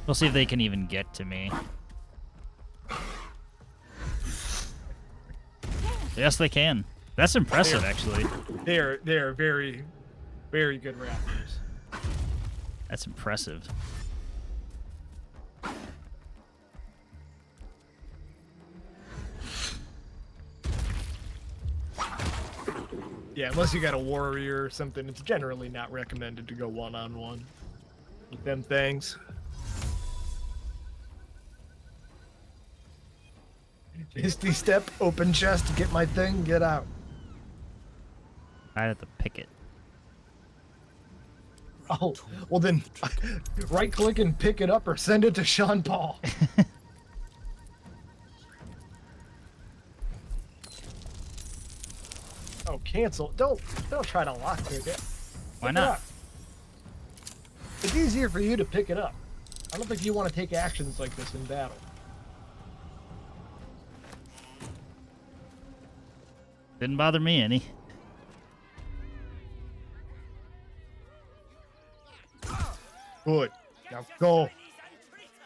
We'll see if they can even get to me. Yes, they can. That's impressive, actually. They are very, very good raptors. That's impressive. Yeah, unless you got a warrior or something, it's generally not recommended to go one-on-one with them things. Misty step, open chest, get my thing, get out. I have to pick it. Oh, well then, right-click and pick it up or send it to CyanePaule. Oh, cancel. Don't try to lockpick it. Why Pick it not? up. It's easier for you to pick it up. I don't think you want to take actions like this in battle. Didn't bother me any. Good. Now go.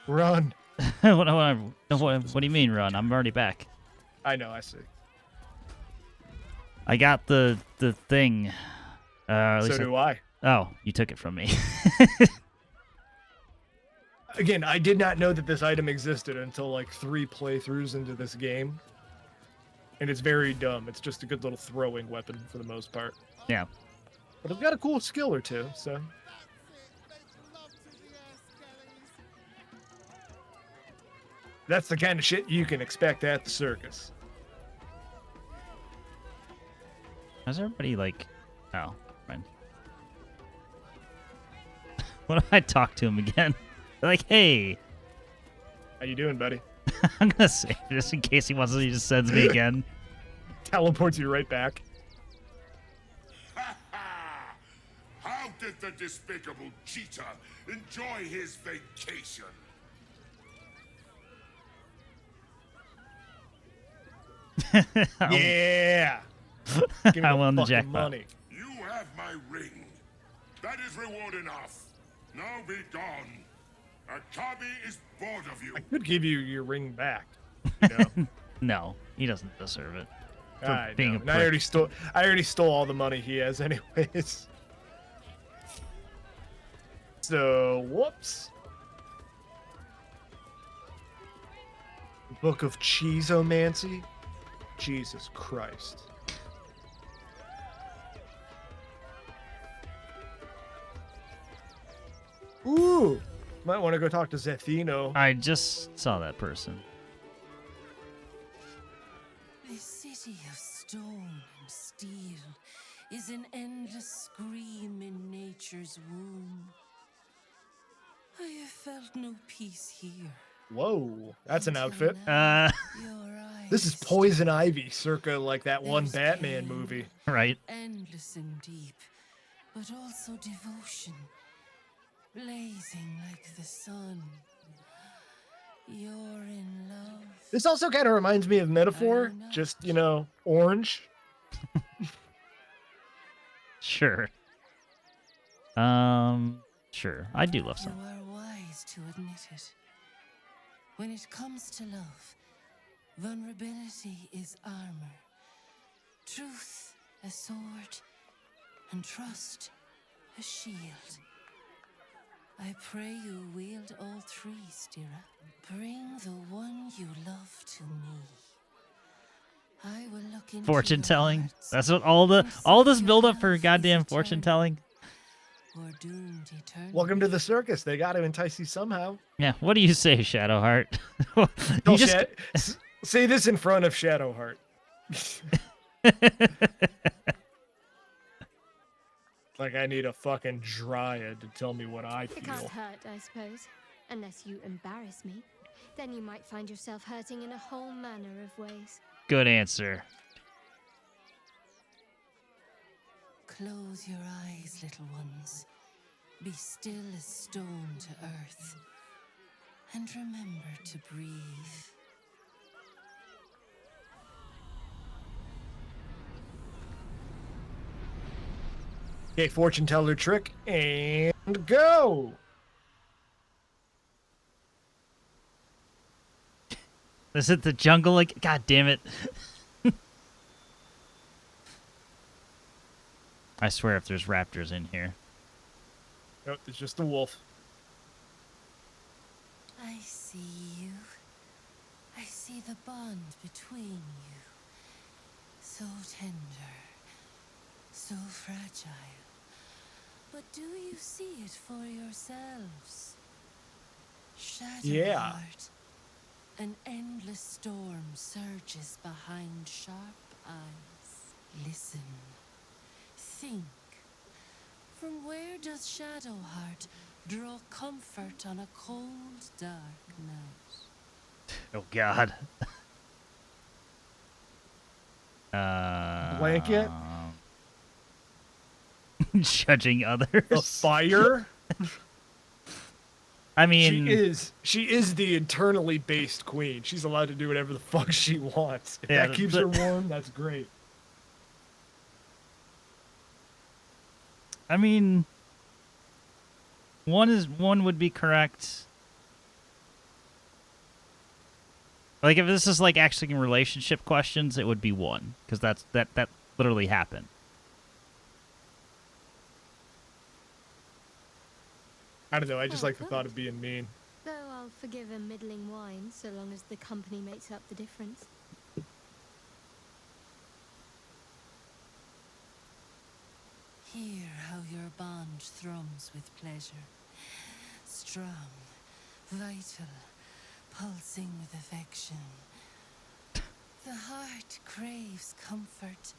Run. what do you mean run? I'm already back. I know, I see. I got the thing. At So least do I. Oh, you took it from me. Again, I did not know that this item existed until like 3 playthroughs into this game. And it's very dumb. It's just a good little throwing weapon for the most part. Yeah. But it's got a cool skill or two, so. That's the kind of shit you can expect at the circus. How's everybody like? Oh, fine. What if I talk to him again? Like, hey. How you doing, buddy? I'm gonna save just in case he wants to. He just sends me again. Teleports you right back. How did the despicable cheater enjoy his vacation? Yeah. Give me I the won the fucking jackpot. money. You have my ring. That is reward enough. Now be gone. Akabi is bored of you. I could give you your ring back. You know? No, he doesn't deserve it. For I being know. a And I prick. already stole all the money he has anyways. So, whoops. Book of Cheeseomancy? Jesus Christ. Ooh! Might want to go talk to Zethino. I just saw that person. A city of stone and steel is an endless scream in nature's womb. I have felt no peace here. Whoa, that's an outfit. This is Poison Ivy, circa like that one Batman movie. Right. Endless and deep, but also devotion. blazing like the sun. You're in love. This also kind of reminds me of Metaphor, just, you know, orange. Sure. Sure. I do love You some. are wise to admit it. When it comes to love, vulnerability is armor. Truth, a sword, and trust, a shield. I pray you wield all three, Stira. Bring the one you love to me. I will look into Fortune your telling. hearts That's what all this build up for goddamn fortune telling. or doomed eternally. Welcome to the circus. They got to entice you somehow. Yeah. What do you say, Shadowheart? Tell you just say this in front of Shadowheart. Like I need a fucking dryad to tell me what I It feel. can't hurt, I suppose. Unless you embarrass me. Then you might find yourself hurting in a whole manner of ways. Good answer. Close your eyes, little ones. Be still as stone to earth. And remember to breathe. Okay, fortune teller trick and go. Is it the jungle? Like, god damn it. I swear if there's raptors in here. Nope, it's just a wolf. I see you. I see the bond between you. So tender. So fragile. But do you see it for yourselves? Shadowheart. Yeah. An endless storm surges behind sharp eyes. Listen. Think. From where does Shadowheart draw comfort on a cold, dark night? Oh god. Blanket? Judging others. The fire? I mean, she is the internally based queen. She's allowed to do whatever the fuck she wants. If Yeah, that keeps her warm, that's great. I mean, one would be correct. Like if this is like actually relationship questions, it would be one because that literally happened. I don't know. I just like the thought of being mean. Though I'll forgive a middling wine so long as the company makes up the difference. Hear how your bond thrums with pleasure. Strong, vital, pulsing with affection. The heart craves comfort,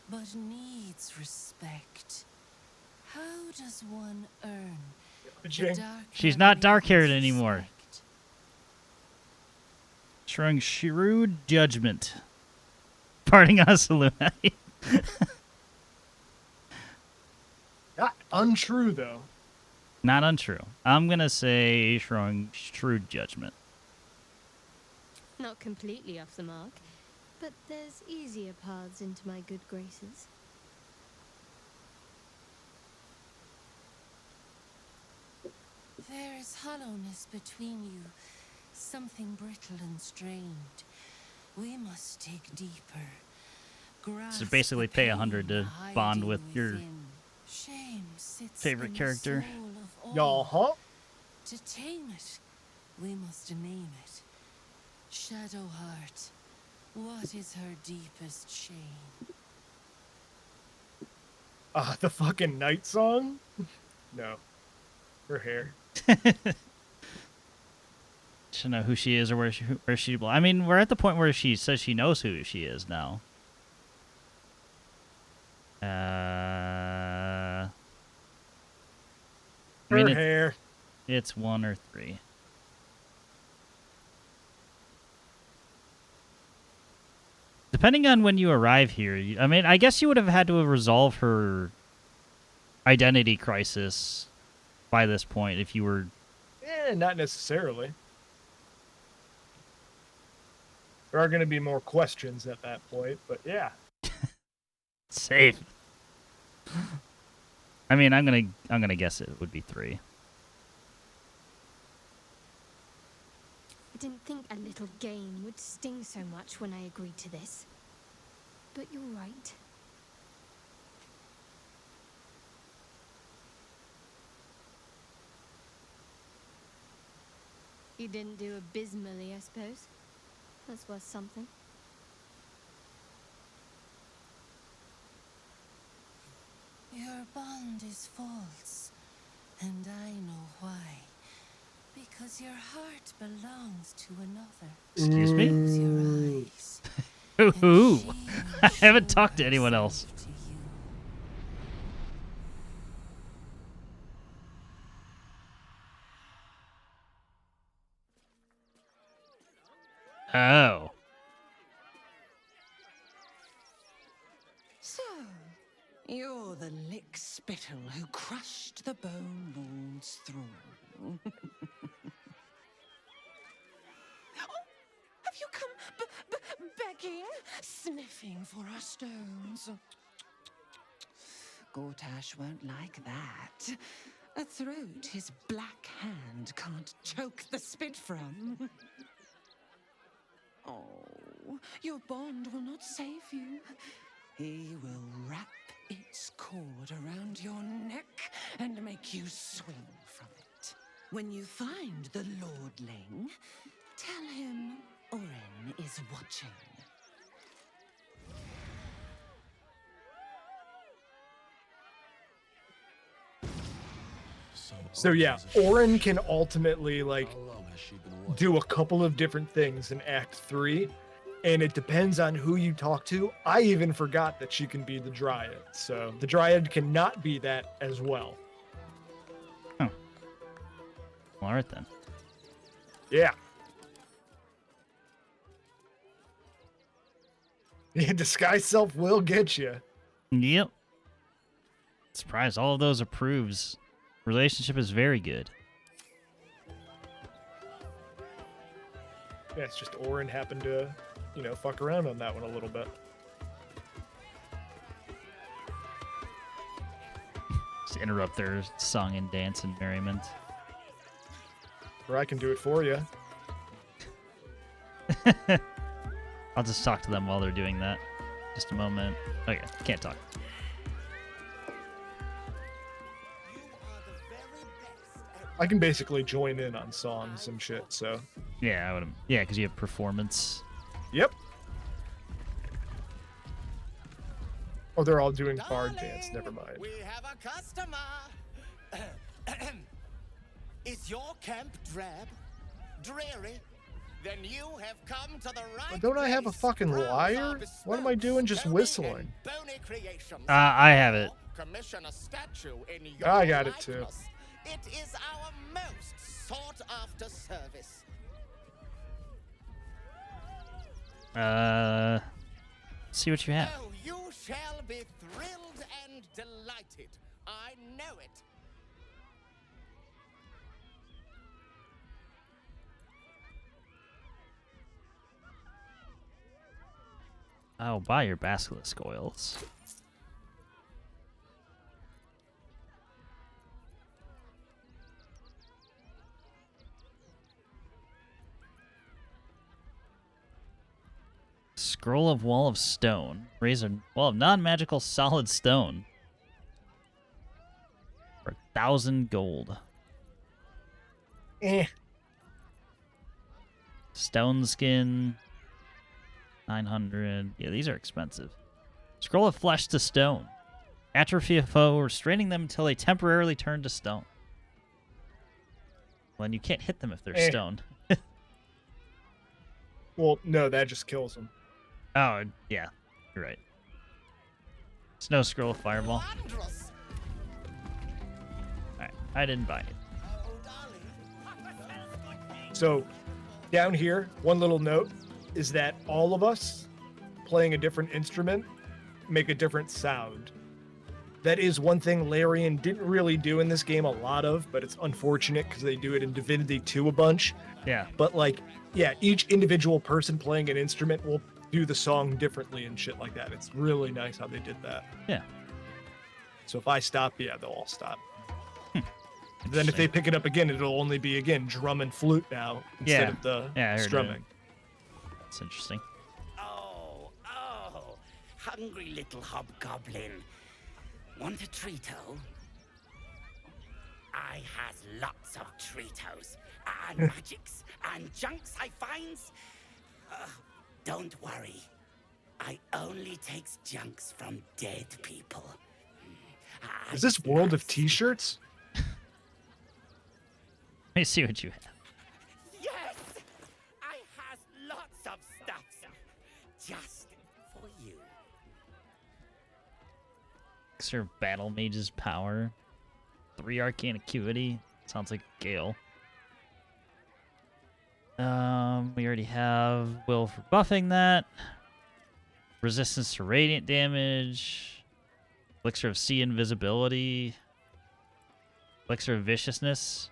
but needs respect. How does one earn the dark She's not dark-haired anymore. Showing shrewd judgment. Parting us, Illuminati. Not untrue, though. Not untrue. I'm going to say showing shrewd judgment. Not completely off the mark, but there's easier paths into my good graces. There is hollowness between you, something brittle and strained. We must dig deeper. So basically pay 100 to bond with your Shame sits favorite in the character. soul of all. Uh-huh. To tame it, we must name it. Shadowheart. What is her deepest shame? The fucking night song? No. Her hair. Should know who she is or where she. I mean, we're at the point where she says she knows who she is now. I mean, Her hair. It's 1 or 3. Depending on when you arrive here, I mean, I guess you would have had to resolve her identity crisis by this point if you were... Not necessarily. There are going to be more questions at that point, but yeah. Safe. I mean, I'm gonna guess it would be 3. I didn't think a little game would sting so much when I agreed to this. But you're right. You didn't do abysmally, I suppose. That's worth something. Your bond is false, and I know why. Because your heart belongs to another. Excuse me? Close your eyes. Who? I haven't talked to anyone else. Oh. So, you're the lick spittle who crushed the Bone Lord's throne. Have you come begging, sniffing for our stones? Gortash won't like that. A throat his black hand can't choke the spit from. Oh, your bond will not save you. He will wrap its cord around your neck and make you swing from it. When you find the Lordling, tell him Orin is watching. So yeah, Orin can ultimately like do a couple of different things in Act 3, and it depends on who you talk to. I even forgot that she can be the Dryad, so the Dryad cannot be that as well. Oh. Well, all right then. Yeah. Yeah, disguise self will get you. Yep. Surprised all of those approves. Relationship is very good. Yeah, it's just Orin happened to, fuck around on that one a little bit. Just interrupt their song and dance and merriment. Or I can do it for you. I'll just talk to them while they're doing that. Just a moment. Okay, can't talk. I can basically join in on songs and shit, so. Yeah, I would. Yeah, because you have performance. Yep. Oh, they're all doing bard dance. Never mind. We have a customer. Is your camp drab, dreary? Then you have come to the right. But don't I have a fucking lyre? What am I doing just whistling? I have it. Commission a statue in your I got it too. likeness. It is our most sought after service. See what you have. Oh, you shall be thrilled and delighted. I know it. I'll buy your basilisk oils. Scroll of Wall of Stone. Raise a wall of non-magical solid stone. For 1,000 gold. Stone skin. 900. Yeah, these are expensive. Scroll of Flesh to Stone. Atrophy a foe, restraining them until they temporarily turn to stone. Well, and you can't hit them if they're stone. Well, no, that just kills them. Oh, yeah. You're right. Snow Scroll of Fireball. Alright, I didn't buy it. So, down here, one little note is that all of us playing a different instrument make a different sound. that is one thing Larian didn't really do in this game a lot of, but it's unfortunate because they do it in Divinity 2 a bunch. Yeah. But like, yeah, each individual person playing an instrument will do the song differently and shit like that. It's really nice how they did that. Yeah. So if I stop, yeah, they'll all stop. Then if they pick it up again, it'll only be, again, drum and flute now instead of the strumming. That's interesting. Oh, hungry little hobgoblin. Want a treato? I has lots of treatos, and magics, and junks I finds. Don't worry. I only takes junks from dead people. Is this World of T-shirts? Let me see what you have. Yes! I has lots of stuff just for you. Sort of battle mage's power. 3 arcane acuity. Sounds like Gale. We already have will for buffing that. Resistance to radiant damage. Elixir of sea invisibility. Elixir of viciousness.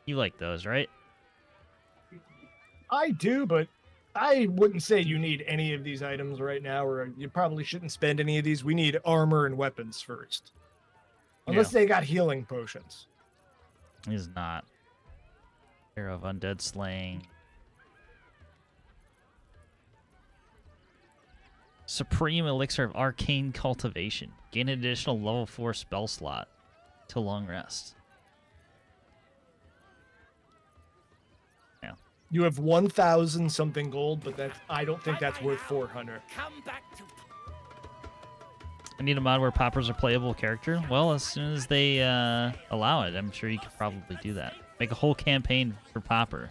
You like those, right? I do, but I wouldn't say you need any of these items right now, or you probably shouldn't spend any of these. We need armor and weapons first. Unless they got healing potions. He's not. Arrow of Undead Slaying. Supreme Elixir of Arcane Cultivation. Gain an additional level 4 spell slot to long rest. Yeah. You have 1,000 something gold, but that's, I don't think that's worth 400. I need a mod where poppers are playable character. Well, as soon as they allow it, I'm sure you could probably do that. Make a whole campaign for popper.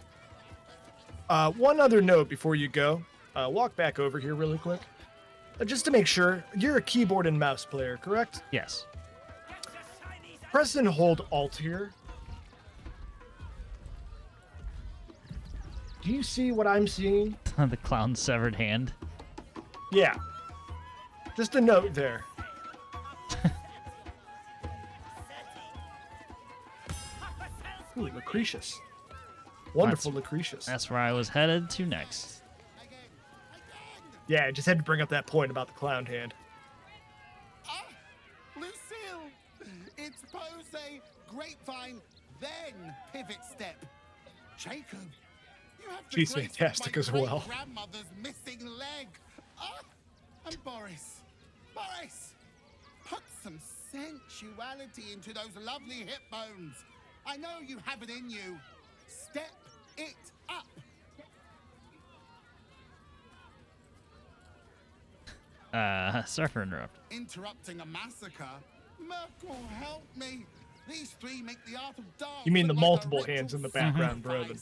One other note before you go. Walk back over here really quick. Just to make sure, you're a keyboard and mouse player, correct? Yes. Press and hold Alt here. Do you see what I'm seeing? The clown's severed hand. Yeah. Just a note there. Ooh, Lucretious. Wonderful Lucretious. That's where I was headed to next. Yeah, I just had to bring up that point about the clown hand. Lucille! It's pose, grapevine, then pivot step. Jacob, you have the She's grace of fantastic my as well. great-grandmother's missing leg. And Boris, put some sensuality into those lovely hip bones. I know you have it in you. Step it up. Sorry for interrupting. Interrupting a massacre? Merkel, help me. These three make the art of dance. You mean the look like a multiple ritual hands in the background, sacrifice. brother.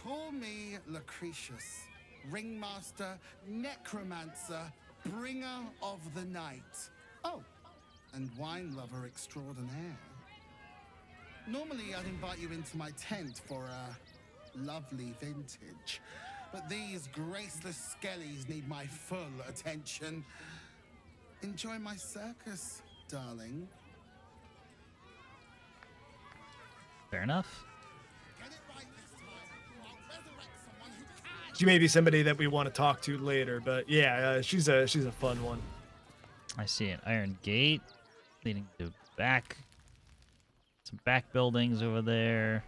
Call me Lucretious, ringmaster, necromancer, bringer of the night. Oh, and wine lover extraordinaire. Normally, I'd invite you into my tent for a lovely vintage. But these graceless skellies need my full attention. Enjoy my circus, darling. Fair enough. She may be somebody that we want to talk to later, but yeah, she's a fun one. I see an iron gate leading to some back buildings over there.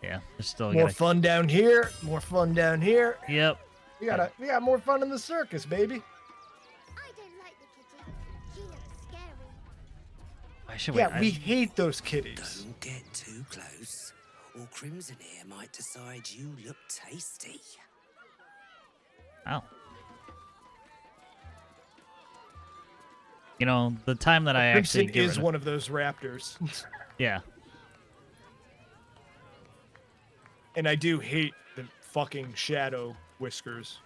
Yeah, there's still More fun down here. More fun down here. Yep. We got more fun in the circus, baby. Why should Yeah, we hate those kitties. Don't get too close, or Crimson here might decide you look tasty. Ow. You know, the time that I Crimson actually is one of those raptors. Yeah. And I do hate the fucking shadow whiskers.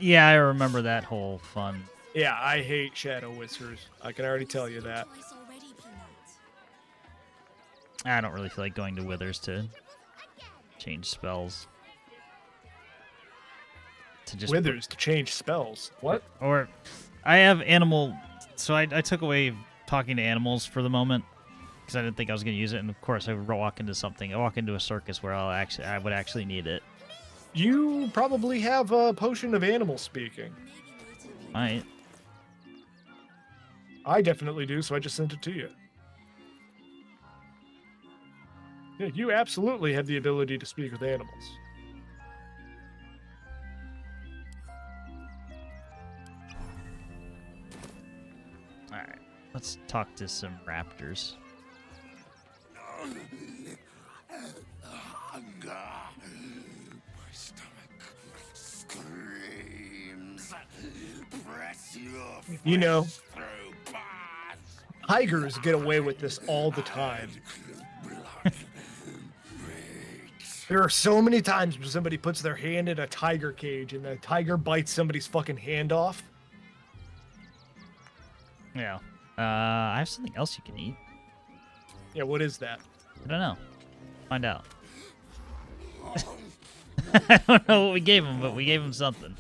Yeah, I remember that whole fun. Yeah, I hate shadow whiskers. I can already tell you that. I don't really feel like going to Withers to change spells. Withers to change spells. What? Or I have animal, so I took away talking to animals for the moment because I didn't think I was going to use it, and of course I walk into something. I walk into a circus where I would actually need it. You probably have a potion of animal speaking. Might. I definitely do, so I just sent it to you. Yeah, you absolutely have the ability to speak with animals. Alright, let's talk to some raptors. Hunger. My stomach screams. Press your You know, flesh through bars. tigers get away with this all the time. There are so many times when somebody puts their hand in a tiger cage and the tiger bites somebody's fucking hand off. Yeah. I have something else you can eat. Yeah, what is that? I don't know. Find out. I don't know what we gave him, but we gave him something.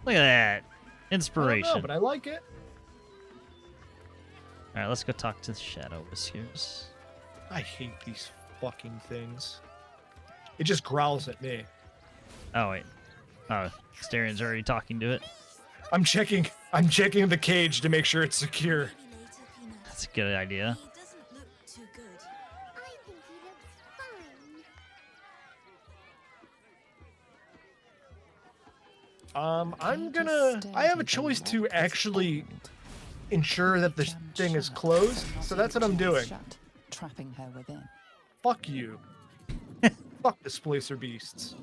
Look at that. Inspiration. I don't know, but I like it. Alright, let's go talk to the Shadow Whiskers. I hate these fucking things. It just growls at me. Oh, wait. Oh, Astarion's already talking to it. I'm checking the cage to make sure it's secure. That's a good idea. I have a choice to actually ensure that the thing is closed, so that's what I'm doing. Trapping her within. Fuck you. Fuck displacer beasts.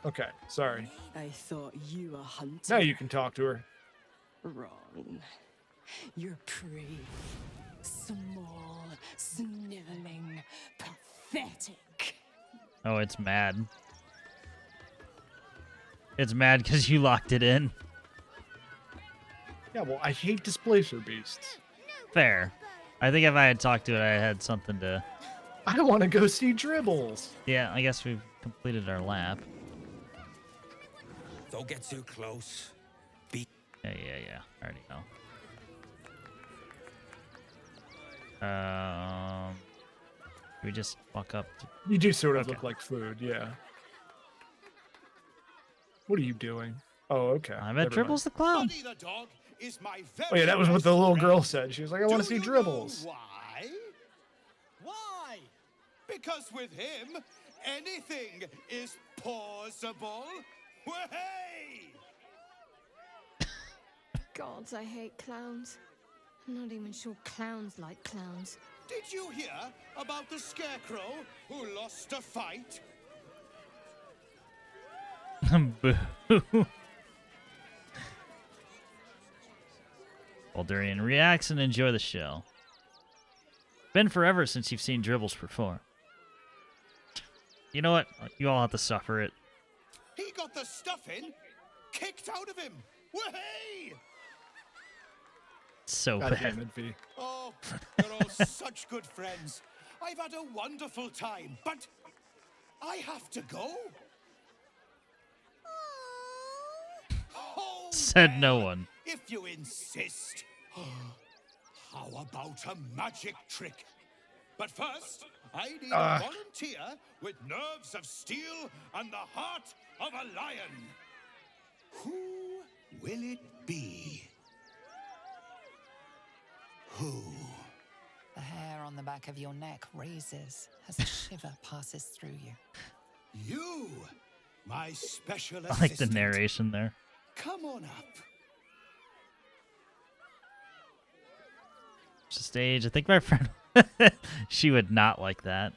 Okay, sorry. I thought you were hunting. Now you can talk to her. Wrong. You're prey. Small, sniveling, pathetic. Oh, it's mad. It's mad because you locked it in. Yeah, well, I hate displacer beasts. Fair. I think if I had talked to it, I had something to... I want to go see Dribbles. Yeah, I guess we've completed our lap. Don't get too close. Yeah. I already know. We just walk up to... You do sort of look like food, yeah. What are you doing? Oh, okay. I'm at Dribbles the Clown. Oh yeah, that was what the little girl said. She was like, I want to see Dribbles. Why? Why? Because with him, anything is possible. Hey! God, I hate clowns. I'm not even sure clowns like clowns. Did you hear about the scarecrow who lost a fight? Boo. Baldurian reacts and enjoy the show. Been forever since you've seen Dribbles perform. You know what? You all have to suffer it. He got the stuffing kicked out of him. Hey! So God bad. damn it, V. Oh, you're all such good friends. I've had a wonderful time, but I have to go. Oh, Said no one. if you insist. How about a magic trick? But first, I need a volunteer with nerves of steel and the heart of a lion. Who will it be? Who? The hair on the back of your neck raises as a shiver passes through you. You, my special I like the assistant. narration there. Come on up. It's a stage. I think my friend, she would not like that.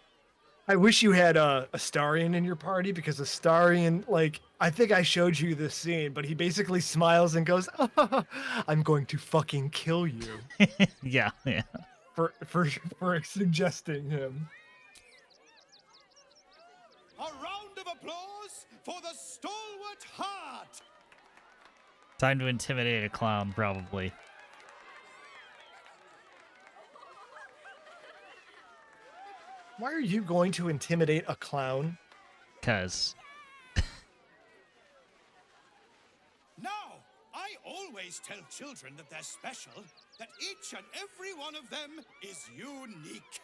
I wish you had Astarion in your party, because Astarion, like, I think I showed you this scene, but he basically smiles and goes, I'm going to fucking kill you. Yeah. For suggesting him. A round of applause for the stalwart heart. Time to intimidate a clown, probably. Why are you going to intimidate a clown? Cause Now, I always tell children that they're special, that each and every one of them is unique.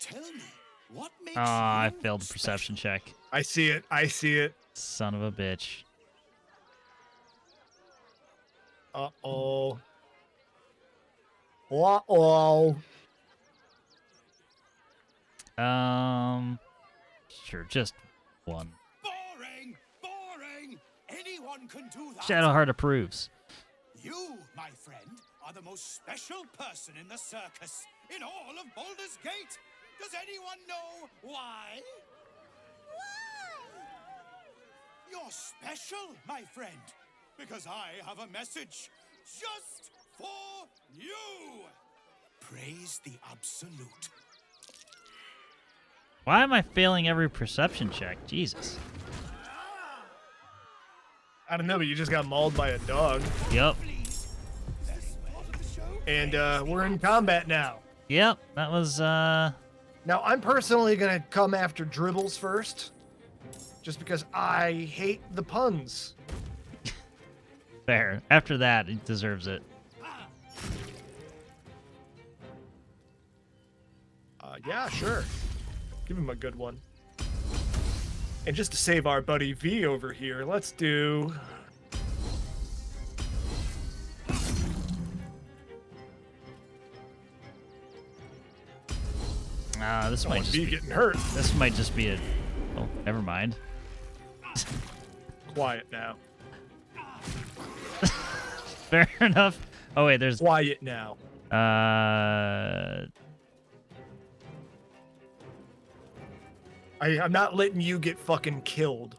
Tell me, what makes I failed the perception check. I see it. I see it. Son of a bitch. Uh-oh. Uh-oh. Sure, just one. Boring! Boring! Anyone can do that. Shadowheart approves. You, my friend, are the most special person in the circus, in all of Baldur's Gate. Does anyone know why? Why? You're special, my friend, because I have a message just for you. Praise the Absolute. Why am I failing every perception check? Jesus. I don't know, but you just got mauled by a dog. Yep. And we're in combat now. Yep, that was Now I'm personally gonna come after Dribbles first. Just because I hate the puns. fair. After that, it deserves it. Yeah, sure. Give him a good one. And just to save our buddy V over here, let's do... This might just be getting hurt. This might just be a... Oh, never mind. Quiet now. Fair enough. Oh, wait, there's... Quiet now. I'm not letting you get fucking killed.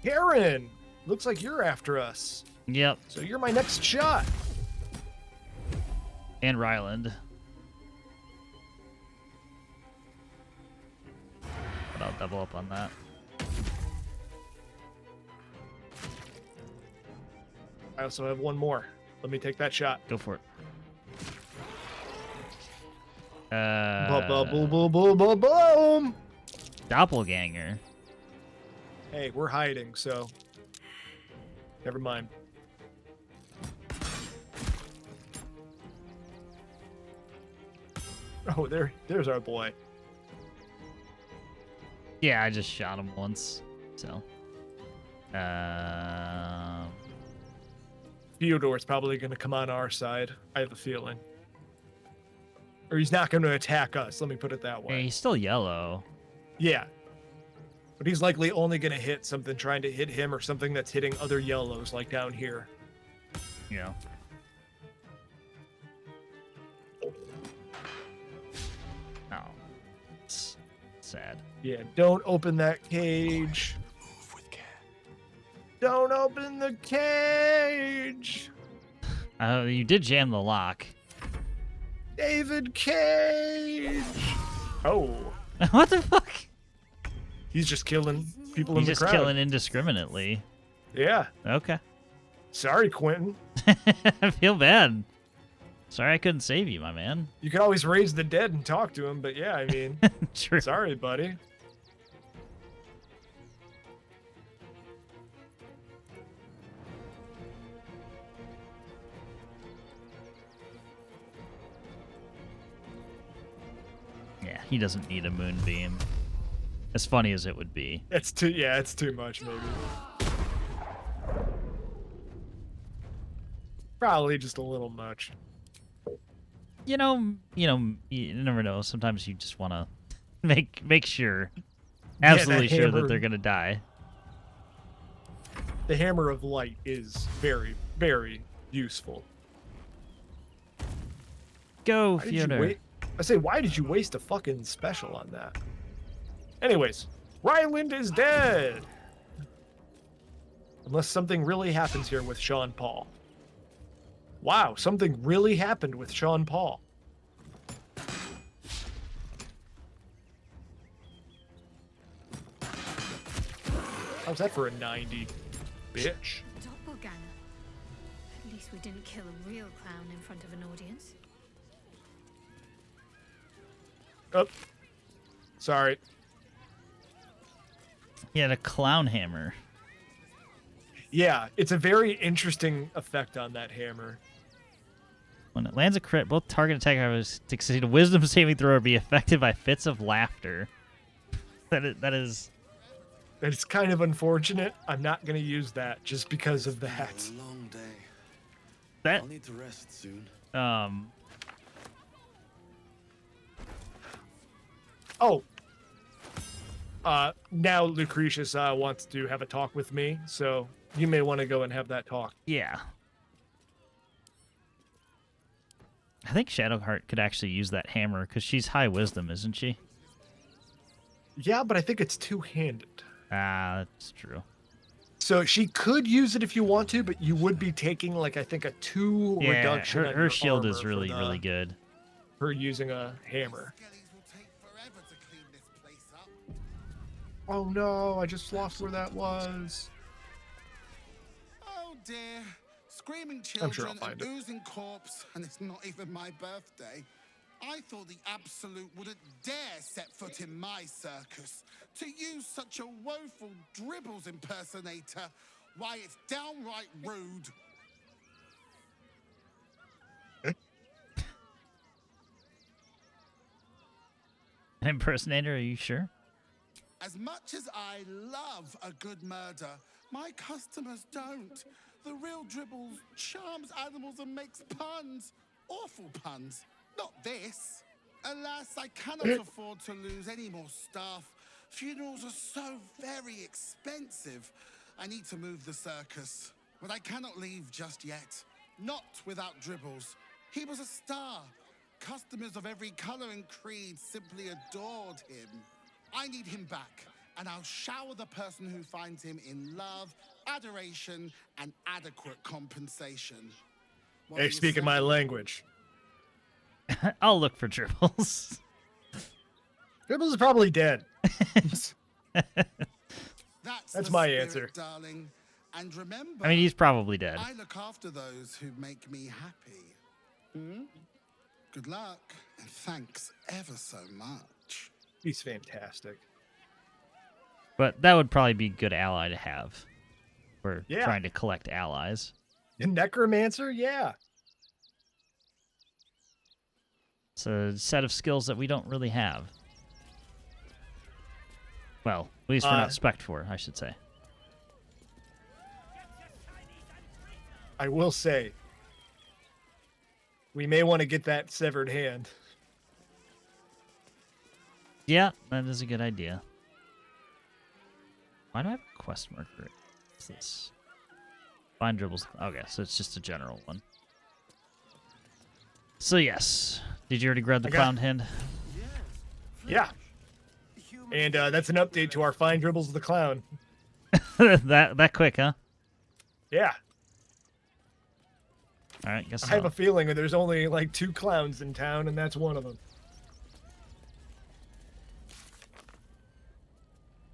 Karen! Looks like you're after us. Yep. So you're my next shot. And Ryland. But I'll double up on that. I also have one more. Let me take that shot. Go for it. Boom! Doppelganger. Hey, we're hiding, so never mind. Oh, there's our boy. Yeah, I just shot him once, so. Fyodor's probably going to come on our side. I have a feeling. Or he's not going to attack us. Let me put it that way. Hey, he's still yellow. Yeah. But he's likely only going to hit something trying to hit him or something that's hitting other yellows, like down here. Yeah. Oh. It's sad. Yeah, don't open that cage. Move with care. Don't open the cage. You did jam the lock. David Cage. Oh. What the fuck? He's just killing people in He's the just crowd. killing indiscriminately. Yeah. Okay. Sorry, Quentin. I feel bad. Sorry I couldn't save you, my man. You could always raise the dead and talk to him, but yeah, I mean, True. Sorry, buddy. Yeah, he doesn't need a moonbeam. As funny as it would be. It's too much, maybe. Probably just a little much. You never know. Sometimes you just want to make sure, absolutely sure that they're gonna die. The Hammer of Light is very, very useful. Go, Why did you Fiona. wait? I say, why did you waste a fucking special on that? Anyways, Ryland is dead. Unless something really happens here with CyanePaule. Wow, something really happened with CyanePaule. How's that for a 90? Bitch. Doppelganger. At least least we didn't kill a real clown in front of an audience. Oh. Sorry. He had a clown hammer. Yeah, it's a very interesting effect on that hammer. When it lands a crit, both target attackers succeed a wisdom saving throw or be affected by fits of laughter. That is... It's kind of unfortunate. I'm not going to use that just because of that. A long day. That... I'll need to rest soon. Oh. Now Lucretious wants to have a talk with me, so you may want to go and have that talk. Yeah. I think Shadowheart could actually use that hammer because she's high wisdom, isn't she? Yeah, but I think it's two-handed. Ah, that's true. So she could use it if you want to, but you would be taking, like, I think a 2 reduction. Her shield is really, really good. Her using a hammer. Oh no, I just lost where that was. Oh dear. Screaming I'm sure I'll children, find an it. oozing corpse, and it's not even my birthday. I thought the Absolute wouldn't dare set foot in my circus. To use such a woeful Dribbles impersonator, why, it's downright rude. An impersonator, are you sure? As much as I love a good murder, my customers don't. The real Dribbles charms animals and makes puns. Awful puns. Not this. Alas, I cannot afford to lose any more staff. Funerals are so very expensive. I need to move the circus, but I cannot leave just yet. Not without Dribbles. He was a star. Customers of every color and creed simply adored him. I need him back, and I'll shower the person who finds him in love, adoration, and adequate compensation. What Hey, do you speaking say? my language. I'll look for Dribbles. Dribbles is probably dead. That's That's the my spirit, answer. darling. And remember, I mean, he's probably dead. I look after those who make me happy. Hmm? Good luck, and thanks ever so much. He's fantastic. But that would probably be a good ally to have. We're Yeah. trying to collect allies. And Necromancer, yeah. It's a set of skills that we don't really have. Well, at least we're not spec'd for, I should say. I will say, we may want to get that severed hand. Yeah, that is a good idea. Why do I have a quest marker? What's this? Find Dribbles. Okay, so it's just a general one. So yes. Did you already grab the clown hand? Yeah. And that's an update to our Find Dribbles the Clown. that quick, huh? Yeah. Alright, guess I so. have a feeling that there's only like 2 clowns in town, and that's one of them.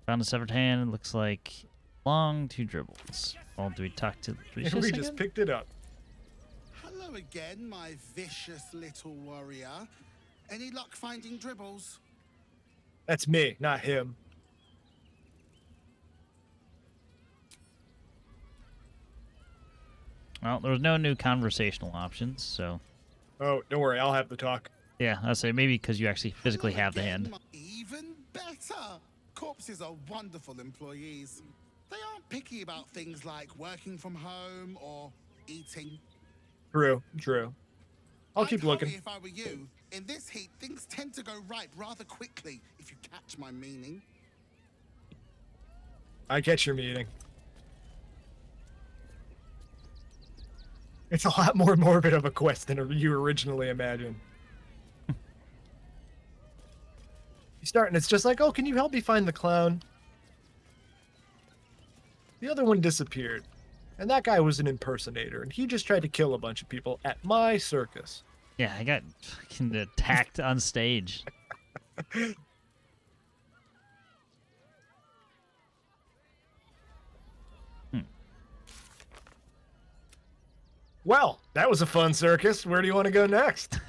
Found a severed hand. It looks like long 2 Dribbles. Well, do we talk to Lucretious And we again? just picked it up. Hello again, my vicious little warrior. Any luck finding Dribbles? That's me, not him. Well, there was no new conversational options, so... Oh, don't worry, I'll have the talk. Yeah, I'll say maybe because you actually physically have the hand. Even better. Corpses are wonderful employees. They aren't picky about things like working from home or eating. True, true. I'll keep I'd looking. hurry if I were you. In this heat, things tend to go ripe rather quickly, if you catch my meaning. I catch your meaning. It's a lot more morbid of a quest than you originally imagined. You start and it's just like, oh, can you help me find the clown? The other one disappeared. And that guy was an impersonator, and he just tried to kill a bunch of people at my circus. Yeah, I got fucking attacked on stage. Well, that was a fun circus. Where do you want to go next?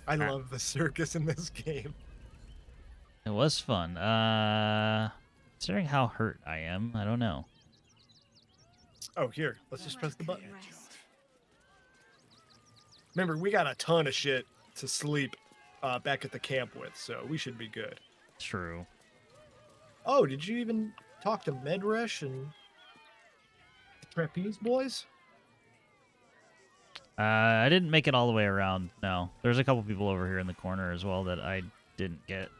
I love the circus in this game. It was fun. Considering how hurt I am, I don't know. Oh, here. Let's just press the button. Remember, we got a ton of shit to sleep back at the camp with, so we should be good. True. Oh, did you even talk to Medresh and the Trapeze boys? I didn't make it all the way around, no. There's a couple people over here in the corner as well that I didn't get.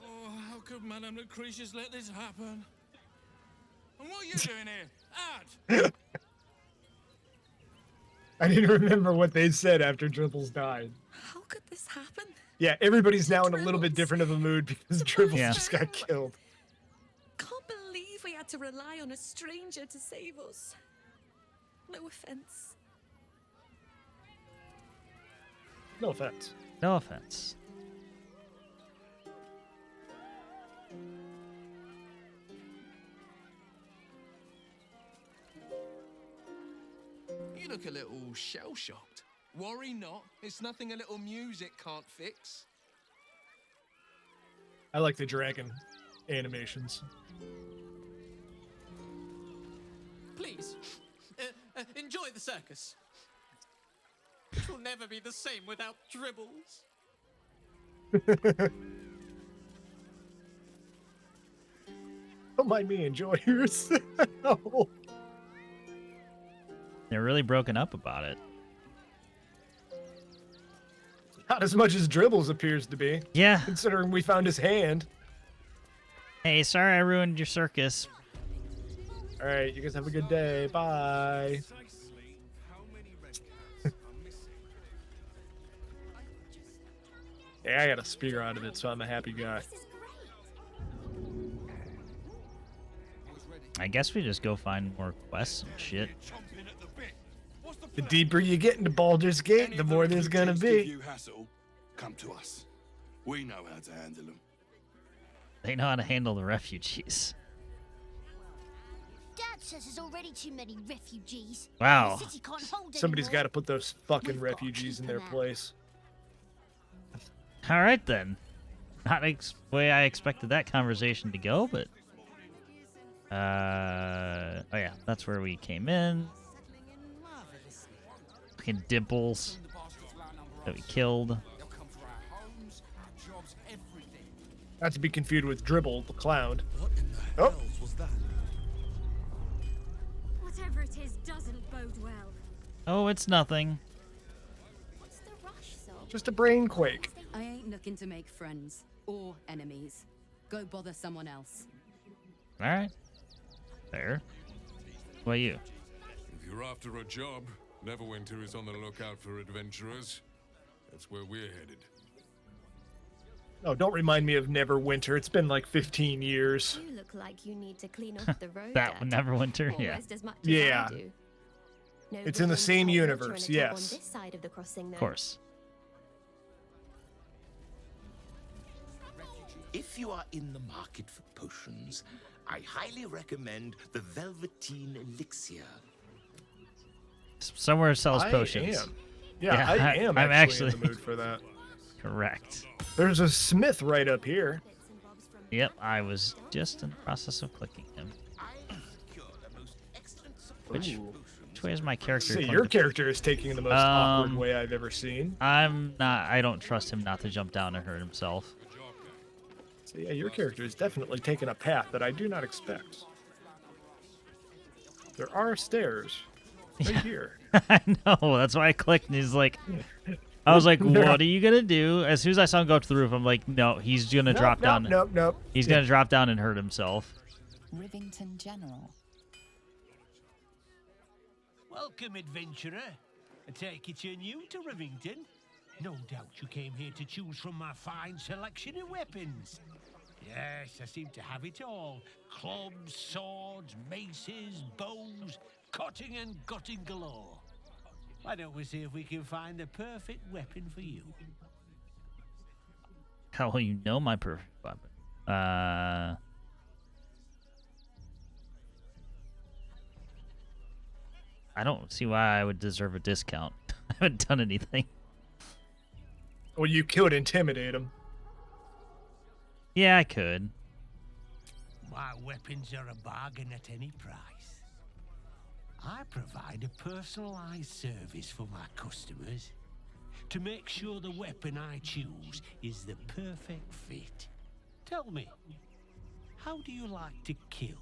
Oh, how could Madame Lucretious let this happen? And what are you doing here? Ad! I didn't remember what they said after Dribbles died. How could this happen? Yeah, everybody's now in a little bit different of a mood because Dribbles just got killed. Can't believe we had to rely on a stranger to save us. No offense. No offense. No offense. You look a little shell-shocked. Worry not. It's nothing a little music can't fix. I like the dragon animations. Please, enjoy the circus. It will never be the same without Dribbles. Don't mind me, enjoy yours. No. They're really broken up about it. Not as much as Dribbles appears to be. Yeah. Considering we found his hand. Hey, sorry I ruined your circus. All right, you guys have a good day. Bye. Yeah, I got a spear out of it, so I'm a happy guy. I guess we just go find more quests and shit. The deeper you get into Baldur's Gate, the more there's gonna be. Come to us. We know how to handle them. They know how to handle the refugees. Dad says there's already too many refugees. Wow. The city can't hold Somebody's anymore. got to put those fucking refugees in their place. All right then. Not the way I expected that conversation to go, but oh yeah, that's where we came in. Fucking dimples that we killed. Not to be confused with Dribble the Clown. Oh. Was that? Whatever it is doesn't bode well. Oh, it's nothing. Just a brain quake. I ain't looking to make friends or enemies. Go bother someone else. All right. Fair. What about you? If you're after a job, Neverwinter is on the lookout for adventurers. That's where we're headed. Oh, don't remind me of Neverwinter. It's been like 15 years. You look like you need to clean off the road. That one, Neverwinter, yeah. Almost as much as Yeah. I do. No It's in the good same one's universe, venturing a job yes. On this side of the crossing, though. Of course. If you are in the market for potions, I highly recommend the Velveteen Elixir. Somewhere sells I potions. am. Yeah, I am I'm actually in the mood for that. Correct. There's a smith right up here. Yep, I was just in the process of clicking him. Which way is my character? See, your character is taking the most awkward way I've ever seen. I'm not. I don't trust him not to jump down and hurt himself. So yeah, your character is definitely taking a path that I do not expect. There are stairs right here. I know. That's why I clicked, and he's like, I was like, "What are you gonna do?" As soon as I saw him go up to the roof, I'm like, "No, he's gonna drop down. Nope. He's gonna drop down and hurt himself." Rivington General. Welcome, adventurer. I take it you're new to Rivington. No doubt you came here to choose from my fine selection of weapons. Yes, I seem to have it all. Clubs, swords, maces, bows, cutting and gutting galore. Why don't we see if we can find the perfect weapon for you? How will you know my perfect weapon? I don't see why I would deserve a discount. I haven't done anything. Well, you could intimidate him. Yeah, I could. My weapons are a bargain at any price. I provide a personalized service for my customers to make sure the weapon I choose is the perfect fit. Tell me, how do you like to kill?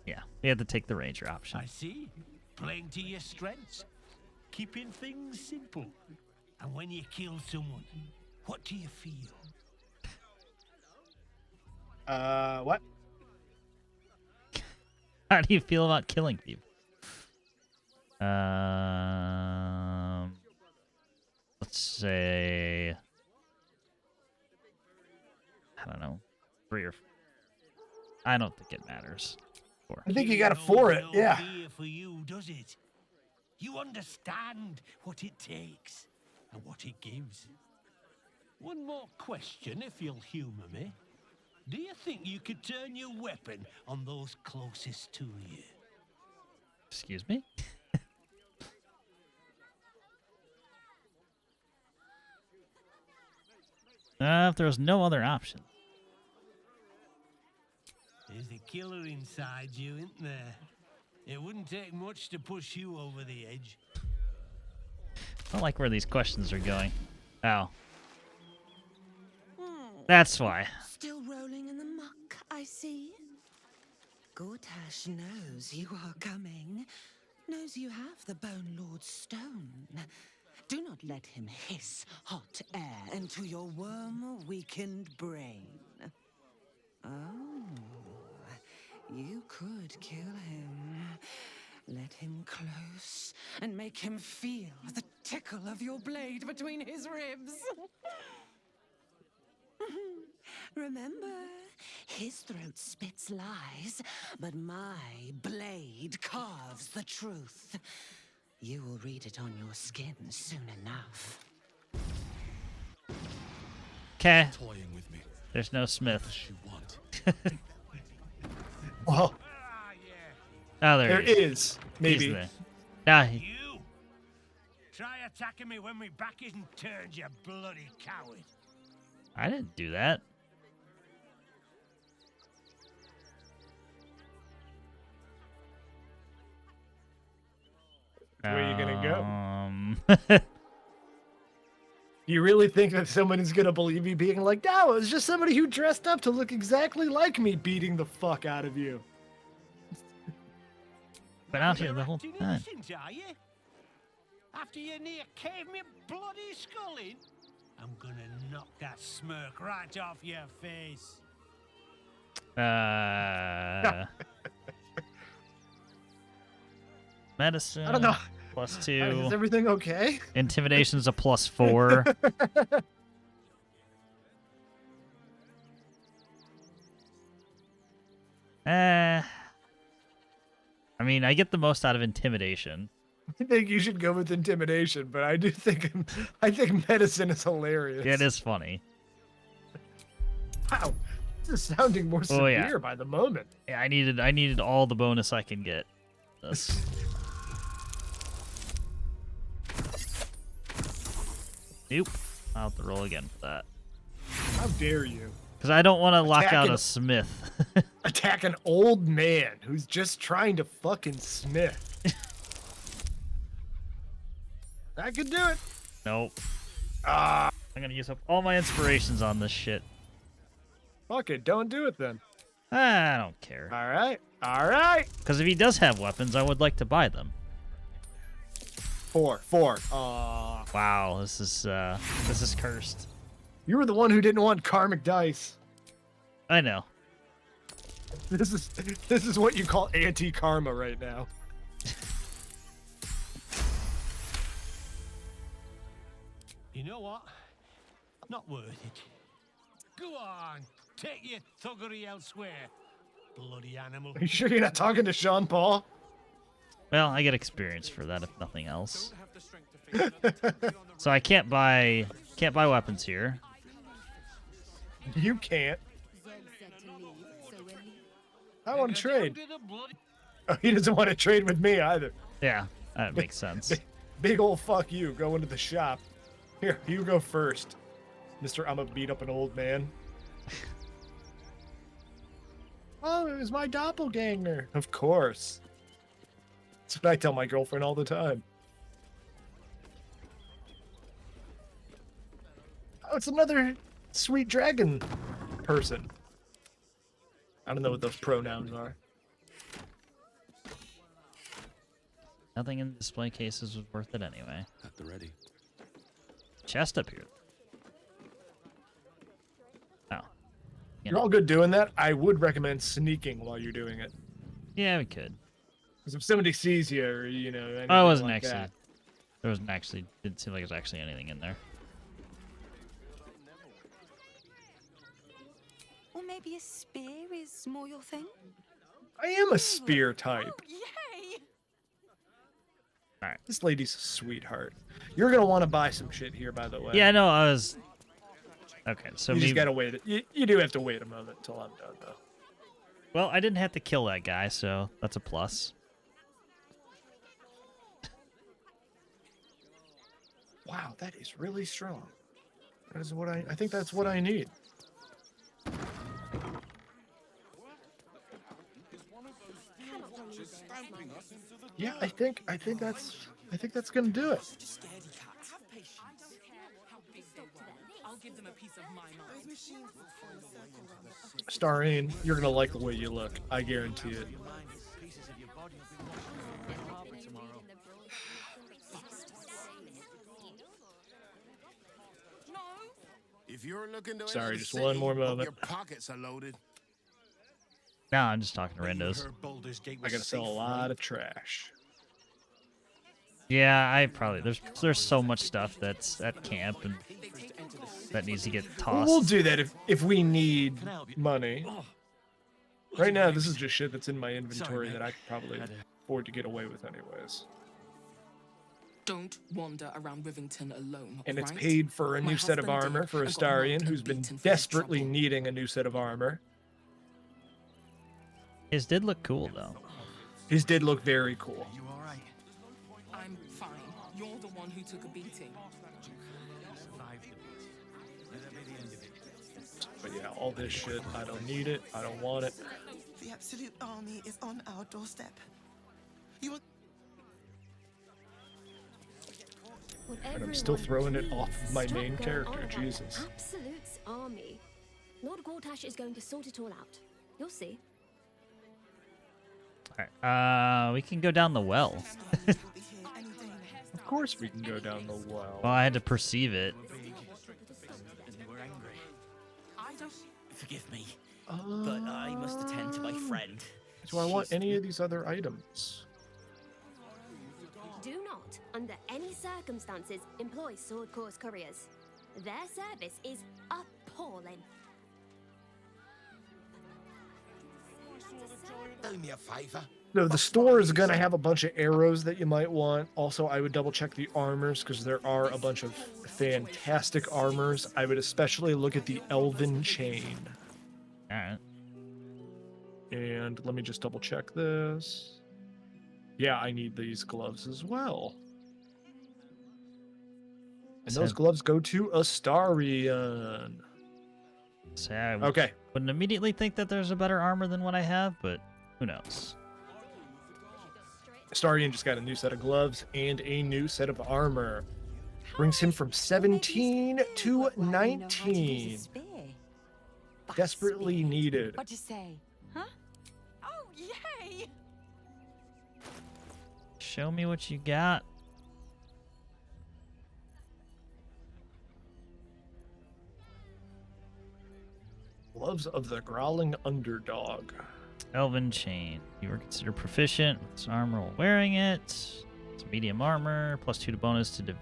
Yeah, we had to take the ranger option. I see. Playing to your strengths. Keeping things simple. And when you kill someone, what do you feel? What? How do you feel about killing people? Let's say, I don't know, 3 or 4. I don't think it matters. 4. I think you got to 4 it, yeah. Fear for you, does it? You understand what it takes and what it gives. One more question, if you'll humor me. Do you think you could turn your weapon on those closest to you? Excuse me? If there was no other option. There's a killer inside you, isn't there? It wouldn't take much to push you over the edge. I don't like where these questions are going. Ow. That's why. Still rolling in the muck, I see. Gortash knows you are coming. Knows you have the Bone Lord's stone. Do not let him hiss hot air into your worm-weakened brain. Oh, you could kill him. Let him close and make him feel the tickle of your blade between his ribs. Remember, his throat spits lies, but my blade carves the truth. You will read it on your skin soon enough. Okay. Toying with me. There's no Smith. Well, oh, there is. Maybe. Nah, You try attacking me when my back isn't turned, you bloody coward. I didn't do that. Where are you gonna go? You really think that someone is gonna believe you being like, no, it was just somebody who dressed up to look exactly like me beating the fuck out of you? Been out here the whole Acting time. innocent, are you? After you near caved me bloody skull in, I'm gonna knock that smirk right off your face. Medicine. I don't know. +2. Is everything okay? Intimidation's a +4. I mean, I get the most out of intimidation. I think you should go with intimidation, but I think medicine is hilarious. It is funny. Wow, this is sounding more severe by the moment. Yeah, I needed all the bonus I can get. This. Nope. I'll have to roll again for that. How dare you? Because I don't want to lock out a smith. Attack an old man who's just trying to fucking smith. I could do it. Nope. I'm gonna use up all my inspirations on this shit. Fuck it, don't do it then. I don't care. All right. All right. Because if he does have weapons, I would like to buy them. 4. Wow, this is cursed. You were the one who didn't want karmic dice. I know. This is what you call anti-karma right now. You know what? Not worth it. Go on, take your thuggery elsewhere, bloody animal. Are you sure you're not talking to CyanePaule? Well, I get experience for that if nothing else. Don't have the strength to So I can't buy weapons here. You can't. I want to trade. Oh, he doesn't want to trade with me either. Yeah, that makes sense. Big old fuck you. Go into the shop. Here, you go first. Mr. I'm a beat up an old man. Oh, it was my doppelganger. Of course. That's what I tell my girlfriend all the time. Oh, it's another sweet dragon person. I don't know what those pronouns are. Nothing in the display cases was worth it anyway. At the ready. Chest up here. Oh. You're all good doing that. I would recommend sneaking while you're doing it. Yeah, we could. Because if somebody sees you, or, you know, anything Oh, it wasn't like actually. that. There wasn't actually. Didn't seem like there was actually anything in there. Or maybe a spear is more your thing? I am a spear type. Yay! Alright. This lady's a sweetheart. You're going to want to buy some shit here, by the way. Yeah, no, I was. Okay, so you maybe. just got to wait. You do have to wait a moment until I'm done, though. Well, I didn't have to kill that guy, so that's a plus. Wow, that is really strong. That is what I think that's what I need. Yeah, I think that's gonna do it. Astarion, you're gonna like the way you look. I guarantee it. If you're looking to Sorry, enter the just one more city, hope moment. Your pockets are loaded. No, I'm just talking to randos. I gotta sell a lot of trash. Yeah, I probably there's so much stuff that's at camp and that needs to get tossed. We'll do that if we need money. Right now, this is just shit that's in my inventory that I could probably afford to get away with anyways. Don't wander around Rivington alone. And it's right? paid for a My new set of husband armor did, for and got Astarion, knocked who's and been beaten for his desperately trouble. needing a new set of armor. His did look cool though. His did look very cool. You all right? I'm fine. You're the one who took a beating. But yeah, all this shit, I don't need it. I don't want it. The Absolute Army is on our doorstep. You will... And I'm still throwing it off of my main character, Jesus. Absolute's army. Lord Gortash is going to sort it all out. You'll see. Alright, we can go down the well. Of course we can go down the well. Well, I had to perceive it. Forgive me, but I must attend to my friend. Do I want any of these other items? Do not, under any circumstances, employ Sword Course couriers. Their service is appalling. Do me a favor. No, the store is gonna have a bunch of arrows that you might want. Also, I would double check the armors because there are a bunch of fantastic armors. I would especially look at the Elven Chain. Alright. And let me just double check this. Yeah, I need these gloves as well. And those gloves go to Astarion. So I Okay. wouldn't immediately think that there's a better armor than what I have, but who knows? Astarion just got a new set of gloves and a new set of armor. Brings him from 17 to 19. Desperately needed. What'd you say? Huh? Oh, yay! Show me what you got. Gloves of the Growling Underdog. Elven Chain. You are considered proficient with this armor while wearing it. It's medium armor, +2 to bonus to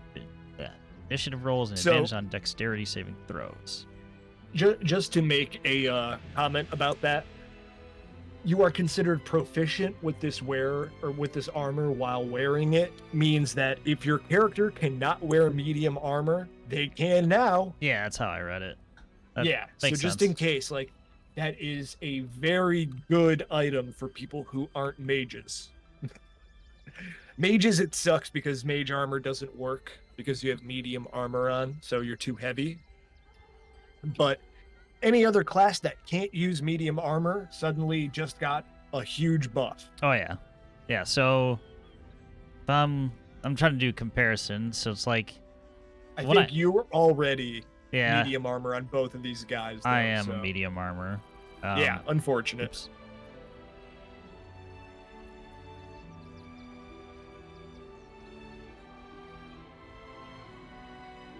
initiative rolls and advantage on dexterity saving throws. Just to make a comment about that, you are considered proficient with this armor while wearing it means that if your character cannot wear medium armor, they can now. Yeah, that's how I read it. That Yeah, so makes just sense. in case, like, that is a very good item for people who aren't mages. Mages, it sucks because mage armor doesn't work because you have medium armor on, so you're too heavy. But any other class that can't use medium armor suddenly just got a huge buff. Oh yeah, yeah. So, I'm trying to do comparisons. So it's like, I think you were already medium armor on both of these guys. Though, I am a medium armor. Yeah, unfortunate. Oops.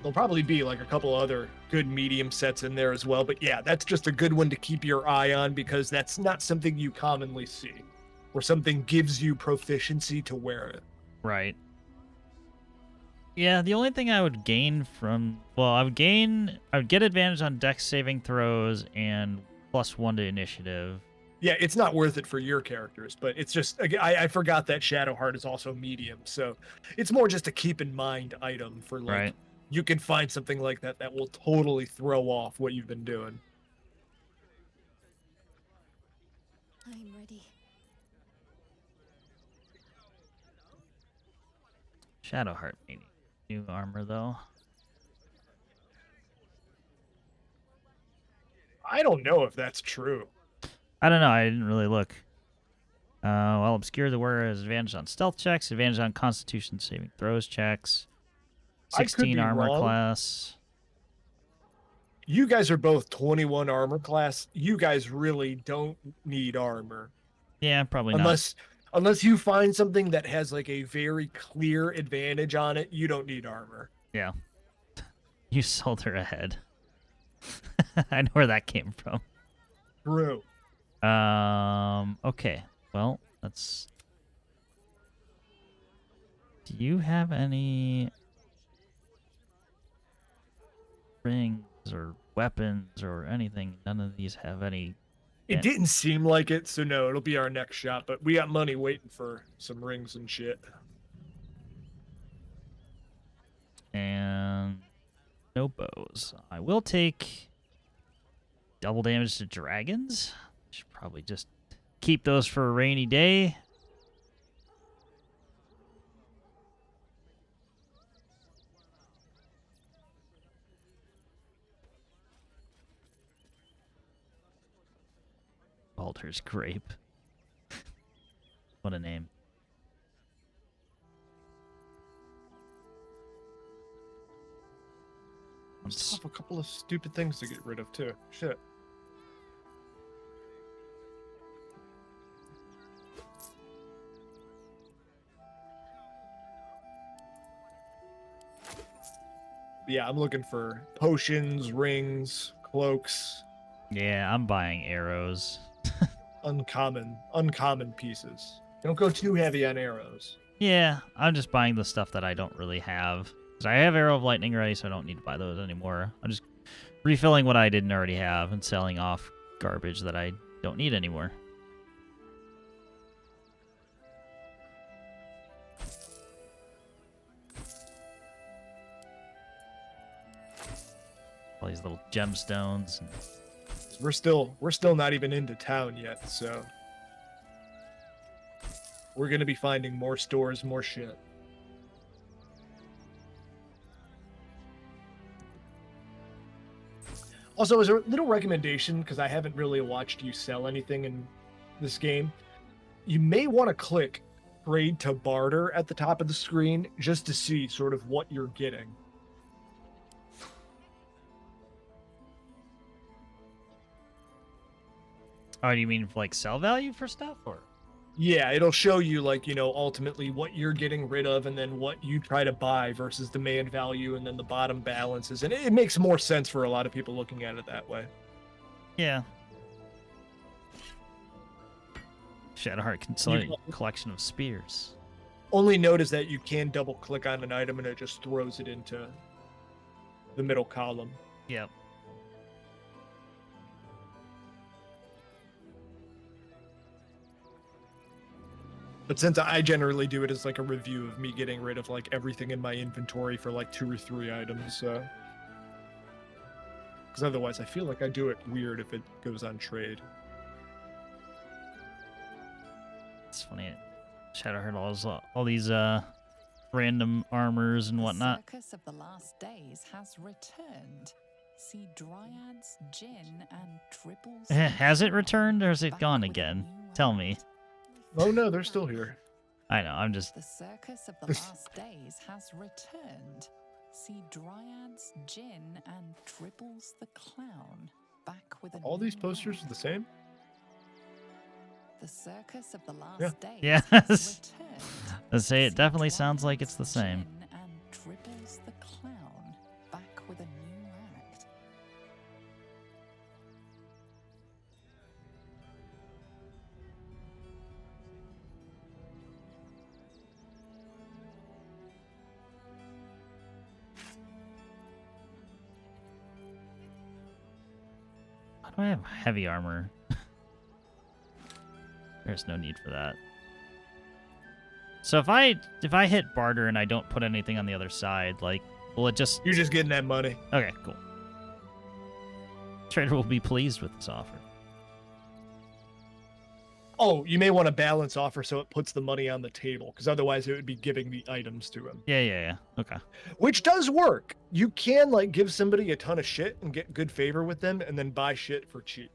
There'll probably be like a couple other good medium sets in there as well. But yeah, that's just a good one to keep your eye on because that's not something you commonly see, where something gives you proficiency to wear it. Right. Yeah, the only thing I would gain from... Well, I would get advantage on dex saving throws and +1 to initiative. Yeah, it's not worth it for your characters, but it's just... I forgot that Shadowheart is also medium, so it's more just a keep in mind item for, like, right. You can find something like that that will totally throw off what you've been doing. I'm ready. Shadowheart maybe. New armor, though. I don't know if that's true. I don't know. I didn't really look. Well, Obscure the Wearer has advantage on stealth checks, advantage on Constitution saving throws checks, 16 armor class. You guys are both 21 armor class. You guys really don't need armor. Yeah, probably not. Unless you find something that has like a very clear advantage on it, you don't need armor. Yeah. You sold her ahead. I know where that came from. True. Okay. Well, let's... Do you have any rings or weapons or anything? None of these have any... It didn't seem like it, so no, it'll be our next shot, but we got money waiting for some rings and shit. And no bows. I will take double damage to dragons. Should probably just keep those for a rainy day. Baldur's Grape. What a name. I still have a couple of stupid things to get rid of too. Shit. Yeah, I'm looking for potions, rings, cloaks. Yeah, I'm buying arrows. Uncommon pieces. Don't go too heavy on arrows. Yeah, I'm just buying the stuff that I don't really have. 'Cause I have Arrow of Lightning already, so I don't need to buy those anymore. I'm just refilling what I didn't already have and selling off garbage that I don't need anymore. All these little gemstones. We're still not even into town yet, so we're gonna be finding more stores, more shit. Also, as a little recommendation, because I haven't really watched you sell anything in this game, you may want to click Trade to Barter at the top of the screen just to see sort of what you're getting. Oh, do you mean like sell value for stuff, or? Yeah, it'll show you, like, you know, ultimately what you're getting rid of and then what you try to buy versus demand value and then the bottom balances. And it makes more sense for a lot of people looking at it that way. Yeah. Shadowheart can sell a collection of spears. Only notice that you can double click on an item and it just throws it into the middle column. Yep. But since I generally do it as like a review of me getting rid of like everything in my inventory for like 2 or 3 items, so. Because otherwise I feel like I do it weird if it goes on trade. It's funny. Shadowheart all these random armors and whatnot. The Circus of the Last Days has returned. See Dryads, Jinn, and Dribbles. Has it returned or is it gone again? Tell me. Oh no, they're still here. I know, I'm just... The Circus of the Last Days has returned. See Dryads, Jinn, and Dribbles the Clown. Back with all these posters are the same? The Circus of the Last Days yes. has returned. I say it definitely sounds like it's the same. Jinn and Dribbles the Clown. Back with a new act. Why do I have heavy armor? There's no need for that. So if I hit barter and I don't put anything on the other side, like, will it just... You're just getting that money. Okay, cool. Trader will be pleased with this offer. Oh, you may want to balance offer so it puts the money on the table, because otherwise it would be giving the items to him. Yeah. Okay. Which does work. You can, like, give somebody a ton of shit and get good favor with them and then buy shit for cheap.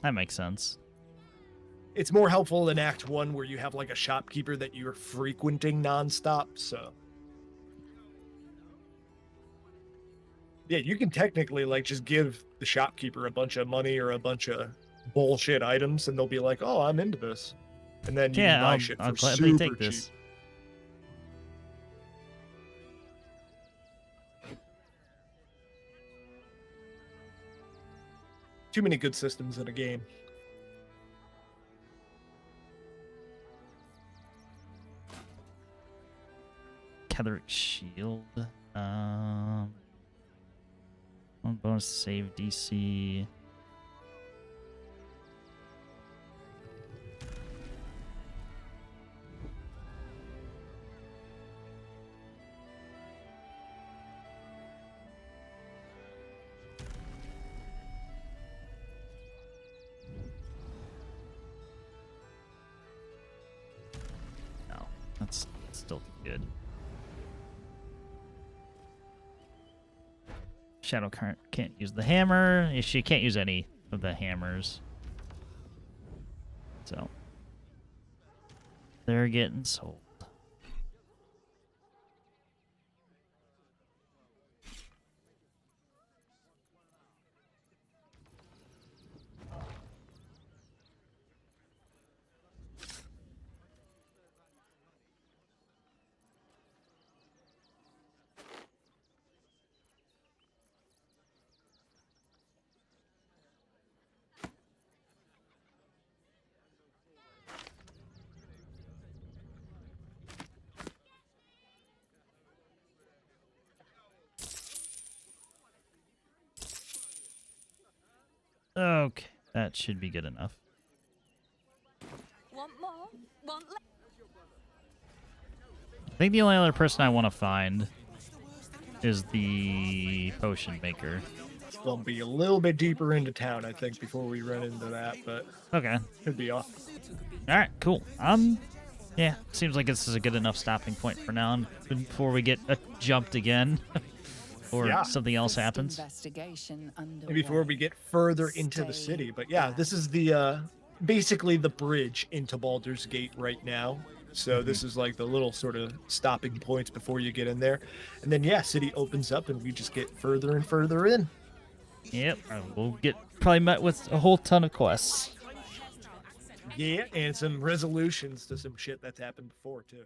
That makes sense. It's more helpful in Act 1 where you have, like, a shopkeeper that you're frequenting nonstop, so... Yeah, you can technically, like, just give the shopkeeper a bunch of money or a bunch of bullshit items, and they'll be like, oh, I'm into this. And then you can buy shit I'll for gladly super take cheap. this. Too many good systems in a game. Ketheric Shield. One bonus save DC. No, that's still good. Shadowheart can't use the hammer. She can't use any of the hammers. So they're getting sold. Okay, that should be good enough. Want more? Want I think the only other person I want to find is the potion maker. We'll be a little bit deeper into town, I think, before we run into that, but okay, could be off. All right, cool. Yeah, seems like this is a good enough stopping point for now, before we get jumped again, or something else happens. And before we get further into the city, but yeah, this is the basically the bridge into Baldur's Gate right now. So this is like the little sort of stopping points before you get in there, and then yeah, city opens up and we just get further and further in. Yep, we'll get probably met with a whole ton of quests. Yeah, and some resolutions to some shit that's happened before too.